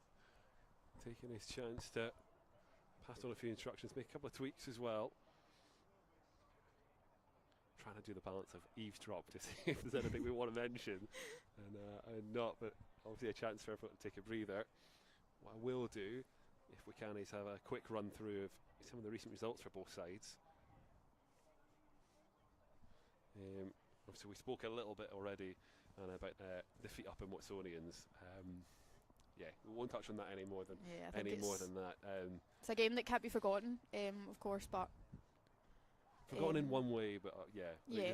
taking his chance to pass on a few instructions, make a couple of tweaks as well. Trying to do the balance of eavesdrop to see if there's anything we want to mention, and not, but obviously a chance for everyone to take a breather. What I will do, if we can, is have a quick run through of some of the recent results for both sides. Obviously we spoke a little bit already about defeat up in Watsonians. Yeah, we won't touch on that any more than that. It's a game that can't be forgotten, of course, but forgotten in one way, but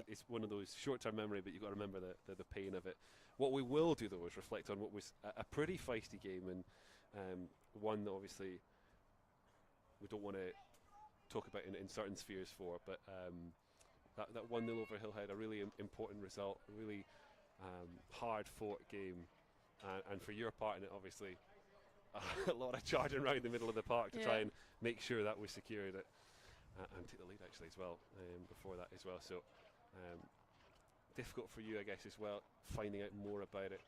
it's one of those short-term memory, but you've got to remember the pain of it. What we will do, though, is reflect on what was a pretty feisty game, and one that obviously we don't want to talk about in certain spheres for, but that 1-0 over Hillhead, a really important result, a really hard-fought game, and for your part in it, obviously, a lot of charging around the middle of the park to try and make sure that was secured. And take the lead actually as well before that as well. So difficult for you, I guess, as well, finding out more about it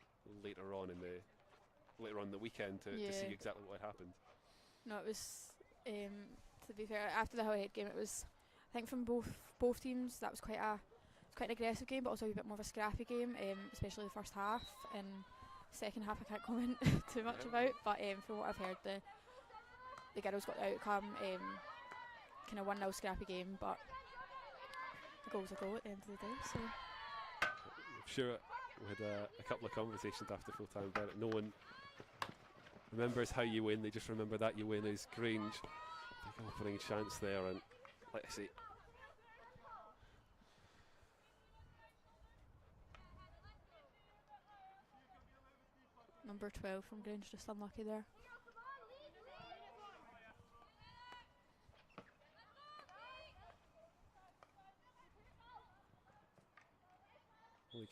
later on in the weekend to see exactly what happened. No, it was to be fair, after the Hillhead game, it was, I think from both teams, that was quite an aggressive game, but also a bit more of a scrappy game, especially the first half. And second half I can't comment too much about, but from what I've heard, the girls got the outcome. Kind of 1-0 scrappy game, but the goal's a goal at the end of the day. So I'm sure we had a couple of conversations after full time about it. No one remembers how you win, they just remember that you win. Is Grange big opening chance there, and let's see. Number 12 from Grange, just unlucky there.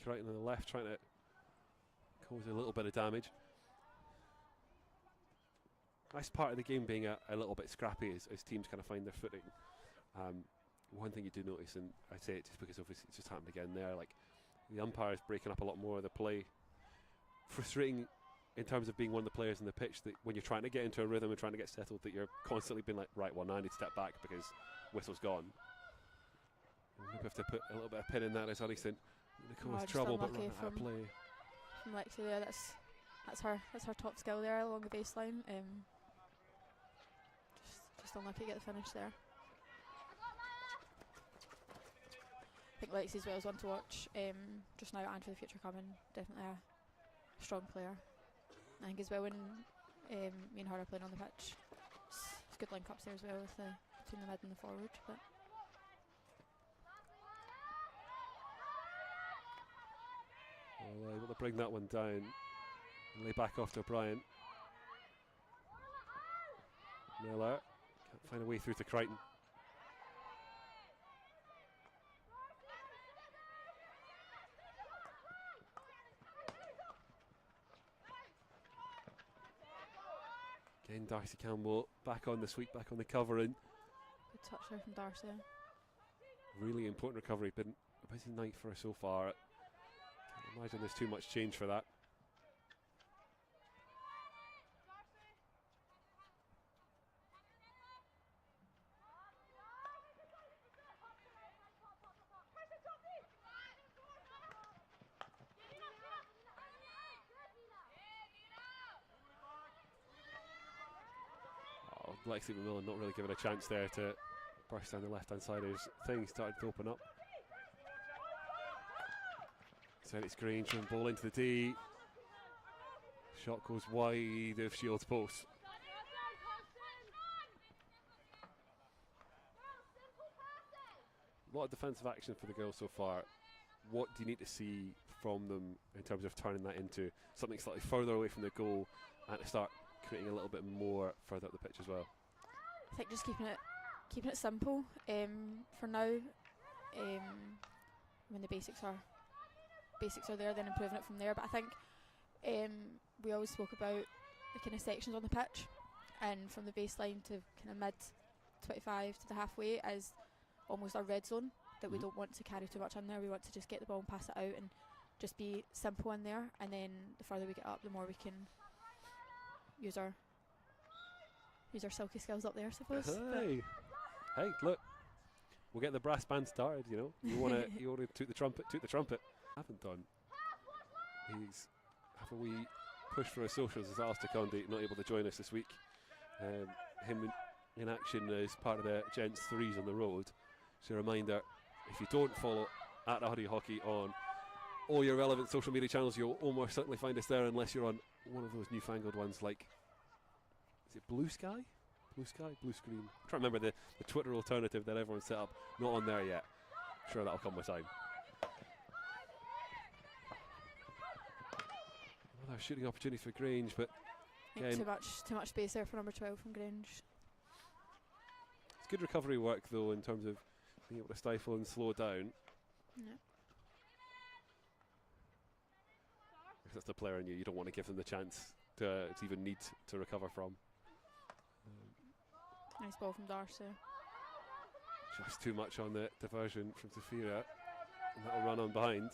Crichton on the left, trying to cause a little bit of damage. Nice part of the game being a little bit scrappy as teams kind of find their footing. One thing you do notice, and I say it just because obviously it's just happened again there, like the umpires breaking up a lot more of the play. Frustrating in terms of being one of the players on the pitch, that when you're trying to get into a rhythm and trying to get settled, that you're constantly being like, right, well now I need to step back because whistle's gone. Maybe have to put a little bit of pin in that as Uddingston. Cause trouble, but run out of play. From Lexi there, that's her top skill there along the baseline. Just unlucky to get the finish there. think Lexi as well is one to watch just now and for the future coming. Definitely a strong player. I think as well when me and her are playing on the pitch, it's good link ups there as well with between the mid and the forward. But well, able to bring that one down and lay back off to O'Brien. Miller can't find a way through to Crichton. Again, Darcy Campbell back on the sweep, back on the covering. good touch there from Darcy. Really important recovery. Been a busy night for her so far. Can't imagine there's too much change for that. Lexi McMillan not really given a chance there to burst down the left hand side as things started to open up. So it's Grange from ball into the D. Shot goes wide of Shields' post. A lot of defensive action for the girls so far. What do you need to see from them in terms of turning that into something slightly further away from the goal and to start creating a little bit more further up the pitch as well? I think just keeping it simple for now. When the basics are there, then improving it from there. But I think we always spoke about the kind of sections on the pitch, and from the baseline to kind of mid 25 to the halfway as almost our red zone, that we don't want to carry too much in there. We want to just get the ball and pass it out and just be simple in there, and then the further we get up, the more we can use our silky skills up there, I suppose. Hey, look, we'll get the brass band started. You know, you want to toot the trumpet. Haven't done. He's have a wee push for his socials as Alistair Condy not able to join us this week. Him in action as part of the Gents threes on the road. So a reminder, if you don't follow at Uddy Hockey on all your relevant social media channels, you'll almost certainly find us there, unless you're on one of those newfangled ones like, is it Blue Sky? Blue Screen? I'm trying to remember the Twitter alternative that everyone set up. Not on there yet. Sure, that'll come with time. Another shooting opportunity for Grange, but again, too much space there for number 12 from Grange. It's good recovery work though, in terms of being able to stifle and slow down. Yeah. If that's the player in you, you don't want to give them the chance to even need to recover from. Nice ball from Darcy. Just too much on the diversion from Zafira, and that'll run on behind.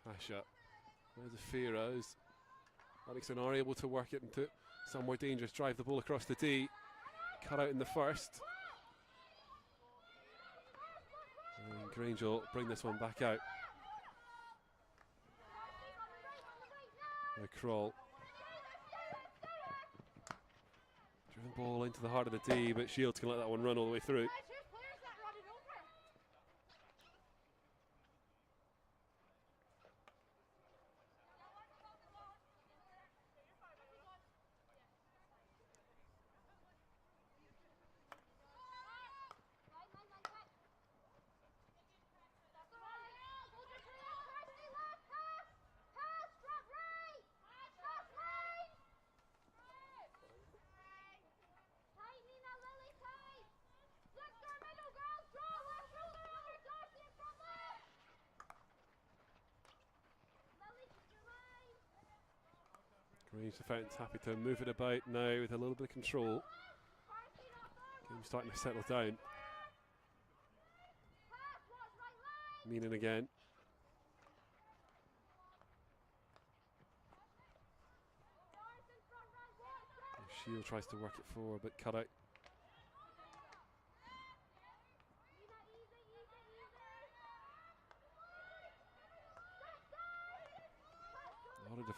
Asha, there's Zafira as Uddingston are able to work it into some more dangerous, drive the ball across the D. Cut out in the first. And Grange will bring this one back out. A crawl. Driven ball into the heart of the D, but Shields can let that one run all the way through. Grange defence happy to move it about now with a little bit of control. Game starting to settle down. Meenan again. Shield tries to work it forward, but cut out.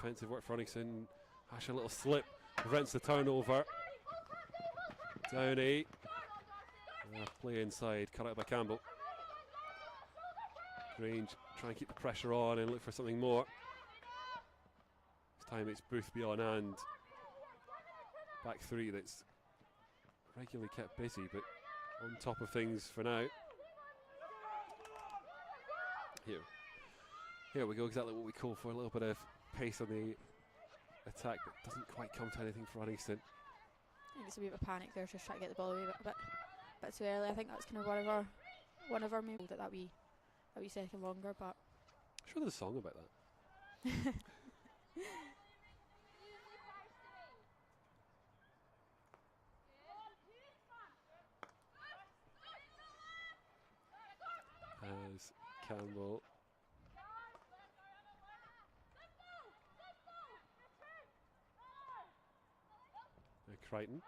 defensive work for Uddingston. Hash a little slip, prevents the turnover. Downey. Play inside, cut out by Campbell. Grange try and keep the pressure on and look for something more. This time it's Boothby on and back three that's regularly kept busy, but on top of things for now. Here we go, exactly what we call for, a little bit of pace on the attack, but doesn't quite come to anything for Uddingston. I think it's a wee bit of panic there, just trying to get the ball away a bit too early. I think that's kind of one of our maybe that wee second longer, but I'm sure there's a song about that. As Campbell Crichton.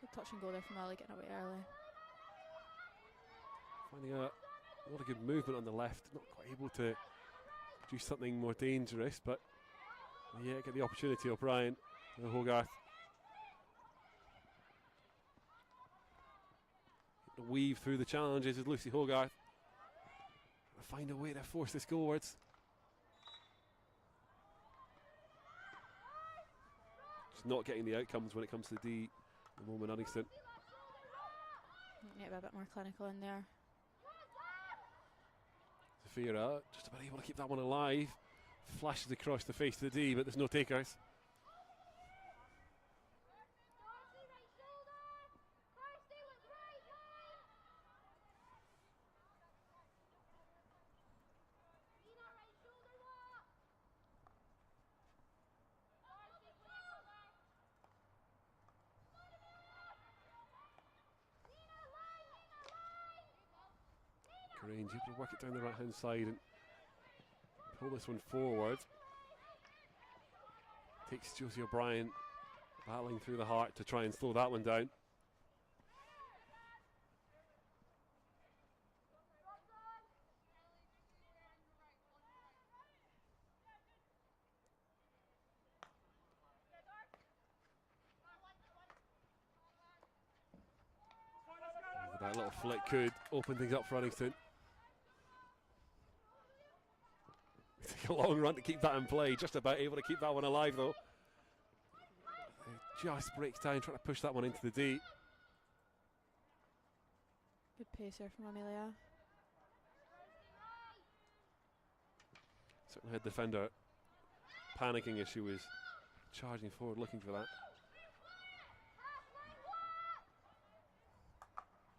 Good touch and go there from Ali, getting away early. Finding a lot of good movement on the left, not quite able to do something more dangerous, but yeah, get the opportunity. O'Brien and Hogarth. Weave through the challenges with Lucy Hogarth. Find a way to force this goalwards. Just not getting the outcomes when it comes to the D at the moment, Uddingston. Need to be a bit more clinical in there. Zafira just about able to keep that one alive. Flashes across the face to the D, but there's no takers. Grange able to work it down the right hand side and pull this one forward. Takes Josie O'Brien battling through the heart to try and slow that one down. That little flick could open things up for Uddingston. Take a long run to keep that in play, just about able to keep that one alive though. It just breaks down, trying to push that one into the D. Good pace there from Amelia. Certainly had defender panicking as she was charging forward looking for that.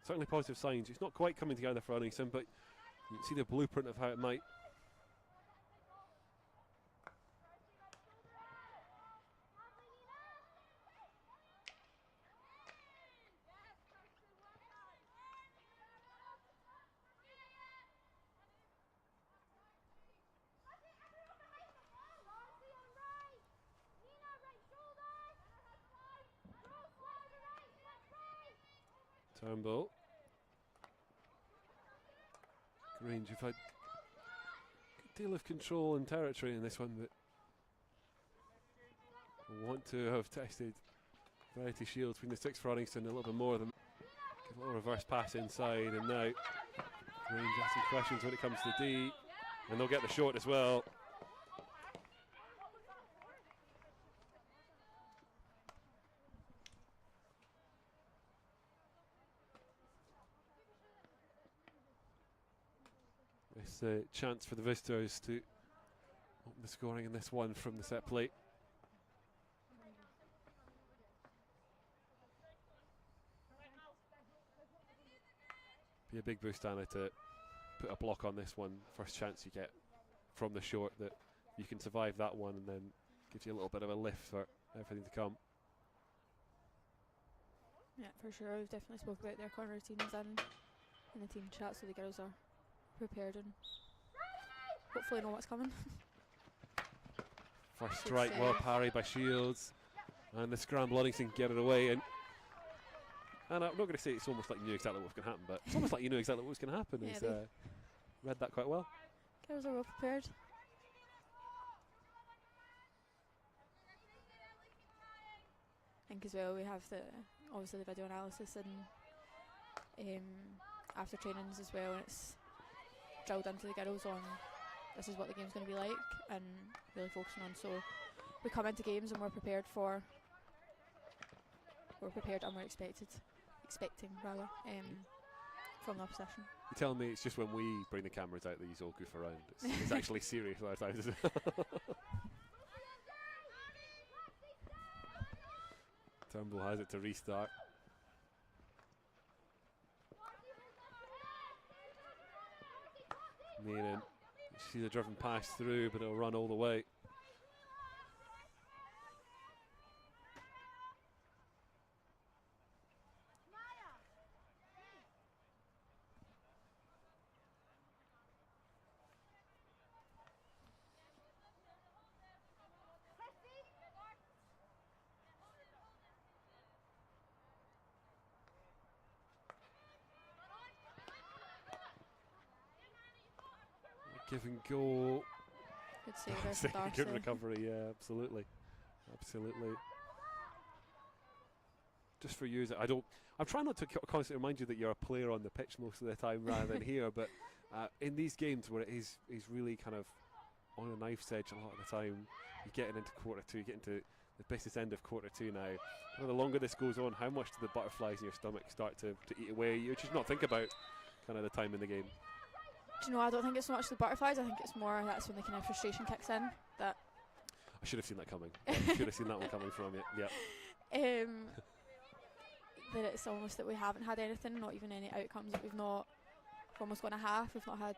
Certainly positive signs. It's not quite coming together for Uddingston, but you can see the blueprint of how it might. Turnbull. Grange have had a good deal of control and territory in this one, but want to have tested Verity Shields between the six for Uddingston a little bit more than give a little reverse pass inside, and now Grange asking questions when it comes to D, and they'll get the short as well. It's a chance for the visitors to open the scoring in this one from the set play. Be a big boost, Anna, to put a block on this one. First chance you get from the short, that you can survive that one, and then gives you a little bit of a lift for everything to come. Yeah, for sure. We've definitely spoke about their corner routines in the team chat, so the girls are prepared and hopefully know what's coming. First strike, well parried by Shields, and the scramble Uddingston get it away, and And I'm not going to say it's almost like you knew exactly what was going to happen, but it's almost like you knew exactly what was going to happen. Yeah, He's they- read that quite well. Girls are well prepared. I think as well we have obviously the video analysis and after trainings as well, and it's drilled into the girls on this is what the game's going to be like and really focusing on. So we come into games and we're prepared and we're expecting rather from the opposition. You tell me it's just when we bring the cameras out that you all goof around. It's actually serious a lot of times. Turnbull has it to restart. Meaning she's a driven pass through, but it'll run all the way. Give and go. Good save there from Darcy. Good recovery, yeah, absolutely. Absolutely. Just for you, I'm trying not to constantly remind you that you're a player on the pitch most of the time rather than here, but in these games where it is really kind of on a knife's edge a lot of the time, you're getting into quarter two, you get into the business end of quarter two now. The longer this goes on, how much do the butterflies in your stomach start to eat away? You just not think about kind of the time in the game. Do you know, I don't think it's so much the butterflies, I think it's more that's when the kind of frustration kicks in. That I should have seen that coming. I should have seen that one coming from you. Yeah. That it's almost that we haven't had anything, not even any outcomes. That we've almost gone a half. We've not had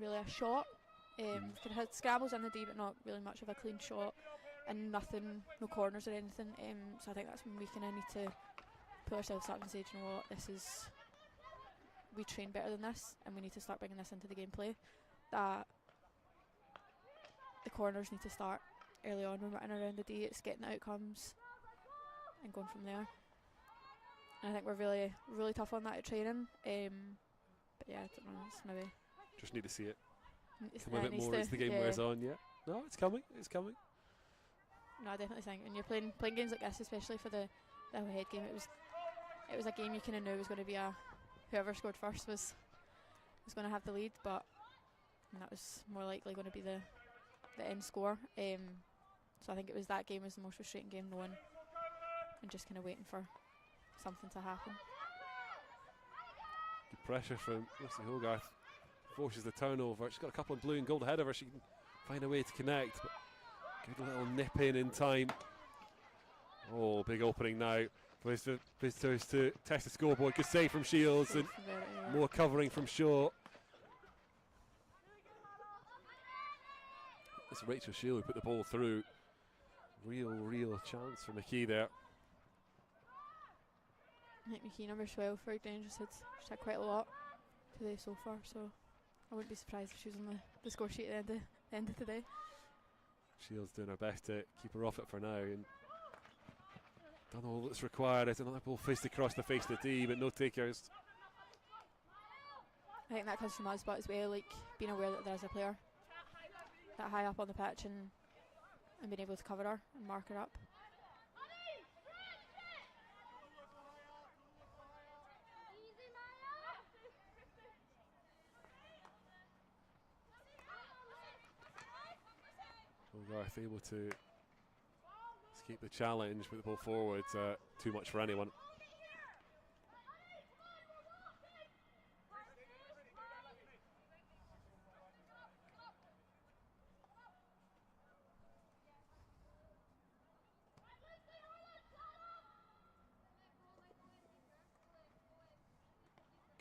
really a shot. We've kind of had scrambles in the D, but not really much of a clean shot, and nothing, no corners or anything. So I think that's when we kind of need to pull ourselves up and say, do you know what, we train better than this, and we need to start bringing this into the gameplay. That the corners need to start early on when we're in around the D. It's getting the outcomes and going from there. And I think we're really, really tough on that at training. But yeah, I don't know. It's maybe just need to see it it's come a bit more as the game wears on. Yeah, no, it's coming. It's coming. No, I definitely think when you're playing games like this, especially for the head game, it was a game you kind of knew was going to be whoever scored first was going to have the lead, and that was more likely going to be the end score. So I think it was that game was the most frustrating game, knowing and just kind of waiting for something to happen. Good pressure from Lucy Hogarth. Forces the turnover. She's got a couple of blue and gold ahead of her. She can find a way to connect. But good little nip in time. Oh, big opening now. Visitors to test the scoreboard. Good save from Shields and more covering from Shaw. It's Rachel Shield who put the ball through. Real chance for McKee there. I think McKee number 12 for Grange she's had quite a lot today so far, so I wouldn't be surprised if she was on the score sheet at the end of today. Shields doing her best to keep her off it for now, and done all that's required. It's another ball faced across the face of the D, but no takers. I think that comes from us, but as well, like being aware that there's a player that high up on the pitch and being able to cover her and mark her up. Hogarth able to escape the challenge with the ball forward. Too much for anyone.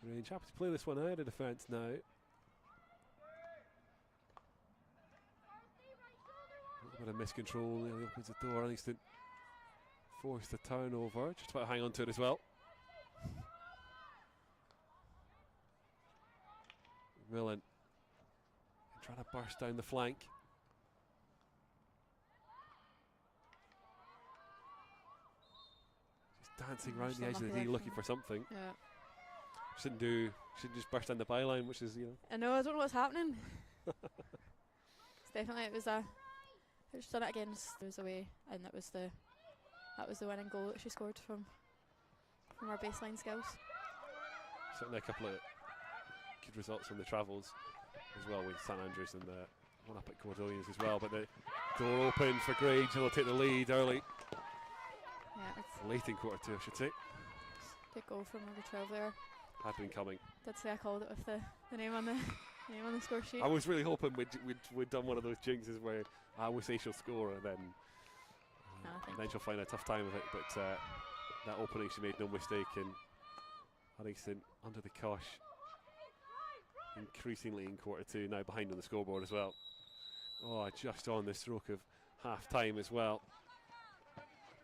Grange happy to play this one out of defence now. A bit of miscontrol, nearly opens the door. Uddingston forced the turnover, just about to hang on to it as well. Millen trying to burst down the flank. dancing around Just the edge of the unlucky D there looking for for something. Yeah. Shouldn't just burst down the byline, which is, you know. I know, I don't know what's happening. It's definitely, it was done it against, it was away, and that was the winning goal that she scored from our baseline skills. Certainly a couple of good results from the travels as well with St Andrews and one up at Cordelians as well. But the door open for Grange, and they'll take the lead early. Yeah, it's Late in quarter two, I should say. good goal from number 12 there. Had been coming. Did say I called it with the name on the score sheet. I was really hoping we'd done one of those jinxes where I would say she'll score and then she'll find a tough time with it. But that opening, she made no mistake, and Uddingston under the cosh, increasingly in quarter two, now behind on the scoreboard as well. Oh, just on the stroke of half time as well.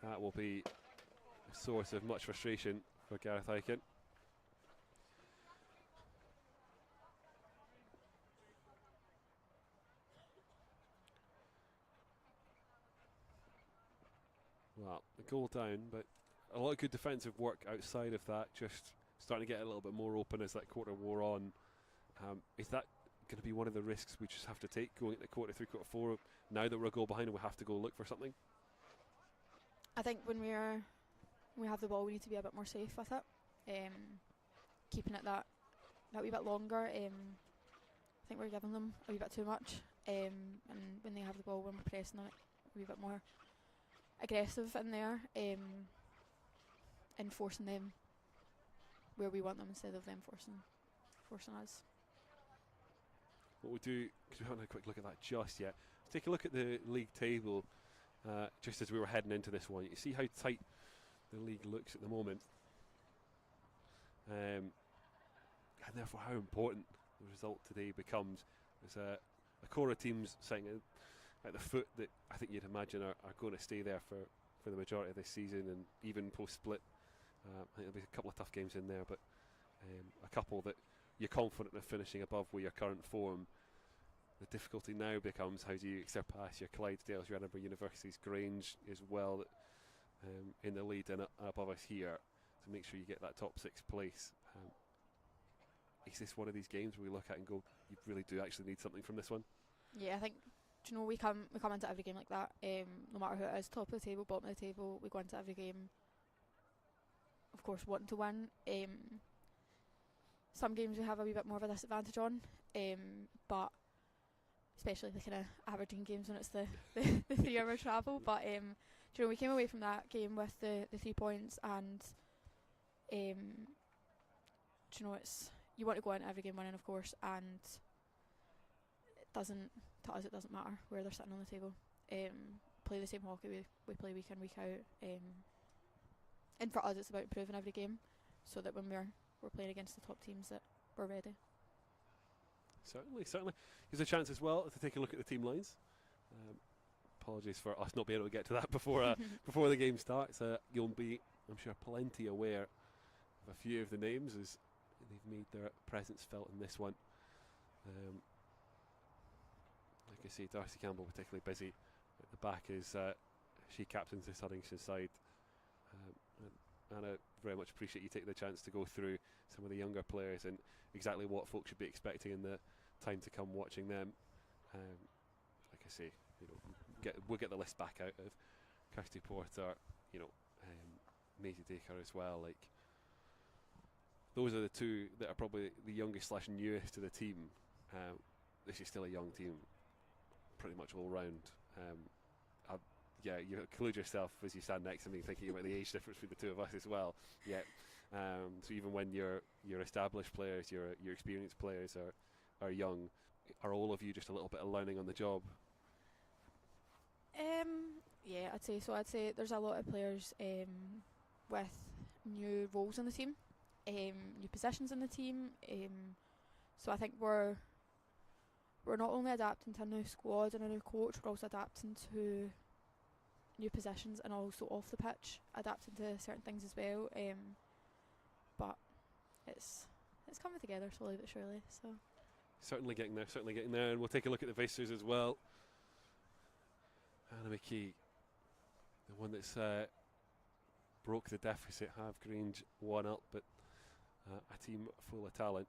That will be a source of much frustration for Gareth Aiken. Well, the goal down, but a lot of good defensive work outside of that, just starting to get a little bit more open as that quarter wore on. Is that going to be one of the risks we just have to take going into quarter three, quarter four, now that we're a goal behind and we have to go look for something? I think when we have the ball, we need to be a bit more safe with it. Keeping it that wee bit longer. I think we're giving them a wee bit too much. And when they have the ball, when we're pressing on it, a wee bit more aggressive in there, and forcing them where we want them instead of them forcing us. What we'll do, because we haven't had a quick look at that just yet, let's take a look at the league table just as we were heading into this one. You see how tight the league looks at the moment, and therefore how important the result today becomes. There's a core of teams sitting at the foot that I think you'd imagine are going to stay there for the majority of this season, and even post-split. I think there'll be a couple of tough games in there, but a couple that you're confident of finishing above with your current form. The difficulty now becomes, how do you surpass your Clydesdales, your Edinburgh Universities, Grange as well, that, in the lead and above us here, to make sure you get that top 6 place. Is this one of these games where we look at and go, you really do actually need something from this one? Yeah, I think, do you know, we come into every game like that, no matter who it is, top of the table, bottom of the table, we go into every game, of course, wanting to win. Some games we have a wee bit more of a disadvantage on, but especially the kind of Aberdeen games when it's the 3-hour travel. But do you know, we came away from that game with the 3 points, and do you know, you want to go into every game winning, of course, and to us it doesn't matter where they're sitting on the table. Play the same hockey we play week in, week out, and for us it's about improving every game, so that when we're playing against the top teams that we're ready. Certainly. Here's a chance as well to take a look at the team lines. Apologies for us not being able to get to that before before the game starts. You'll be, I'm sure, plenty aware of a few of the names as they've made their presence felt in this one. Like I say, Darcy Campbell particularly busy at the back as she captains this Uddingston side. And I very much appreciate you taking the chance to go through some of the younger players and exactly what folks should be expecting in the time to come watching them. Like I say, you know, we'll get the list back out of Kirsty Porter, you know, Maisie Dacre as well. Like, those are the two that are probably the youngest / newest to the team. This is still a young team, pretty much all round. Yeah, you include yourself as you stand next to me, thinking about the age difference between the two of us as well. Yeah, so even when your established players, your experienced players are young, are all of you just a little bit of learning on the job? Yeah, I'd say so. I'd say there's a lot of players with new roles in the team, new positions in the team. So I think we're not only adapting to a new squad and a new coach, we're also adapting to new positions and also off the pitch, adapting to certain things as well. But it's coming together slowly but surely. So certainly getting there, and we'll take a look at the visitors as well. Anna McKee, the one that's broke the deficit, have Grange 1 up, but a team full of talent.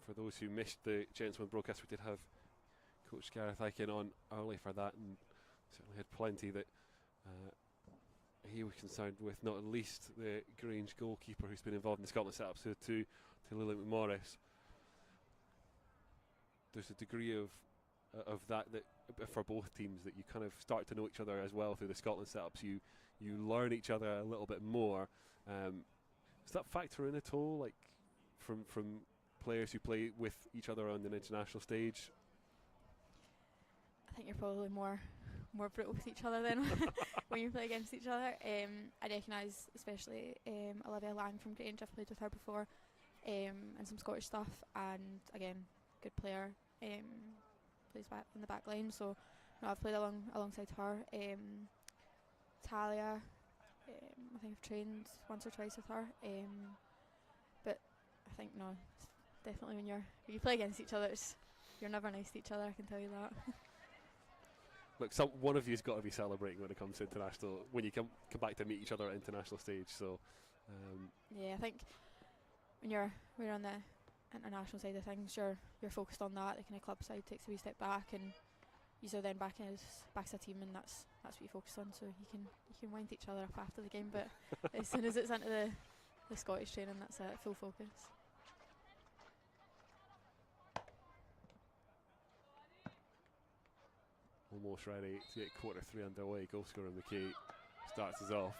For those who missed the Gents 1 broadcast, we did have Coach Gareth Aiken on early for that, and certainly had plenty that he was concerned with, not at least the Grange goalkeeper who's been involved in the Scotland setup, so to Lily McMorris. There's a degree of that for both teams, that you kind of start to know each other as well through the Scotland setups. You learn each other a little bit more. Does that factor in at all, like from players who play with each other on an international stage? I think you're probably more brutal with each other than when you play against each other. I recognise especially Olivia Lang from Grange. I've played with her before, and some Scottish stuff, and again, good player, plays back in the back line, so no, I've played alongside her. Talia, I think I've trained once or twice with her, but I think no, it's definitely when you play against each other, you're never nice to each other, I can tell you that. Look, one of you's got to be celebrating when it comes to international, when you come back to meet each other at international stage. So yeah, I think when we're on the international side of things, you're focused on that. The kind of club side takes a wee step back, and you're then back as a team, and that's what you focus on. So you can wind each other up after the game, but as soon as it's into the Scottish training, that's it, full focus. Almost ready to get quarter 3 underway. Goal scorer McKay starts us off.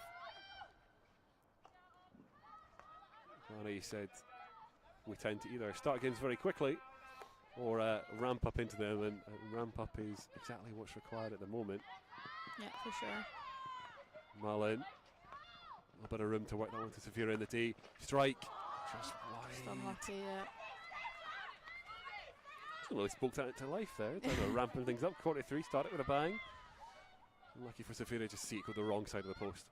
Ronnie said we tend to either start games very quickly or ramp up into them, and ramp up is exactly what's required at the moment. Yeah, for sure. Mullen, a little bit of room to work that one to Safira in the D. Strike, just wide. Just unlucky, yeah. Really spoke that into life there. Ramping things up. Quarter 3, started with a bang. Lucky for Safira, just see it go the wrong side of the post.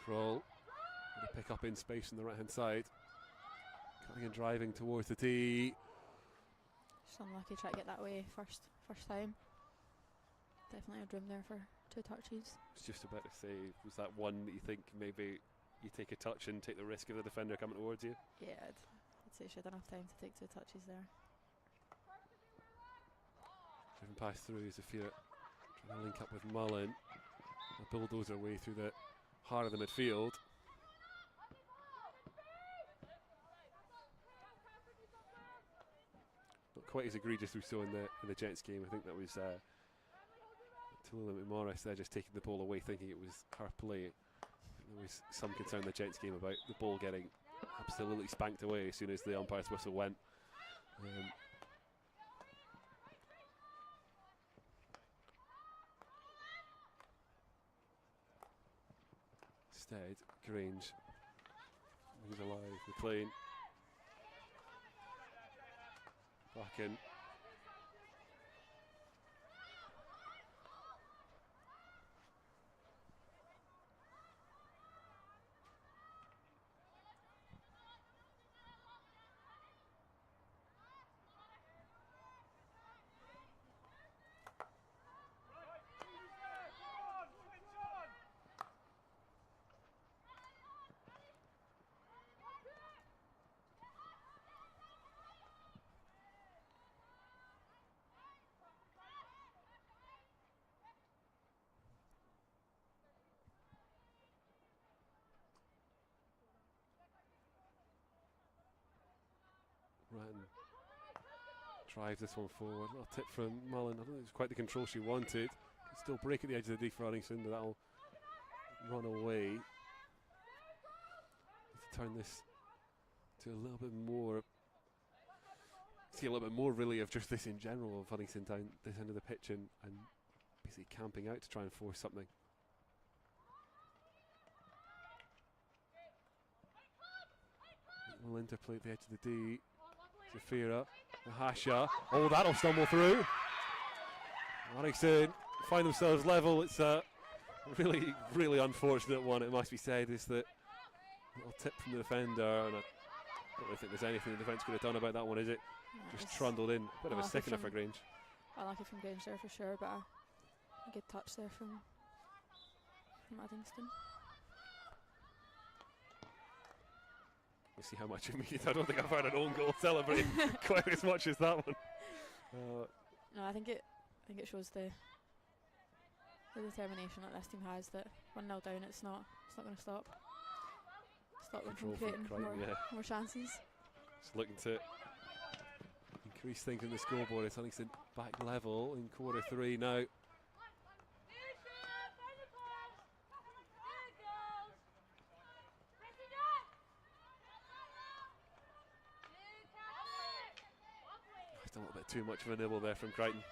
Kroll, with a pick up in space on the right hand side. Cutting and driving towards the tee. Just unlucky to try to get that away first time. Definitely had room there for 2 touches. I was just about to say, was that one that you think maybe you take a touch and take the risk of the defender coming towards you? Yeah, I'd say she had enough time to take 2 touches there. Driven pass through, Zafira trying to link up with Mullen. A bulldozer way through the heart of the midfield. Not quite as egregious as we saw in the Gents game. I think that was Tallulah McMorris there just taking the ball away, thinking it was her play. There was some concern in the Gents game about the ball getting absolutely spanked away as soon as the umpire's whistle went. Instead, Grange moves alive, McLean back in. Ratton drives this one forward. A little tip from Mullen. I don't think it was quite the control she wanted. Can still break at the edge of the D for Uddingston, but that'll run away. Need to turn this to a little bit more. See a little bit more really of just this in general of Uddingston down this end of the pitch and basically camping out to try and force something. Little interplay at the edge of the D. Zafira, Mahasha. Oh, that'll stumble through. Uddingston find themselves level. It's a really, really unfortunate one, it must be said, is that Little tip from the defender, and I don't really think there's anything the defence could have done about that one, is it? No, Just trundled in. Bit of a sickener for Grange. Unlucky from Grange there for sure, but a good touch there from Uddingston. You see how much it means. I don't think I've heard an own goal celebrate quite as much as that one. No, I think it shows the determination that this team has, that 1-0 down, it's not going to stop them from creating more chances. Just looking to increase things in the scoreboard. It's Uddingston back level in quarter 3 now. Just a little bit too much of a nibble there from Crichton.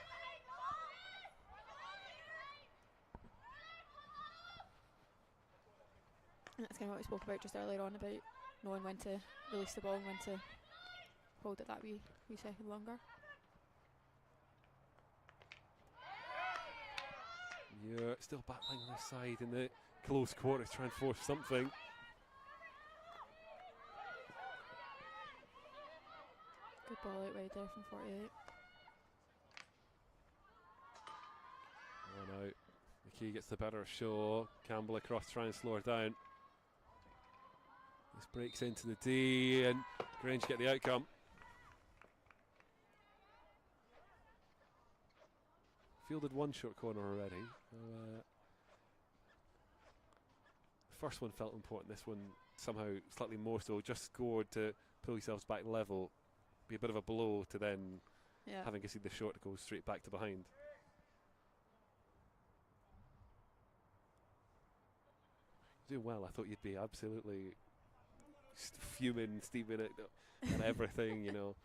And that's kind of what we spoke about just earlier on, about knowing when to release the ball and when to hold it that wee second longer. Yeah, still battling on this side in the close quarters, trying to force something. Good ball out wide there from 48. Oh no, McKee gets the better of Shaw. Campbell across, trying to slow her down. This breaks into the D, and Grange get the outcome. Fielded one short corner already. The first one felt important, this one somehow slightly more so. Just scored to pull yourselves back level. Be a bit of a blow to then having to see the short go straight back to behind. Doing well. I thought you'd be absolutely fuming, steaming it and everything, you know.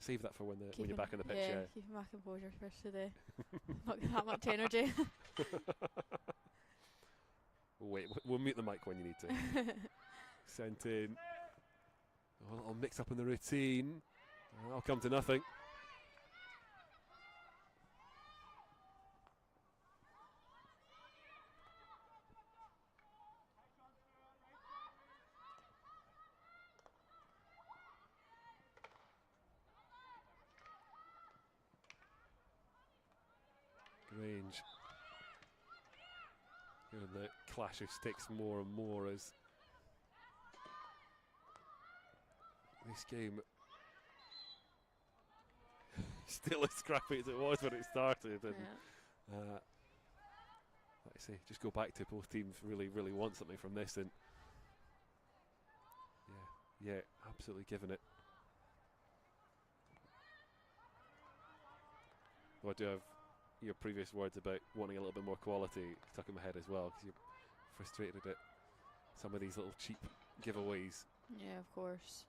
Save that for when you're back on the pitch. Yeah, keeping my composure first today. Not got that much energy. Wait, we'll mute the mic when you need to. Sent in. A little mix up in the routine. That'll come to nothing. Grange. And the clash of sticks more and more as this game still as scrappy as it was when it started. And like I say, just go back to both teams really, really want something from this, and yeah, absolutely giving it. Though I do have your previous words about wanting a little bit more quality stuck in my head as well, because you're frustrated at some of these little cheap giveaways. Yeah, of course.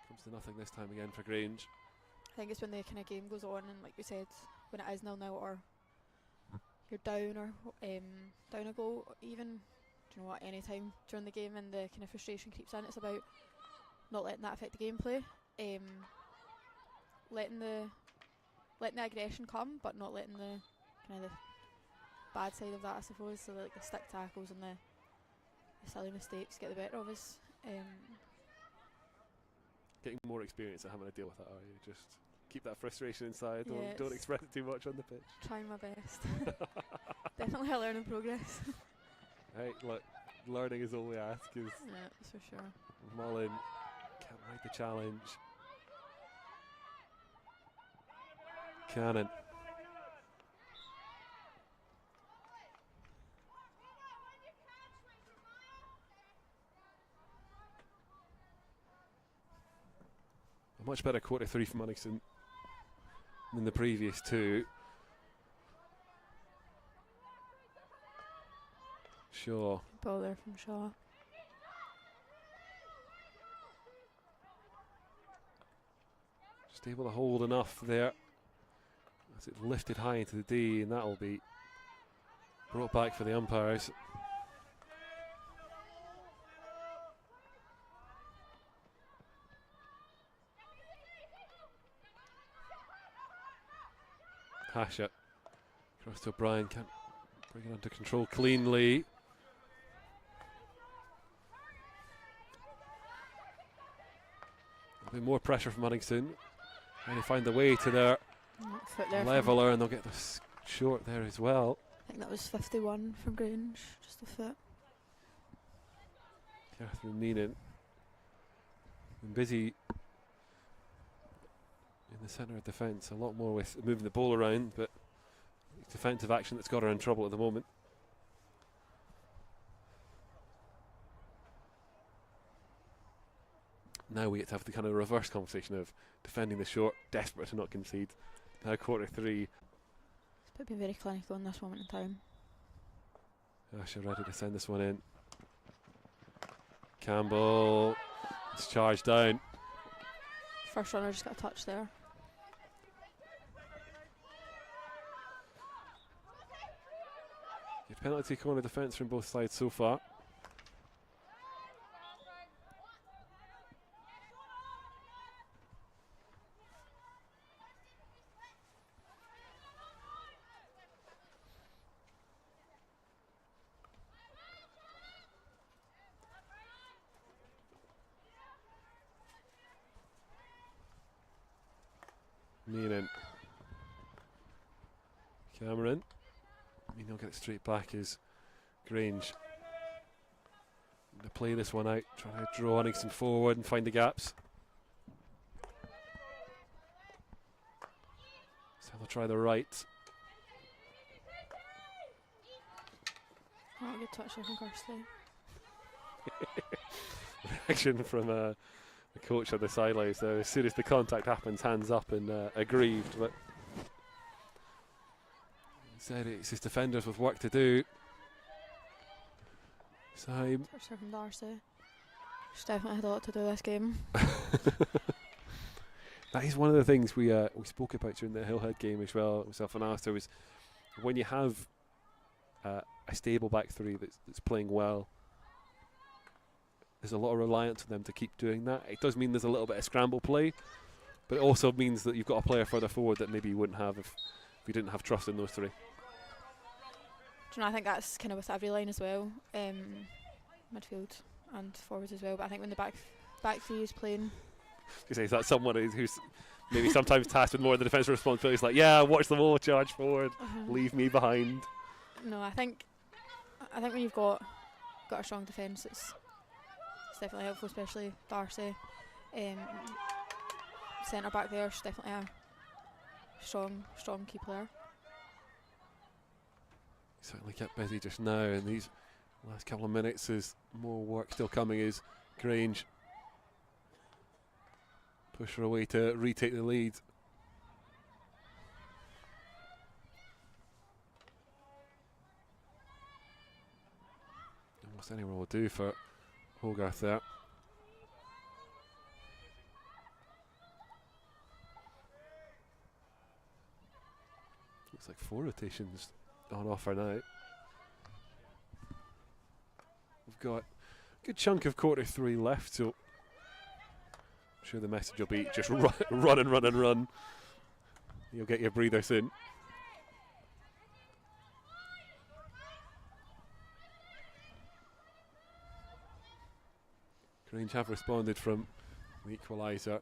Comes to nothing this time again for Grange. I think it's when the kind of game goes on, and like you said, when it is 0-0 or you're down or down a goal, even, do you know what, any time during the game, and the kind of frustration creeps in. It's about not letting that affect the gameplay, letting the aggression come, but not letting the kind of the bad side of that, I suppose. So like the stick tackles and the silly mistakes get the better of us. Getting more experience at having to deal with that, are you? Just keep that frustration inside. Yeah, don't express it too much on the pitch. Trying my best. Definitely a learning progress. Hey, look, learning is all we ask. Is yeah, that's for sure. Mullen can't ride the challenge. Cannon. A much better quarter 3 from Uddingston than the previous two. Shaw. Good ball there from Shaw. Just able to hold enough there. As it's lifted high into the D, and that will be brought back for the umpires. Hasher across to O'Brien, can't bring it under control cleanly. A bit more pressure from Uddingston. And they find the way to their Foot there leveller, and they'll get this short there as well. I think that was 51 from Grange, just a foot. Catherine Meenan been busy in the centre of defence, a lot more with moving the ball around, but defensive action that's got her in trouble at the moment. Now we get to have the kind of reverse conversation of defending the short, desperate to not concede. Now quarter 3. It's been very clinical in this moment in time. Asher ready to send this one in. Campbell, it's charged down. First runner just got a touch there. Your penalty corner defence from both sides so far. Meenan. Cameron. He'll get it straight back as Grange. To play this one out, trying to draw Uddingston forward and find the gaps. So they'll try the right. Oh, good touch there from Kirsty. Reaction from the coach on the sidelines there. As soon as the contact happens, hands up and aggrieved. But said it's his defenders with work to do. So touch there from Darcy. She's definitely had a lot to do this game. That is one of the things we spoke about during the Hillhead game as well. Myself and Alistair, was when you have a stable back three that's playing well. There's a lot of reliance on them to keep doing that. It does mean there's a little bit of scramble play, but it also means that you've got a player further forward that maybe you wouldn't have if you didn't have trust in those three. Do you know, I think that's kind of with every line as well, midfield and forwards as well. But I think when the back three is playing, Is that someone who's maybe sometimes tasked with more of the defensive responsibilities? Like, yeah, watch them all charge forward, leave me behind. No, I think when you've got a strong defence, it's definitely helpful, especially Darcy. Centre back there, she's definitely a strong key player. Certainly kept busy just now in these last couple of minutes. There's more work still coming as Grange push her away to retake the lead. Almost anyone will do for Hogarth there. Looks like 4 rotations on offer now. We've got a good chunk of quarter 3 left, so I'm sure the message will be just run and run and run. You'll get your breather soon. Grange have responded from the equaliser.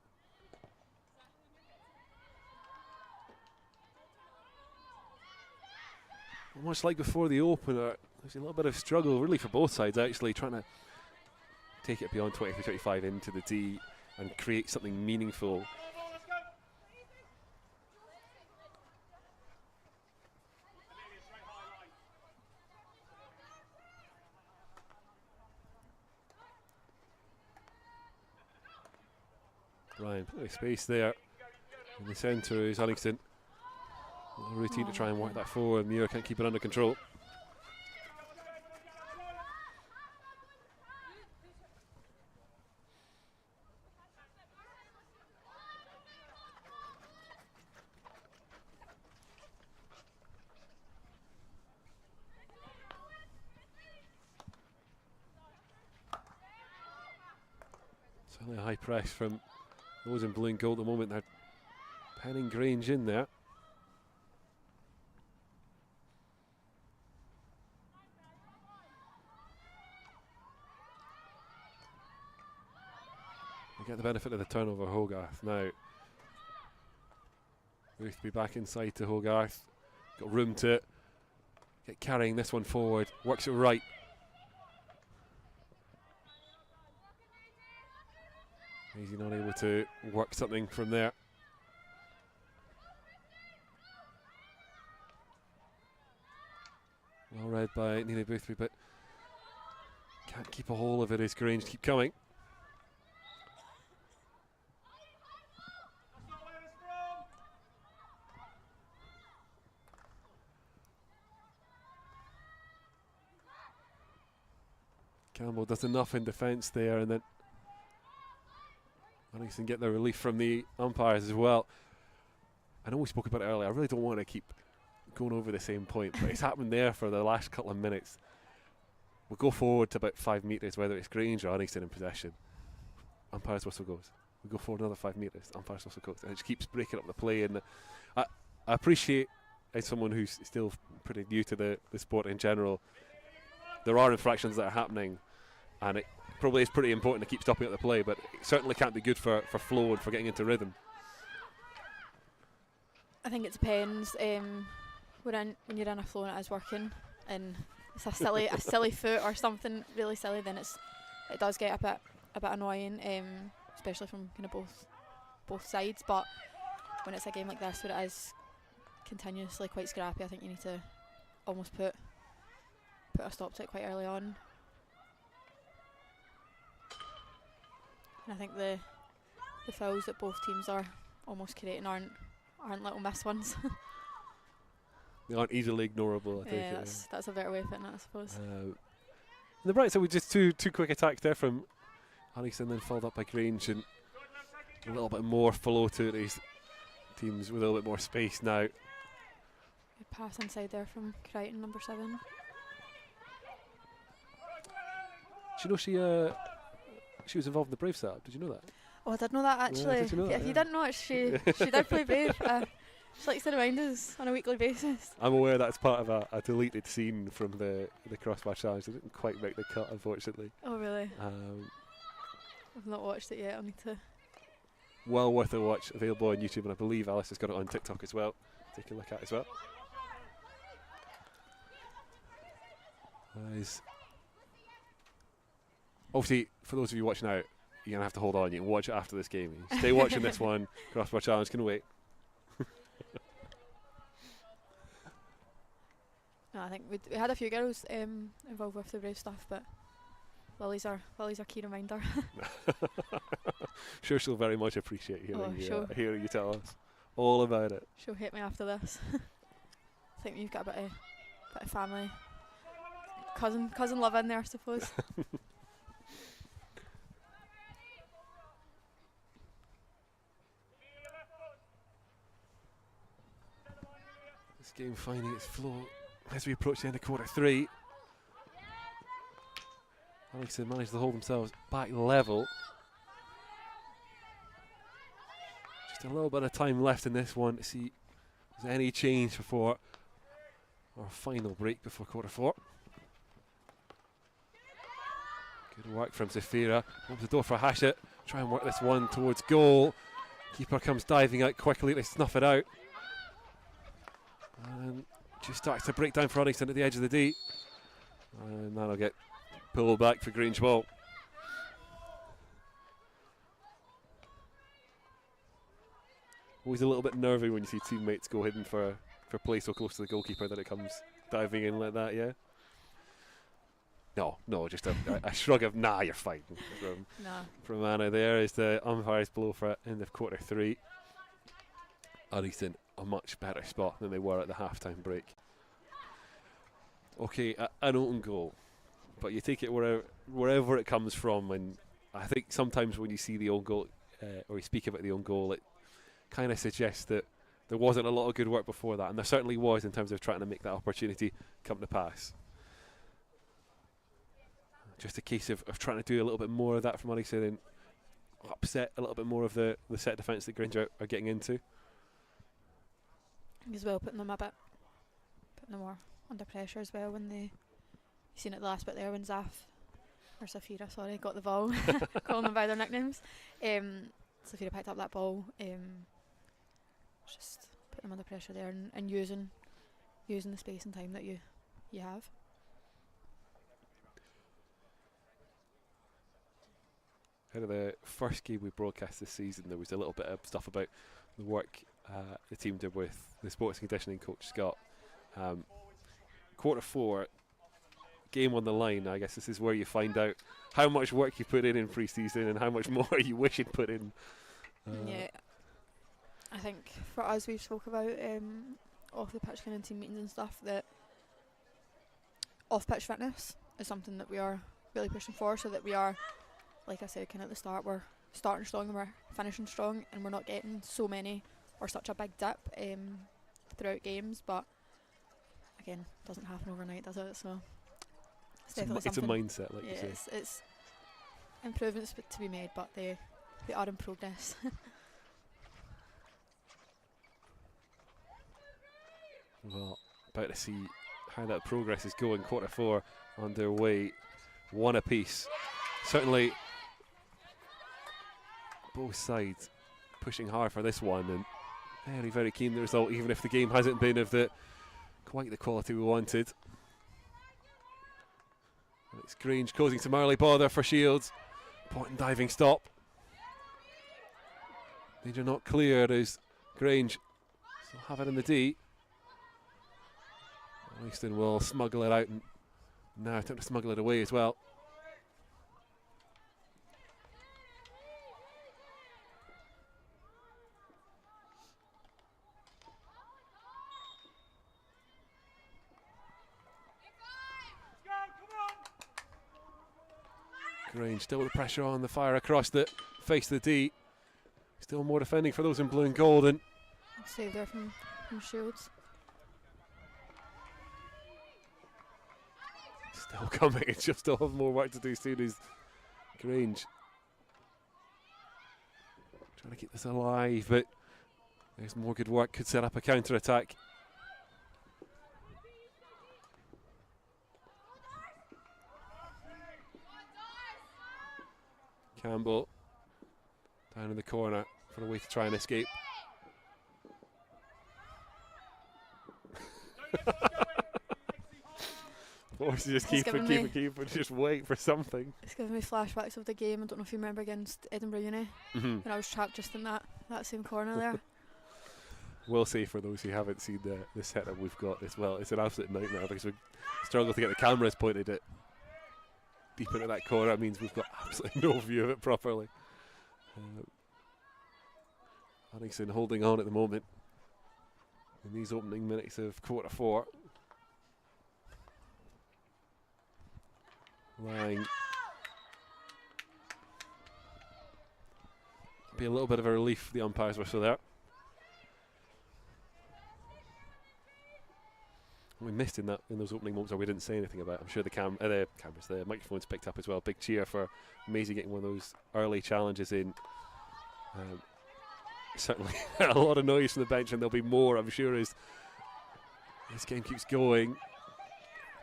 Much like before the opener, there's a little bit of struggle really for both sides actually, trying to take it beyond 23-25 into the D and create something meaningful. Brian, plenty of space there. In the centre is Uddingston. A routine to try and work that forward. Muir can't keep it under control. Certainly a high press from those in blue and gold at the moment. They're penning Grange in there. get the benefit of the turnover, Hogarth now. Boothby back inside to Hogarth. Got room to get carrying this one forward. Works it right. Is he not able to work something from there? Well read by Neely Boothby, but can't keep a hold of it as Grange keep coming. Campbell does enough in defence there, and then Uddingston get the relief from the umpires as well. I know we spoke about it earlier. I really don't want to keep going over the same point, but it's happened there for the last couple of minutes. We'll go forward to about 5 metres, whether it's Grange or Uddingston in possession. Umpire's whistle goes. We go forward another 5 metres. Umpire's whistle goes. And it just keeps breaking up the play. And I appreciate, as someone who's still pretty new to the sport in general, there are infractions that are happening, and it probably is pretty important to keep stopping up the play, but it certainly can't be good for flow and for getting into rhythm. I think it depends. When you're in a flow and it is working, and it's a silly foot or something really silly, then it does get a bit annoying, especially from kind of both sides. But when it's a game like this where it is continuously quite scrappy, I think you need to almost put a stop to it quite early on. And I think the fouls that both teams are almost creating aren't little missed ones. They aren't easily ignorable, I think. Yeah, that's a better way of putting it, I suppose. On the bright side, we just two quick attacks there from Uddingston, then followed up by Grange, and a little bit more flow to these teams with a little bit more space now. Good pass inside there from Crichton, number 7. Do you know she was involved in the Brave setup? Did you know that? Oh, I did know that actually. Yeah, did you know if that? you didn't know it, she did play Brave. She likes to remind us on a weekly basis. I'm aware that's part of a deleted scene from the crossbar challenge. It didn't quite make the cut, unfortunately. Oh really? I've not watched it yet. I'll need to. Well worth a watch. Available on YouTube, and I believe Alice has got it on TikTok as well. Take a look at as well. Obviously, for those of you watching out, you're going to have to hold on. You can watch it after this game. You stay watching this one. Crossbar challenge can wait. No, I think we had a few girls involved with the Brave stuff, but Lily's our key reminder. Sure, she'll very much appreciate hearing you tell us all about it. She'll hate me after this. I think you've got a bit of family, cousin love in there, I suppose. This game finding its flow as we approach the end of quarter 3. Uddingston managed to hold themselves back level. Just a little bit of time left in this one to see if there's any change before our final break before quarter 4. Good work from Zafira. Opens the door for Hashett. Try and work this one towards goal. Keeper comes diving out quickly to snuff it out. And just starts to break down for Uddingston at the edge of the D. And that'll get pulled back for Grange ball. Always a little bit nervy when you see teammates go hidden for play so close to the goalkeeper that it comes diving in like that, yeah? No, just a shrug of, nah, you're fine. From Anna there is the umpire's blow for end of quarter 3. Uddingston a much better spot than they were at the half-time break. Okay, an own goal, but you take it wherever it comes from, and I think sometimes when you see the own goal, or you speak about the own goal, it kind of suggests that there wasn't a lot of good work before that, and there certainly was in terms of trying to make that opportunity come to pass. Just a case of trying to do a little bit more of that from Uddingston and upset a little bit more of the set defence that Grange are getting into. As well, putting them more under pressure as well when you seen it the last bit there when Zaf or Safira, sorry, got the ball, calling them by their nicknames. Safira picked up that ball, just put them under pressure there and using the space and time that you have. Out of the first game we broadcast this season, there was a little bit of stuff about the work the team did with the sports and conditioning coach Scott. Quarter 4, game on the line. I guess this is where you find out how much work you put in pre-season and how much more you wish you'd put in. Yeah, I think for us, we've spoke about off the pitch kind of team meetings and stuff, that off-pitch fitness is something that we are really pushing for, so that we are, like I said, kind of at the start, we're starting strong and we're finishing strong, and we're not getting so many or such a big dip throughout games. But again, doesn't happen overnight, does it? So it's definitely it's a something. mindset, like you say. It's improvements to be made, but they are in progress. Well, about to see how that progress is going. Quarter 4 underway, 1 apiece. Certainly both sides pushing hard for this one, and very, very keen the result, even if the game hasn't been of quite the quality we wanted. And it's Grange causing some early bother for Shields. Important diving stop. Danger not cleared as Grange still have it in the D. Uddingston will smuggle it out, and now attempt to smuggle it away as well. Grange still with the pressure on, the fire across the face of the D. Still more defending for those in blue and gold. And save there from Shields. Still coming, it's just still have more work to do soon as Grange trying to keep this alive, but there's more good work, could set up a counter-attack. Campbell down in the corner for a way to try and escape. Force to just keep it, just wait for something. It's giving me flashbacks of the game. I don't know if you remember against Edinburgh Uni, when I was trapped just in that same corner there. We'll say for those who haven't seen the setup we've got as well, it's an absolute nightmare because we struggle to get the cameras pointed at deep into that corner. It means we've got absolutely no view of it properly. Uddingston holding on at the moment in these opening minutes of quarter 4. Lang. Be a little bit of a relief the umpires were still there. We missed in those opening moments, or we didn't say anything about it. I'm sure the microphones picked up as well. Big cheer for Maisie getting one of those early challenges in. Certainly a lot of noise from the bench, and there'll be more, I'm sure, as this game keeps going.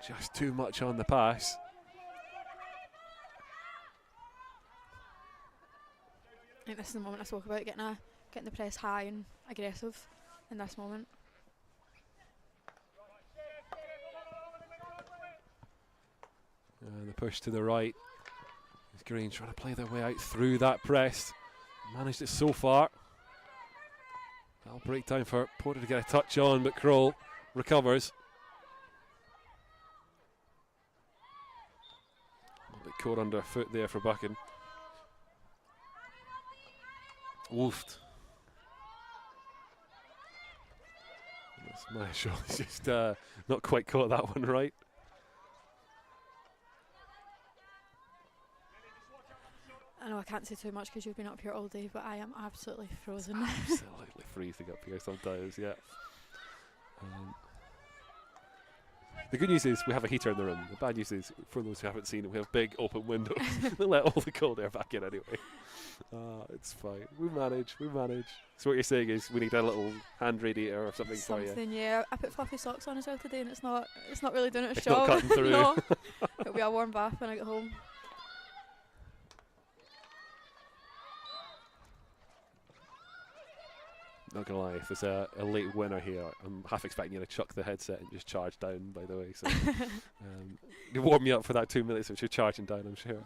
Just too much on the pass. I think this is the moment I spoke about, getting the press high and aggressive in this moment. And the push to the right. Is Green trying to play their way out through that press. Managed it so far. That'll break time for Porter to get a touch on, but Kroll recovers. A little bit caught underfoot there for Buchan. Wolfed. My shot is just not quite caught that one right. I know I can't say too much because you've been up here all day, but I am absolutely frozen. Absolutely freezing up here sometimes, yeah. The good news is we have a heater in the room. The bad news is, for those who haven't seen it, we have big open windows. They let all the cold air back in anyway. It's fine. We manage. So what you're saying is we need a little hand radiator or something for you. Something, yeah. I put fluffy socks on as well today, and it's not really doing its It's job. not cutting through. No. It'll be a warm bath when I get home. Not gonna lie, if there's a late winner here, I'm half expecting you to chuck the headset and just charge down, by the way. So you warm me up for that 2 minutes which you're charging down, I'm sure.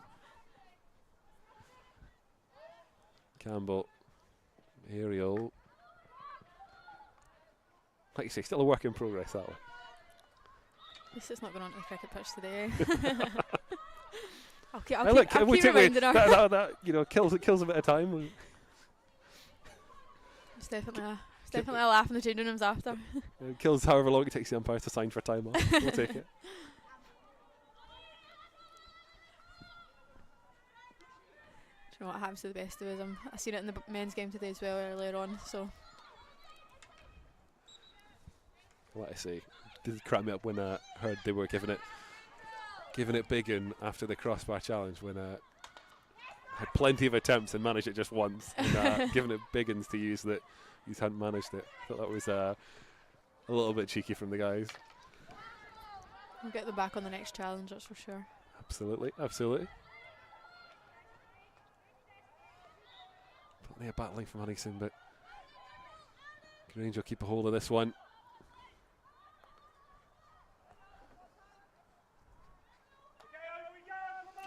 Campbell, aerial. Like you say, still a work in progress, that one. At least it's not going on to the cricket pitch today. I'll keep reminding her. That you know, kills a bit of time. It's definitely a laugh in the changing rooms after. It kills however long it takes the umpires to sign for time off. We'll take it. Do you know what happens to the best of us? I seen it in the men's game today as well earlier on. So. What I say, did crack me up when I heard they were giving it big in after the crossbar challenge when had plenty of attempts and managed it just once, and giving it Biggins to use that he hadn't managed it. I thought that was a little bit cheeky from the guys. We'll get them back on the next challenge, that's for sure. Absolutely, absolutely. Plenty of battling from Uddingston, but Grange will keep a hold of this one.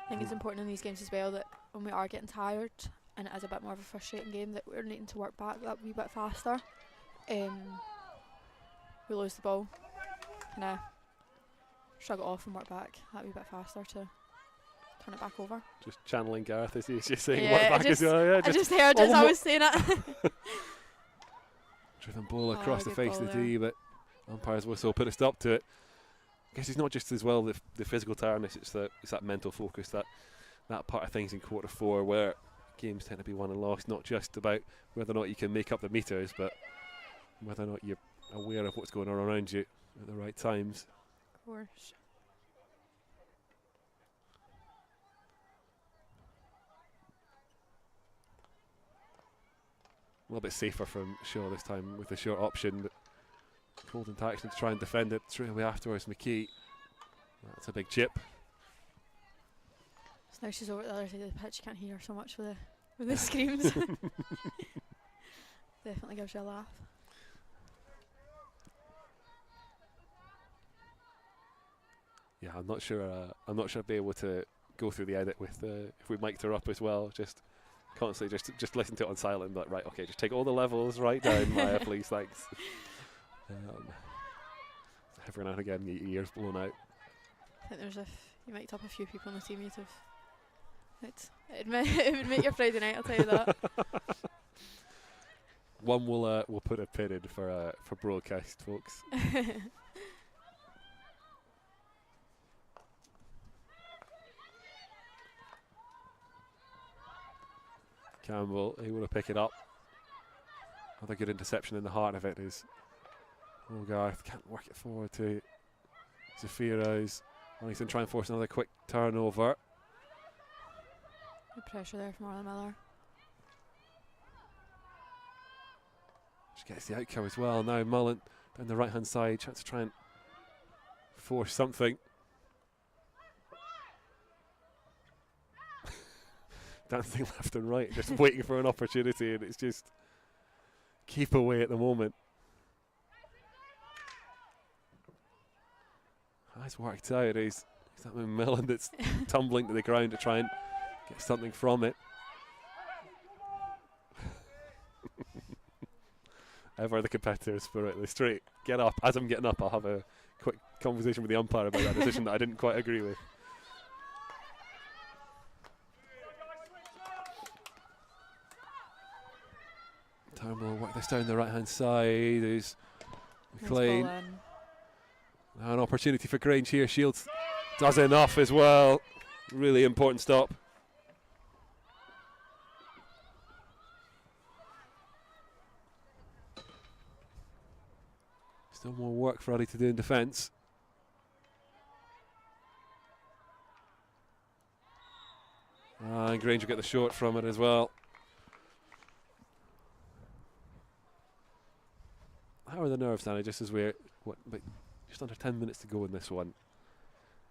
I think it's important in these games as well that when we are getting tired and it is a bit more of a frustrating game, that we're needing to work back that wee bit faster. We lose the ball, kind of shrug it off and work back that wee bit faster to turn it back over. Just channeling Gareth as he's just saying yeah, work back as well. Yeah, I just heard as I was saying it. Driven ball across the good face ball of the D, but umpire's whistle put a stop to it. I guess it's not just as well the physical tiredness, it's that mental focus, that part of things in quarter four where games tend to be won and lost, not just about whether or not you can make up the meters, but whether or not you're aware of what's going on around you at the right times. Of course. A little bit safer from Shaw this time with the short option, but called into action to try and defend it straight away afterwards. McKee, that's a big chip. So now she's over at the other side of the pitch, you can't hear her so much with the screams. Definitely gives you a laugh. Yeah, I'm not sure I'd be able to go through the edit with if we mic'd her up as well. Just constantly just listen to it on silent, but right, okay, just take all the levels right down, Maya, please, thanks. Every now and again, your ears blown out. I think if you mic'd up a few people on the team, it would make your Friday night, I'll tell you that. One we'll put a pin in for broadcast, folks. Campbell, he will pick it up. Another good interception in the heart of it is Garth can't work it forward to Zafiro's. Uddingston try and force another quick turnover. Good pressure there from Arlen Miller. She gets the outcome as well. Now Mullen down the right hand side, trying to try and force something. Dancing left and right, just waiting for an opportunity, and it's just keep away at the moment. It's worked out. He's that Millen that's tumbling to the ground to try and get something from it. Ever the competitor spirit, the straight get up. As I'm getting up, I'll have a quick conversation with the umpire about that decision that I didn't quite agree with. Turnbull work this down the right hand side. There's McLean. An opportunity for Grange here. Shields does enough as well. Really important stop. Still more work for Uddy to do in defence. And Grange will get the short from it as well. How are the nerves, Danny? Just as we're just under 10 minutes to go in this one.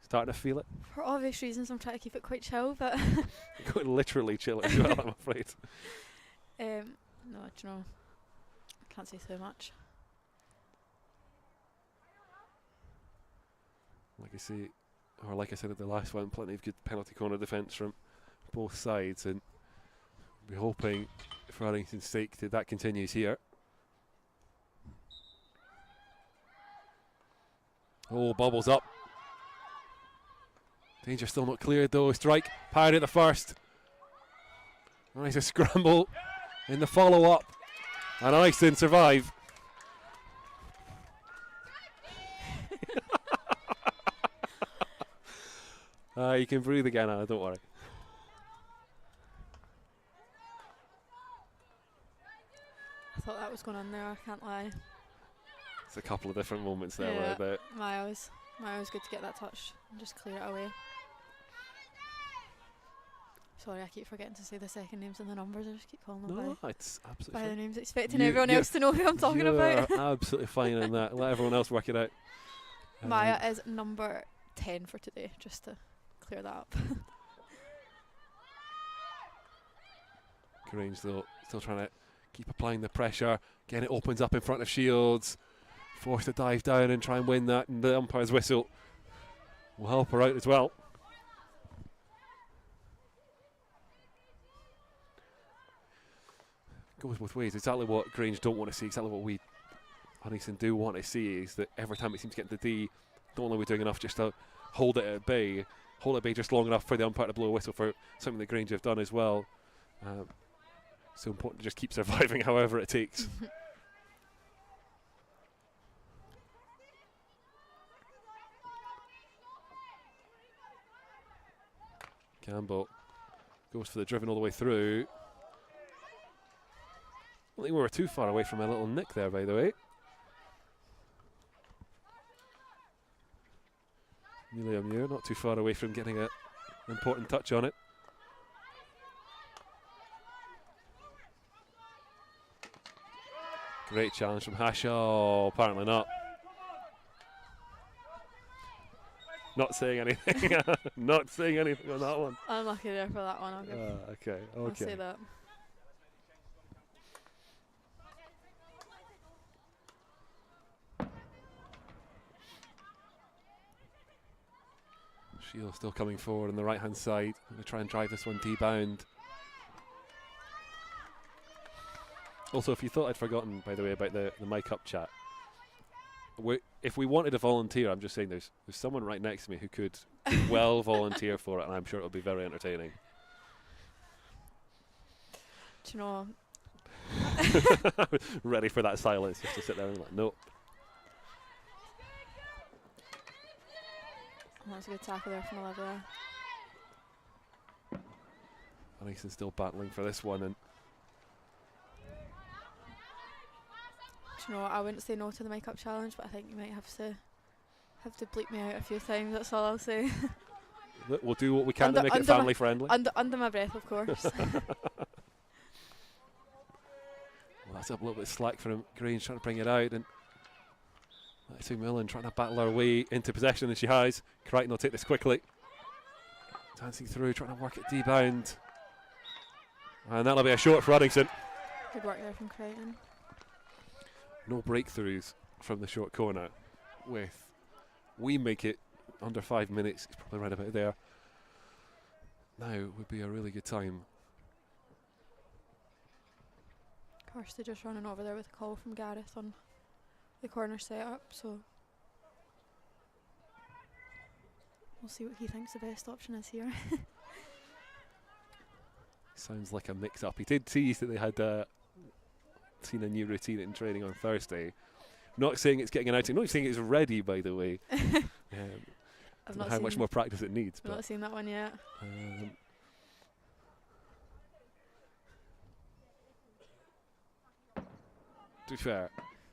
Starting to feel it? For obvious reasons, I'm trying to keep it quite chill, but literally chill as well, I'm afraid. No, do you know, can't say so much. Like I said at the last one, plenty of good penalty corner defence from both sides, and we're hoping for Uddingston's sake that continues here. Oh, bubbles up. Danger still not cleared though. Strike, parried at the first. Nice a scramble in the follow-up, and Uddingston survive. You can breathe again, Anna, don't worry. I thought that was going on there, I can't lie. It's a couple of different moments there Yeah, where my was good to get that touch and just clear it away. Sorry, I keep forgetting to say the second names and the numbers. I just keep calling them no, it's absolutely by the fine. names, expecting everyone else to know who I'm talking about. You're absolutely fine in that. Let everyone else work it out. Maya is number 10 for today, just to clear that up. Grange though, still trying to keep applying the pressure. Again, it opens up in front of Shields. Forced to dive down and try and win that, and the umpire's whistle will help her out as well. Goes both ways. Exactly what Grange don't want to see, exactly what we Uddingston do want to see is that every time it seems to get to the D, not only are we doing enough just to hold it at bay just long enough for the umpire to blow a whistle for something that Grange have done as well. So important to just keep surviving however it takes. Campbell goes for the driven all the way through. I don't think we were too far away from a little nick there, by the way. Amelia Muir not too far away from getting an important touch on it. Great challenge from Hashaw. Apparently not. Not saying anything. Not saying anything on that one. Unlucky there for that one. Okay. I'll say that. Shield still coming forward on the right hand side. I'm going to try and drive this one D-bound. Also, if you thought I'd forgotten, by the way, about the mic up chat, if we wanted a volunteer, I'm just saying there's someone right next to me who could well volunteer for it, and I'm sure it'll be very entertaining. Do you know? Ready for that silence, just to sit there and like, nope. Oh, that's a good tackle there from Olivia. Uddingston still battling for this one, and Do you know what? I wouldn't say no to the mic up challenge, but I think you might have to bleep me out a few times. That's all I'll say. we'll do what we can to make it family friendly. Under my breath, of course. Well, that's up a little bit slack for him. Grange trying to bring it out, and Letty Millen trying to battle her way into possession, and she has. Crichton will take this quickly. Dancing through, trying to work it D-bound. And that'll be a short for Uddingston. Good work there from Crichton. No breakthroughs from the short corner. We make it under 5 minutes. It's probably right about there. Now would be a really good time. Kirsty just running over there with a call from Gareth on the corner setup, so we'll see what he thinks the best option is here. Sounds like a mix-up. He did tease that they had seen a new routine in training on Thursday. Not saying it's getting an outing. Not saying it's ready, by the way. I've Don't not know how much more practice it needs. I've not seen that one yet. To be fair,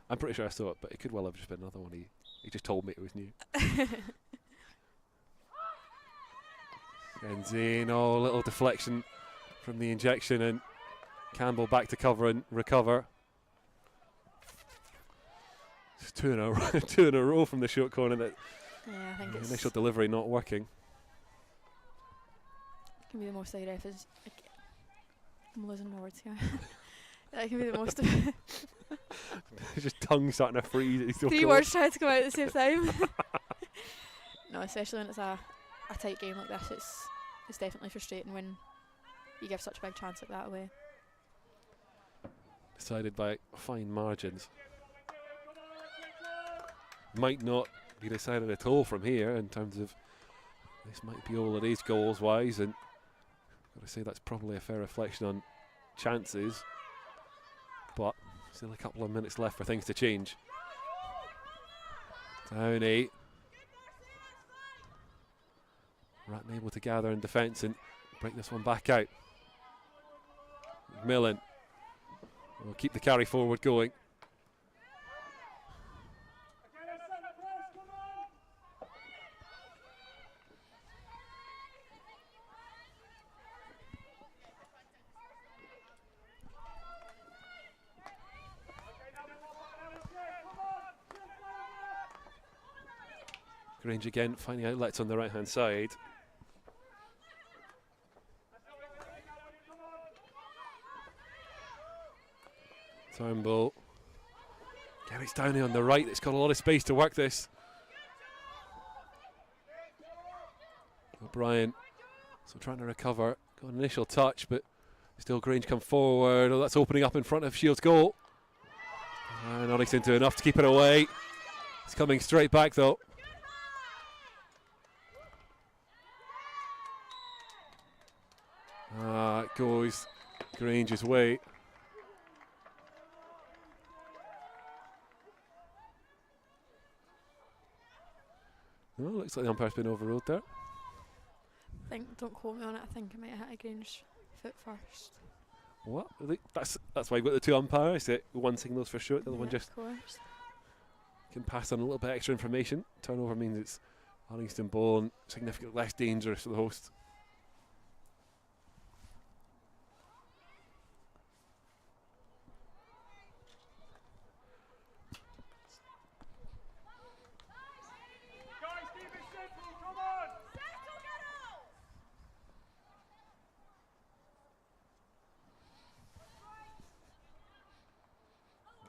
I'm pretty sure I saw it, but it could well have just been another one. He just told me it was new. And Zane, a little deflection from the injection, and Campbell back to cover and recover. It's two in a row from the short corner. That I think the it's initial delivery not working. can be the most I ref is. I'm losing my words here. That can be the most of it. Just tongue starting to freeze. It's still 3 cold. words trying to come out at the same time. No, especially when it's a tight game like this, it's definitely frustrating when you give such a big chance like that away. Decided by fine margins. Might not be decided at all from here in terms of this might be all it is goals wise, and got to say that's probably a fair reflection on chances, but still a couple of minutes left for things to change. Downey. Ratton able to gather in defence and break this one back out. Millen will keep the carry forward going. Grange again finding outlets on the right hand side. Turnbull. Again, it's Downey on the right. It's got a lot of space to work this. O'Brien still trying to recover. Got an initial touch, but still Grange come forward. Oh, that's opening up in front of Shields' goal. And Uddingston do enough to keep it away. It's coming straight back though. It goes Grange's way. Well, looks like the umpire's been overruled there. Don't quote me on it, I think I might have hit a Grange foot first. What? That's why you've got the two umpires. That one signals for sure, the other one just Of course. can pass on a little bit extra information. Turnover means it's Uddingston ball and significantly less dangerous for the host.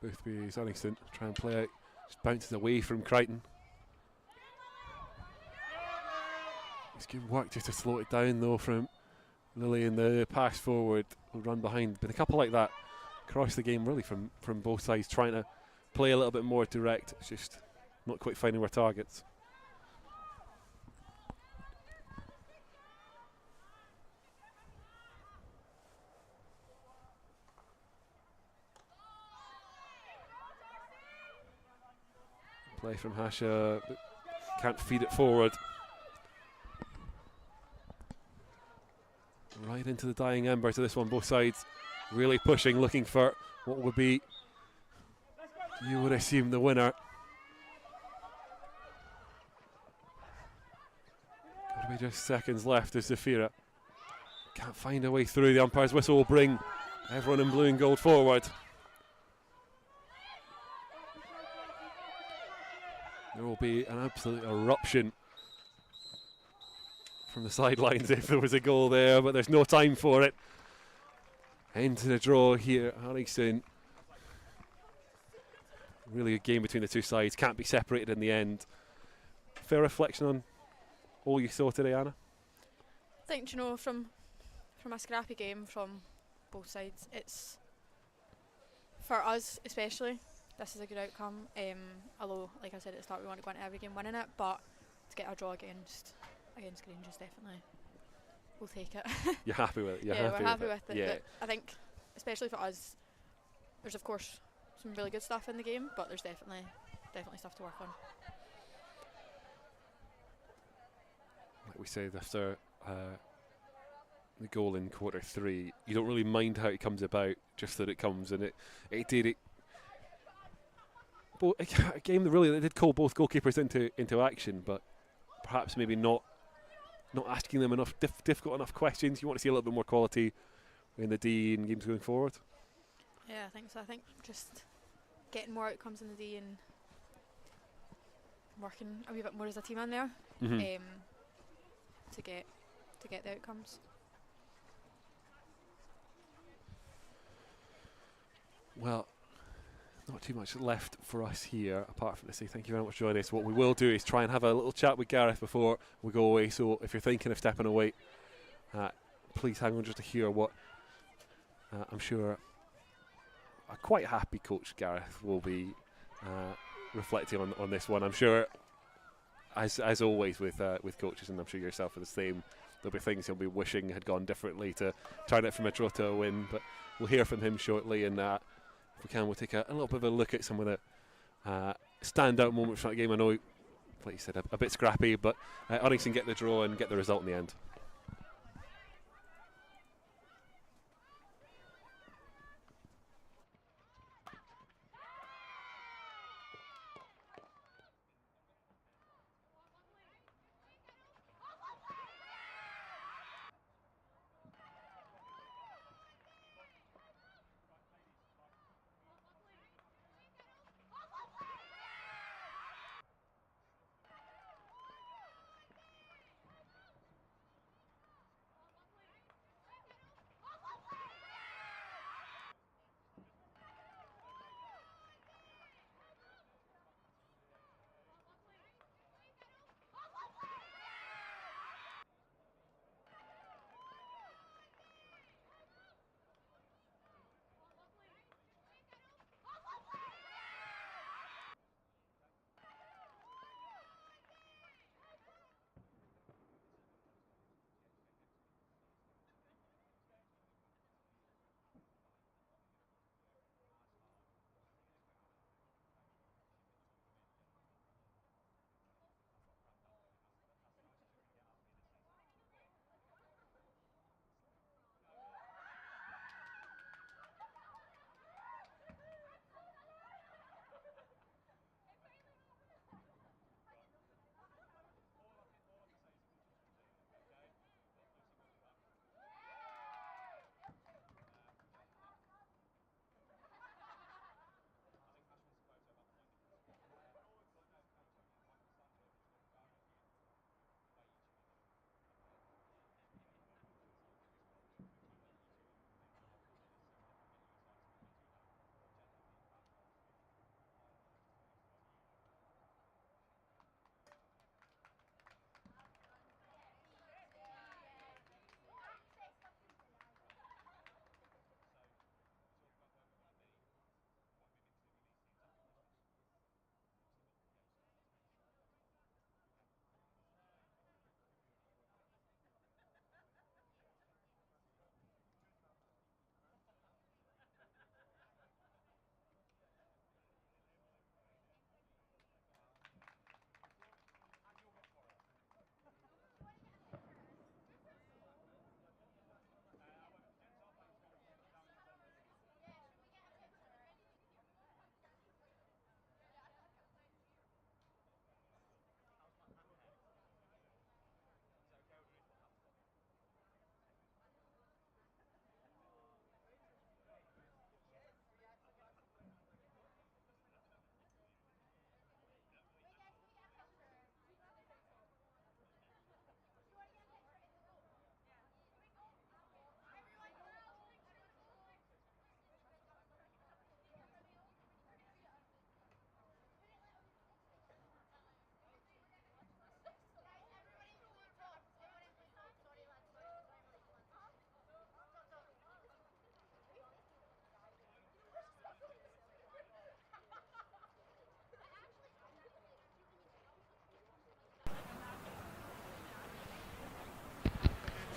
Boothby's Uddingston try and play out, just bounces away from Crichton. It's good work just to slow it down though from Lilly in the pass forward, will run behind. Been a couple like that across the game really from both sides, trying to play a little bit more direct. It's just not quite finding their targets. Play from Hasha, but can't feed it forward. Right into the dying embers of this one, both sides really pushing, looking for what would be, you would assume, the winner. Got to be just seconds left as Zafira can't find a way through. The umpire's whistle will bring everyone in blue and gold forward. There will be an absolute eruption from the sidelines if there was a goal there, but there's no time for it. Into the draw here, Uddingston. Really a game between the two sides, can't be separated in the end. Fair reflection on all you saw today, Anna? I think, you know, from a scrappy game from both sides, it's, for us especially, this is a good outcome. Although, like I said at the start, we want to go into every game winning it, but to get a draw against Grange is definitely, we'll take it. You're happy with it? We're happy with it. Yeah. But I think, especially for us, there's of course some really good stuff in the game, but there's definitely stuff to work on. Like we said after the goal in quarter 3, you don't really mind how it comes about, just that it comes, and it did. A game that really did call both goalkeepers into action, but perhaps maybe not asking them enough difficult enough questions. You want to see a little bit more quality in the D in games going forward. Yeah, I think so. I think just getting more outcomes in the D and working a wee bit more as a team in there, to get the outcomes. Well, not too much left for us here, apart from to say thank you very much for joining us. What we will do is try and have a little chat with Gareth before we go away. So if you're thinking of stepping away, please hang on just to hear what I'm sure a quite happy coach Gareth will be reflecting on this one. I'm sure, as always with coaches, and I'm sure yourself are the same, there'll be things he'll be wishing had gone differently to turn it from a draw to a win. But we'll hear from him shortly, and if we can, we'll take a little bit of a look at some of the standout moments from that game. I know, like you said, a bit scrappy, but Uddingston get the draw and get the result in the end.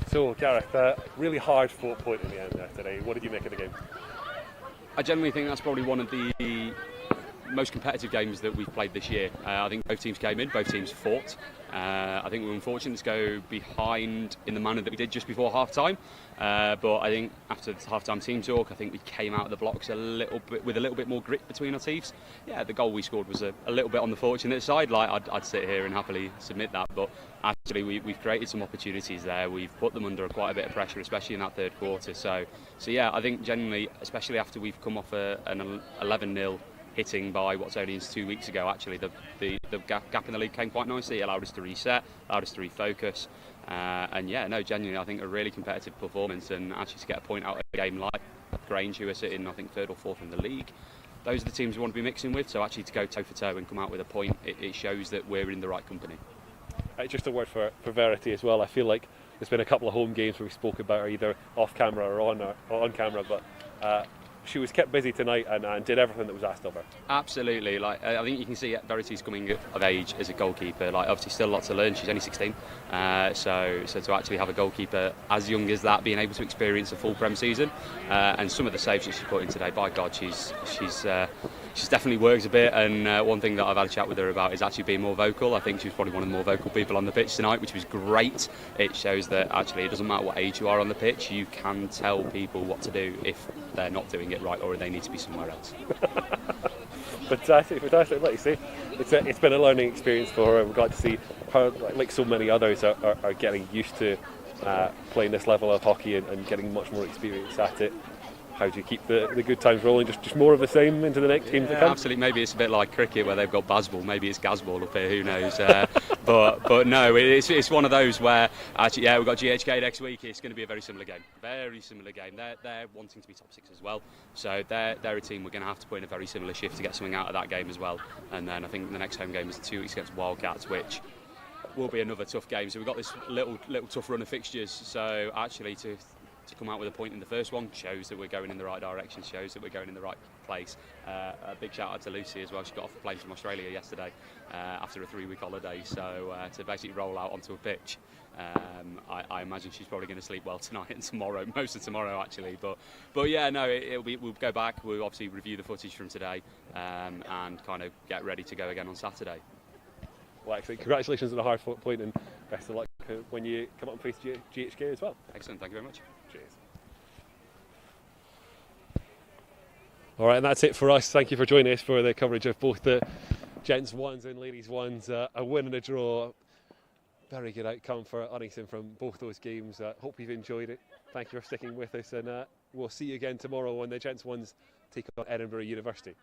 So, Gareth, really hard fought point in the end there today. What did you make of the game? I generally think that's probably one of the most competitive games that we've played this year. I think both teams came in, both teams fought. I think we were unfortunate to go behind in the manner that we did just before half-time. But I think after the half-time team talk, I think we came out of the blocks a little bit more grit between our teeth. Yeah, the goal we scored was a little bit on the fortunate side. Like I'd sit here and happily submit that, but actually we've created some opportunities there. We've put them under quite a bit of pressure, especially in that third quarter. So yeah, I think generally, especially after we've come off an 11-0 hitting by what's only 2 weeks ago, actually the gap in the league came quite nicely. It allowed us to reset, allowed us to refocus, and yeah, no, genuinely I think a really competitive performance, and actually to get a point out of a game Grange, who are sitting, I think, 3rd or 4th in the league. Those are the teams we want to be mixing with. So actually to go toe for toe and come out with a point, it shows that we're in the right company. Just a word for Verity as well. I feel like there's been a couple of home games where we spoke about her either off camera or on camera, but she was kept busy tonight and did everything that was asked of her. Absolutely. Like I think you can see Verity's coming of age as a goalkeeper. Like obviously still a lot to learn. She's only 16, so to actually have a goalkeeper as young as that, being able to experience a full Prem season, and some of the saves that she put in today, by God, she's definitely works a bit. And one thing that I've had a chat with her about is actually being more vocal. I think she was probably one of the more vocal people on the pitch tonight, which was great. It shows that actually it doesn't matter what age you are on the pitch, you can tell people what to do if they're not doing it right or they need to be somewhere else. Fantastic. Like you say, it's been a learning experience for her. We've got to see her, like so many others, are getting used to playing this level of hockey and getting much more experience at it. How do you keep the good times rolling? Just more of the same into the next teams to come? Absolutely. Maybe it's a bit like cricket where they've got Bazball. Maybe it's Gazball up here. Who knows? But no, it's one of those where actually, we've got GHK next week. It's going to be a very similar game. Very similar game. They're wanting to be top 6 as well. So they're a team we're going to have to put in a very similar shift to get something out of that game as well. And then I think the next home game is 2 weeks against Wildcats, which will be another tough game. So we've got this little tough run of fixtures. So actually to come out with a point in the first one shows that we're going in the right direction, shows that we're going in the right place. A big shout out to Lucy as well. She got off the plane from Australia yesterday after a 3-week holiday, so to basically roll out onto a pitch, I imagine she's probably going to sleep well tonight and tomorrow, most of tomorrow actually. But yeah, no, we'll go back. We'll obviously review the footage from today and kind of get ready to go again on Saturday. Well, excellent. Congratulations on a hard fought point and best of luck when you come up and face GHK as well. Excellent, thank you very much. Cheers. All right, and that's it for us. Thank you for joining us for the coverage of both the Gents ones and Ladies ones. A win and a draw. Very good outcome for Uddingston from both those games. Hope you've enjoyed it. Thank you for sticking with us, and we'll see you again tomorrow when the Gents ones take on Edinburgh University.